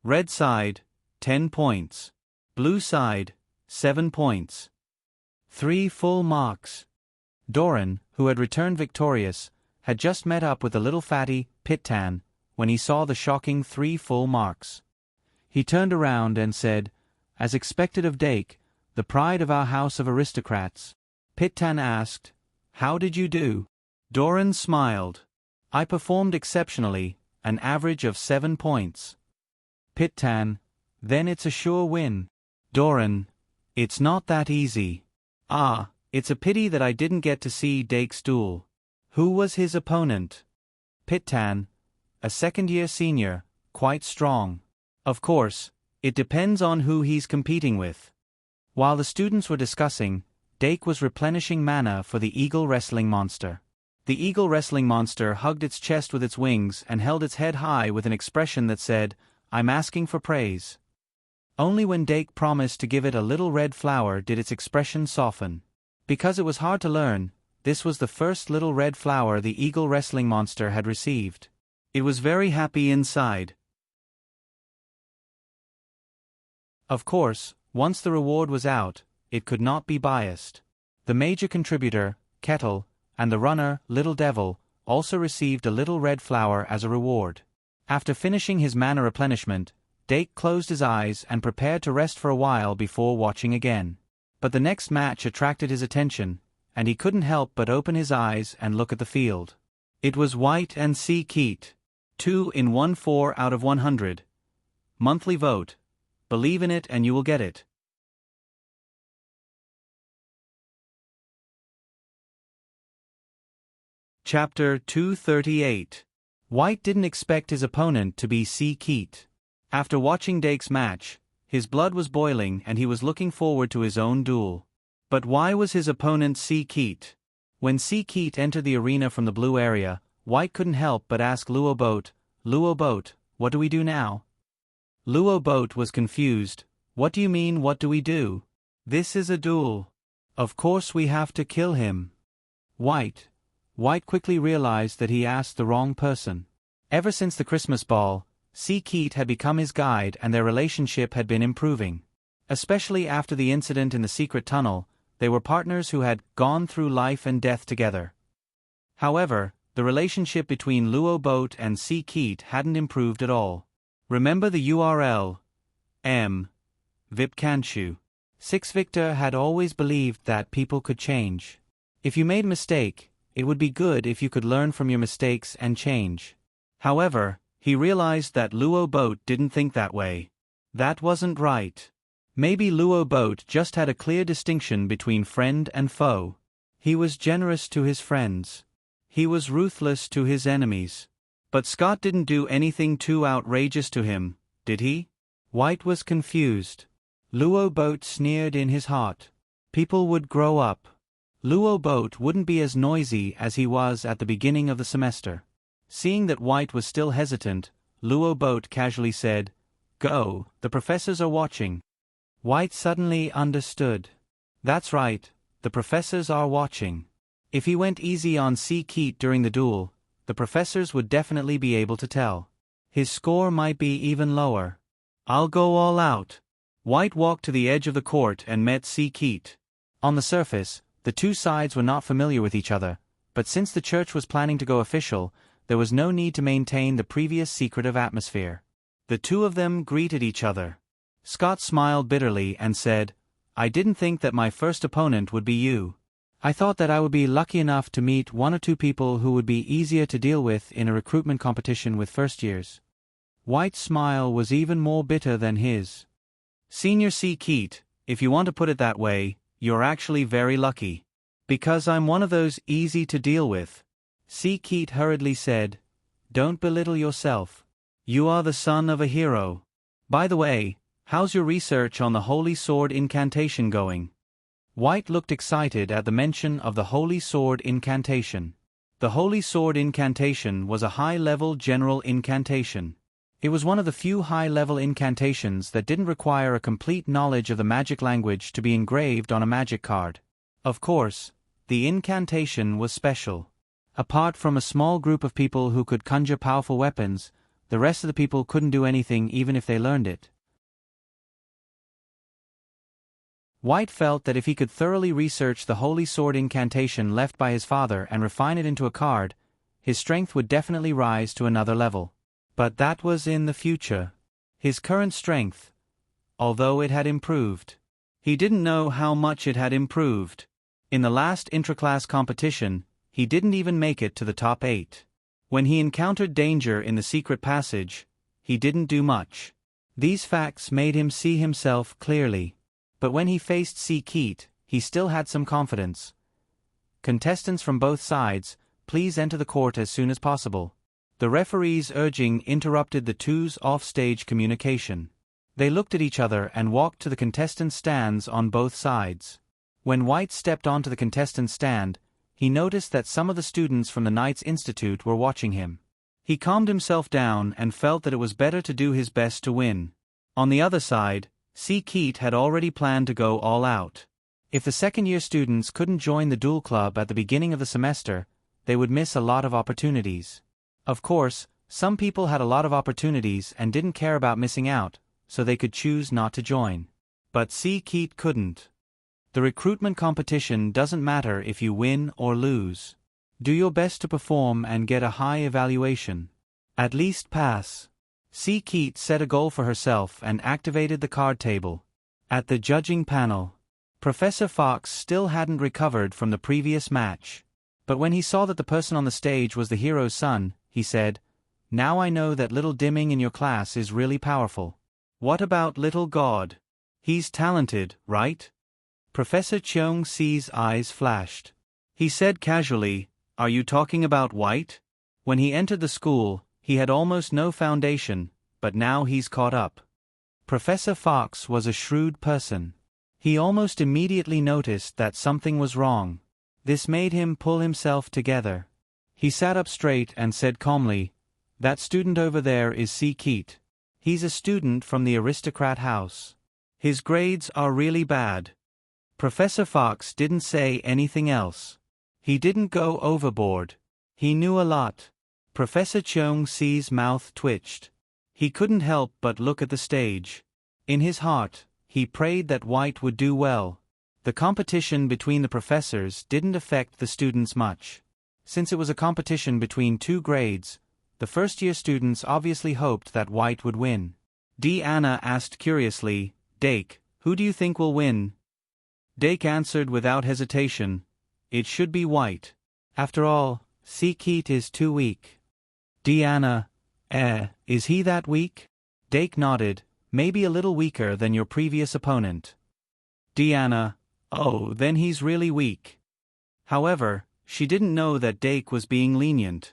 Red side, 10 points. Blue side, 7 points. 3 full marks. Doran, who had returned victorious, had just met up with the little fatty, Pittan, when he saw the shocking 3 full marks. He turned around and said, as expected of Dake, the pride of our house of aristocrats. Pittan asked, "How did you do?" Doran smiled. "I performed exceptionally, an average of 7 points." Pittan, "Then it's a sure win." Doran, "It's not that easy." "Ah, it's a pity that I didn't get to see Dake's duel." "Who was his opponent?" Pittan, "A second-year senior, quite strong." "Of course, it depends on who he's competing with." While the students were discussing, Dake was replenishing mana for the eagle wrestling monster. The eagle wrestling monster hugged its chest with its wings and held its head high with an expression that said, "I'm asking for praise." Only when Dake promised to give it a little red flower did its expression soften. Because it was hard to learn, this was the first little red flower the eagle wrestling monster had received. It was very happy inside. Of course, once the reward was out, it could not be biased. The major contributor, Kettle, and the runner, Little Devil, also received a little red flower as a reward. After finishing his mana replenishment, Dake closed his eyes and prepared to rest for a while before watching again. But the next match attracted his attention, and he couldn't help but open his eyes and look at the field. It was White and C. Keat. 2 in 1 4 out of 100. Monthly vote. Believe in it and you will get it. Chapter 238. White didn't expect his opponent to be C. Keat. After watching Dake's match, his blood was boiling and he was looking forward to his own duel. But why was his opponent C. Keat? When C. Keat entered the arena from the blue area, White couldn't help but ask Luo Boat, what do we do now? Luo Boat was confused. What do you mean, what do we do? This is a duel. Of course we have to kill him. White quickly realized that he asked the wrong person. Ever since the Christmas ball, C. Keat had become his guide and their relationship had been improving. Especially after the incident in the secret tunnel, they were partners who had gone through life and death together. However, the relationship between Luo Boat and C. Keat hadn't improved at all. Remember the URL? Vipkanshu. 6 Victor had always believed that people could change. If you made a mistake, it would be good if you could learn from your mistakes and change. However, he realized that Luo Boat didn't think that way. That wasn't right. Maybe Luo Boat just had a clear distinction between friend and foe. He was generous to his friends. He was ruthless to his enemies. But Scott didn't do anything too outrageous to him, did he? White was confused. Luo Boat sneered in his heart. People would grow up. Luo Boat wouldn't be as noisy as he was at the beginning of the semester. Seeing that White was still hesitant, Luo Boat casually said, "Go, the professors are watching." White suddenly understood. That's right, the professors are watching. If he went easy on C. Keat during the duel, the professors would definitely be able to tell. His score might be even lower. I'll go all out. White walked to the edge of the court and met C. Keat. On the surface, the two sides were not familiar with each other, but since the church was planning to go official, there was no need to maintain the previous secretive atmosphere. The two of them greeted each other. Scott smiled bitterly and said, "I didn't think that my first opponent would be you. I thought that I would be lucky enough to meet 1 or 2 people who would be easier to deal with in a recruitment competition with first years." White's smile was even more bitter than his. Senior C. Keat, if you want to put it that way, you're actually very lucky. Because I'm one of those easy to deal with. C. Keat hurriedly said, don't belittle yourself. You are the son of a hero. By the way, how's your research on the Holy Sword incantation going? White looked excited at the mention of the Holy Sword incantation. The Holy Sword incantation was a high-level general incantation. It was one of the few high-level incantations that didn't require a complete knowledge of the magic language to be engraved on a magic card. Of course, the incantation was special. Apart from a small group of people who could conjure powerful weapons, the rest of the people couldn't do anything even if they learned it. White felt that if he could thoroughly research the Holy Sword incantation left by his father and refine it into a card, his strength would definitely rise to another level. But that was in the future. His current strength, although it had improved, he didn't know how much it had improved. In the last intraclass competition, he didn't even make it to the top 8. When he encountered danger in the secret passage, he didn't do much. These facts made him see himself clearly. But when he faced C. Keat, he still had some confidence. Contestants from both sides, please enter the court as soon as possible. The referee's urging interrupted the two's off-stage communication. They looked at each other and walked to the contestants' stands on both sides. When White stepped onto the contestant's stand, he noticed that some of the students from the Knights Institute were watching him. He calmed himself down and felt that it was better to do his best to win. On the other side, C. Keat had already planned to go all out. If the second-year students couldn't join the duel club at the beginning of the semester, they would miss a lot of opportunities. Of course, some people had a lot of opportunities and didn't care about missing out, so they could choose not to join. But C. Keat couldn't. The recruitment competition doesn't matter if you win or lose. Do your best to perform and get a high evaluation. At least pass. C. Keat set a goal for herself and activated the card table. At the judging panel, Professor Fox still hadn't recovered from the previous match. But when he saw that the person on the stage was the hero's son, he said, now I know that little Dimming in your class is really powerful. What about little God? He's talented, right? Professor Cheung Si's eyes flashed. He said casually, are you talking about White? When he entered the school, he had almost no foundation, but now he's caught up. Professor Fox was a shrewd person. He almost immediately noticed that something was wrong. This made him pull himself together. He sat up straight and said calmly, that student over there is C. Keat. He's a student from the aristocrat house. His grades are really bad. Professor Fox didn't say anything else. He didn't go overboard. He knew a lot. Professor Cheung Si's mouth twitched. He couldn't help but look at the stage. In his heart, he prayed that White would do well. The competition between the professors didn't affect the students much. Since it was a competition between 2 grades, the first-year students obviously hoped that White would win. Anna asked curiously, Dake, who do you think will win? Dake answered without hesitation, it should be White. After all, C. Keat is too weak. Anna, is he that weak? Dake nodded, maybe a little weaker than your previous opponent. Anna, oh, then he's really weak. However, she didn't know that Dake was being lenient.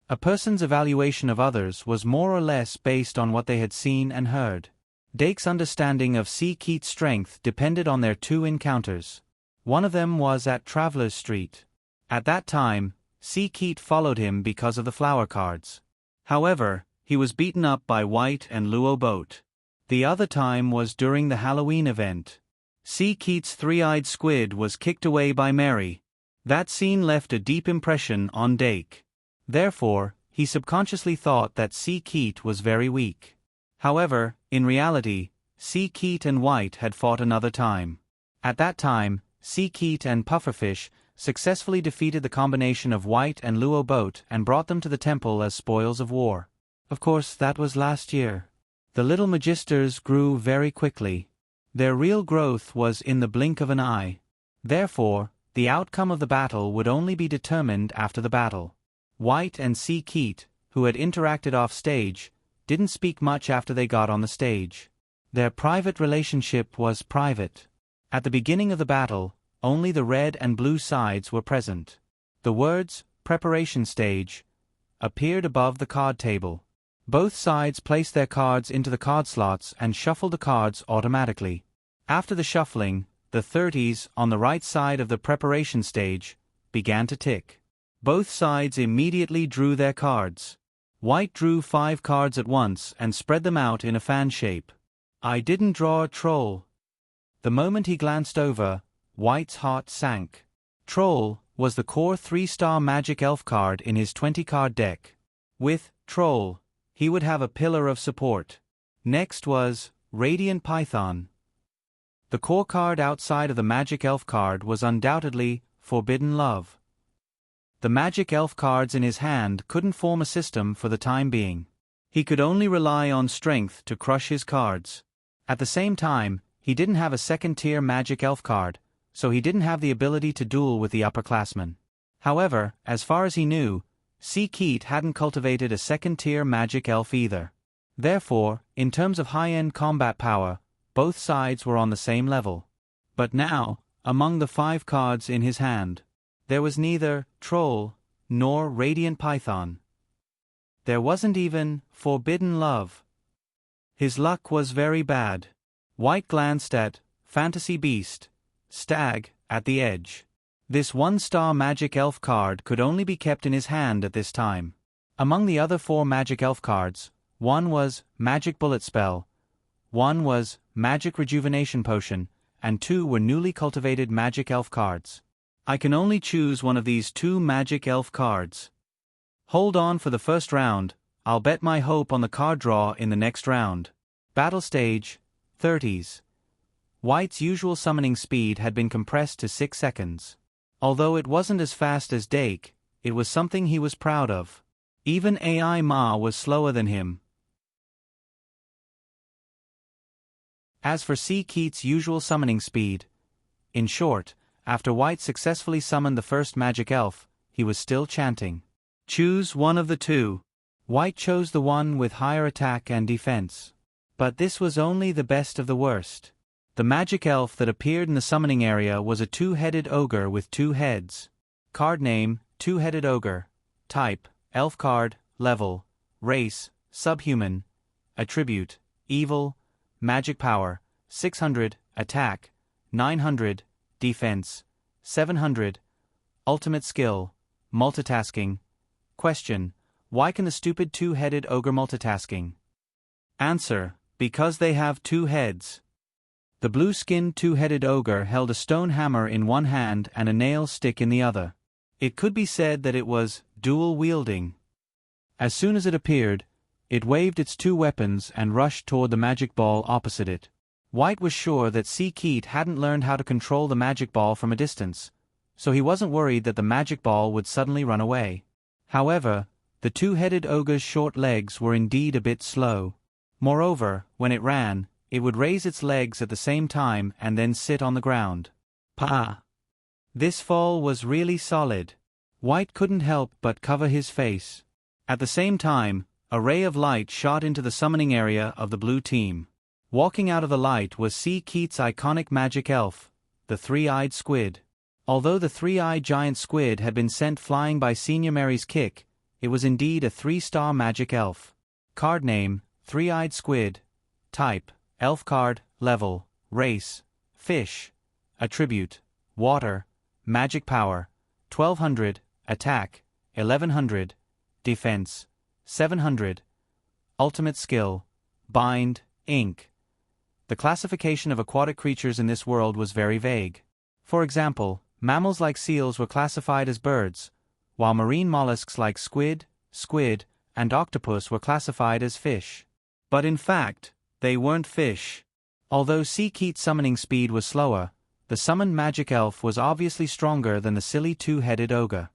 A person's evaluation of others was more or less based on what they had seen and heard. Dake's understanding of C. Keat's strength depended on their 2 encounters. One of them was at Travelers Street. At that time, C. Keat followed him because of the flower cards. However, he was beaten up by White and Luo Boat. The other time was during the Halloween event. C. Keat's 3-eyed squid was kicked away by Mary. That scene left a deep impression on Dake. Therefore, he subconsciously thought that C. Keat was very weak. However, in reality, C. Keat and White had fought another time. At that time, C. Keat and Pufferfish successfully defeated the combination of White and Luo Boat and brought them to the temple as spoils of war. Of course, that was last year. The little magisters grew very quickly. Their real growth was in the blink of an eye. Therefore, the outcome of the battle would only be determined after the battle. White and C. Keat, who had interacted off stage, didn't speak much after they got on the stage. Their private relationship was private. At the beginning of the battle, only the red and blue sides were present. The words, "Preparation Stage," appeared above the card table. Both sides placed their cards into the card slots and shuffled the cards automatically. After the shuffling, the 30s on the right side of the preparation stage began to tick. Both sides immediately drew their cards. White drew 5 cards at once and spread them out in a fan shape. "I didn't draw a troll." The moment he glanced over, White's heart sank. Troll was the core 3-star magic elf card in his 20-card deck. With Troll, he would have a pillar of support. Next was Radiant Python. The core card outside of the magic elf card was undoubtedly Forbidden Love. The magic elf cards in his hand couldn't form a system for the time being. He could only rely on strength to crush his cards. At the same time, he didn't have a second-tier magic elf card, so he didn't have the ability to duel with the upperclassmen. However, as far as he knew, C. Keat hadn't cultivated a second-tier magic elf either. Therefore, in terms of high-end combat power, both sides were on the same level. But now, among the 5 cards in his hand, there was neither Troll nor Radiant Python. There wasn't even Forbidden Love. His luck was very bad. White glanced at Fantasy Beast, Stag, at the edge. This 1-star magic elf card could only be kept in his hand at this time. Among the other 4 magic elf cards, one was Magic Bullet Spell, one was Magic Rejuvenation Potion, and 2 were newly cultivated magic elf cards. I can only choose one of these 2 magic elf cards. Hold on for the first round, I'll bet my hope on the card draw in the next round. Battle Stage, 30s. White's usual summoning speed had been compressed to 6 seconds. Although it wasn't as fast as Dake, it was something he was proud of. Even AI Ma was slower than him. As for C. Keat's usual summoning speed, in short, after White successfully summoned the first magic elf, he was still chanting, "Choose one of the 2. White chose the one with higher attack and defense. But this was only the best of the worst. The magic elf that appeared in the summoning area was a 2-headed ogre with 2 heads. Card name, 2-headed ogre. Type, elf card, level, race, subhuman, attribute, evil, magic power, 600, attack, 900, defense, 700, ultimate skill, multitasking. Question, why can the stupid 2-headed ogre multitasking? Answer, because they have 2 heads. The blue-skinned 2-headed ogre held a stone hammer in one hand and a nail stick in the other. It could be said that it was dual-wielding. As soon as it appeared, it waved its 2 weapons and rushed toward the magic ball opposite it. White was sure that C. Keat hadn't learned how to control the magic ball from a distance, so he wasn't worried that the magic ball would suddenly run away. However, the 2-headed ogre's short legs were indeed a bit slow. Moreover, when it ran, it would raise its legs at the same time and then sit on the ground. Pah! This fall was really solid. White couldn't help but cover his face. At the same time, a ray of light shot into the summoning area of the blue team. Walking out of the light was C. Keat's iconic magic elf, the 3-eyed squid. Although the 3-eyed giant squid had been sent flying by Senior Mary's kick, it was indeed a 3-star magic elf. Card name, 3-eyed squid. Type, elf card, level, race, fish, attribute, water, magic power, 1200, attack, 1100, defense, 700, ultimate skill, bind, ink. The classification of aquatic creatures in this world was very vague. For example, mammals like seals were classified as birds, while marine mollusks like squid, and octopus were classified as fish. But in fact, they weren't fish. Although C. Keat's summoning speed was slower, the summoned magic elf was obviously stronger than the silly 2-headed ogre.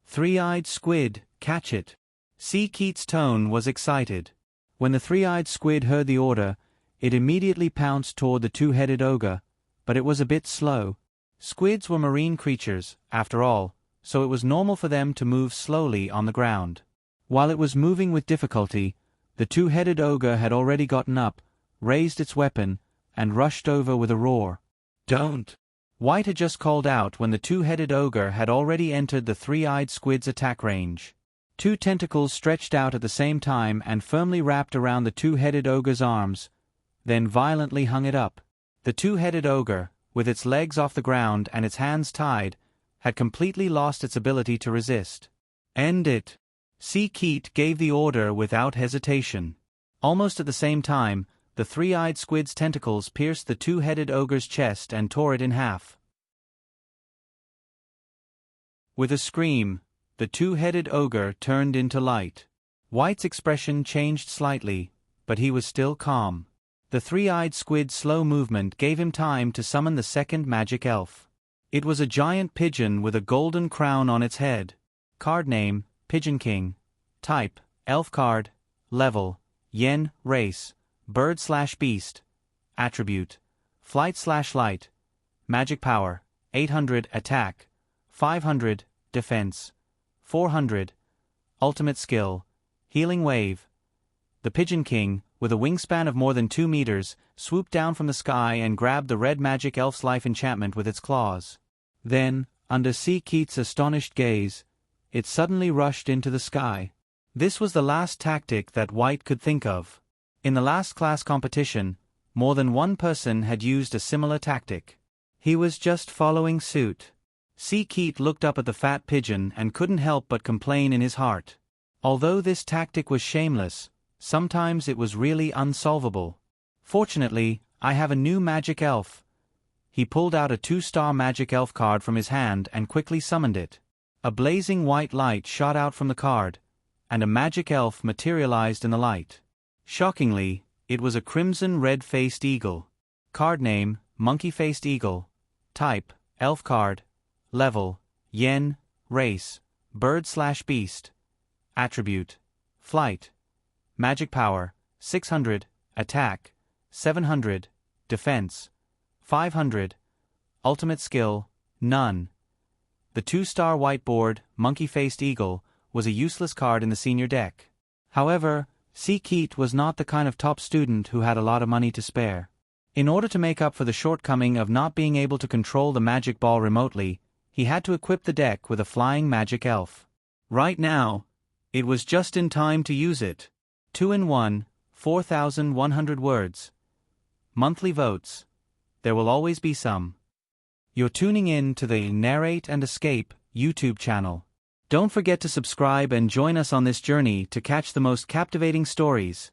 3-eyed squid, catch it. C. Keat's tone was excited. When the 3-eyed squid heard the order, it immediately pounced toward the 2-headed ogre, but it was a bit slow. Squids were marine creatures, after all, so it was normal for them to move slowly on the ground. While it was moving with difficulty, the two-headed ogre had already gotten up, raised its weapon, and rushed over with a roar. "Don't!" White had just called out when the two-headed ogre had already entered the three-eyed squid's attack range. Two tentacles stretched out at the same time and firmly wrapped around the two-headed ogre's arms, then violently hung it up. The two-headed ogre, with its legs off the ground and its hands tied, had completely lost its ability to resist. "End it!" Keat gave the order without hesitation. Almost at the same time, the three-eyed squid's tentacles pierced the two-headed ogre's chest and tore it in half. With a scream, the two-headed ogre turned into light. White's expression changed slightly, but he was still calm. The three-eyed squid's slow movement gave him time to summon the second magic elf. It was a giant pigeon with a golden crown on its head. Card name, Pigeon King. Type, Elf card. Level, Yen, Race, Bird/Beast. Attribute, Flight/Light. Magic power, 800 Attack, 500 Defense, 400 Ultimate skill, Healing Wave. The Pigeon King, with a wingspan of more than 2 meters, swooped down from the sky and grabbed the red magic elf's life enchantment with its claws. Then, under Keat's astonished gaze, it suddenly rushed into the sky. This was the last tactic that White could think of. In the last class competition, more than one person had used a similar tactic. He was just following suit. Keat looked up at the fat pigeon and couldn't help but complain in his heart. Although this tactic was shameless, sometimes it was really unsolvable. Fortunately, I have a new magic elf. He pulled out a 2-star magic elf card from his hand and quickly summoned it. A blazing white light shot out from the card, and a magic elf materialized in the light. Shockingly, it was a crimson red-faced eagle. Card name, Monkey-Faced Eagle. Type, Elf card. Level, Yen, Race, Bird/Beast. Attribute, Flight. Magic power, 600 Attack, 700 Defense, 500 Ultimate skill, None. The 2-star whiteboard, Monkey-Faced Eagle, was a useless card in the senior deck. However, Keat was not the kind of top student who had a lot of money to spare. In order to make up for the shortcoming of not being able to control the magic ball remotely, he had to equip the deck with a flying magic elf. Right now, it was just in time to use it. 2-in-1, 4,100 words. Monthly votes. There will always be some. You're tuning in to the Narrate and Escape YouTube channel. Don't forget to subscribe and join us on this journey to catch the most captivating stories.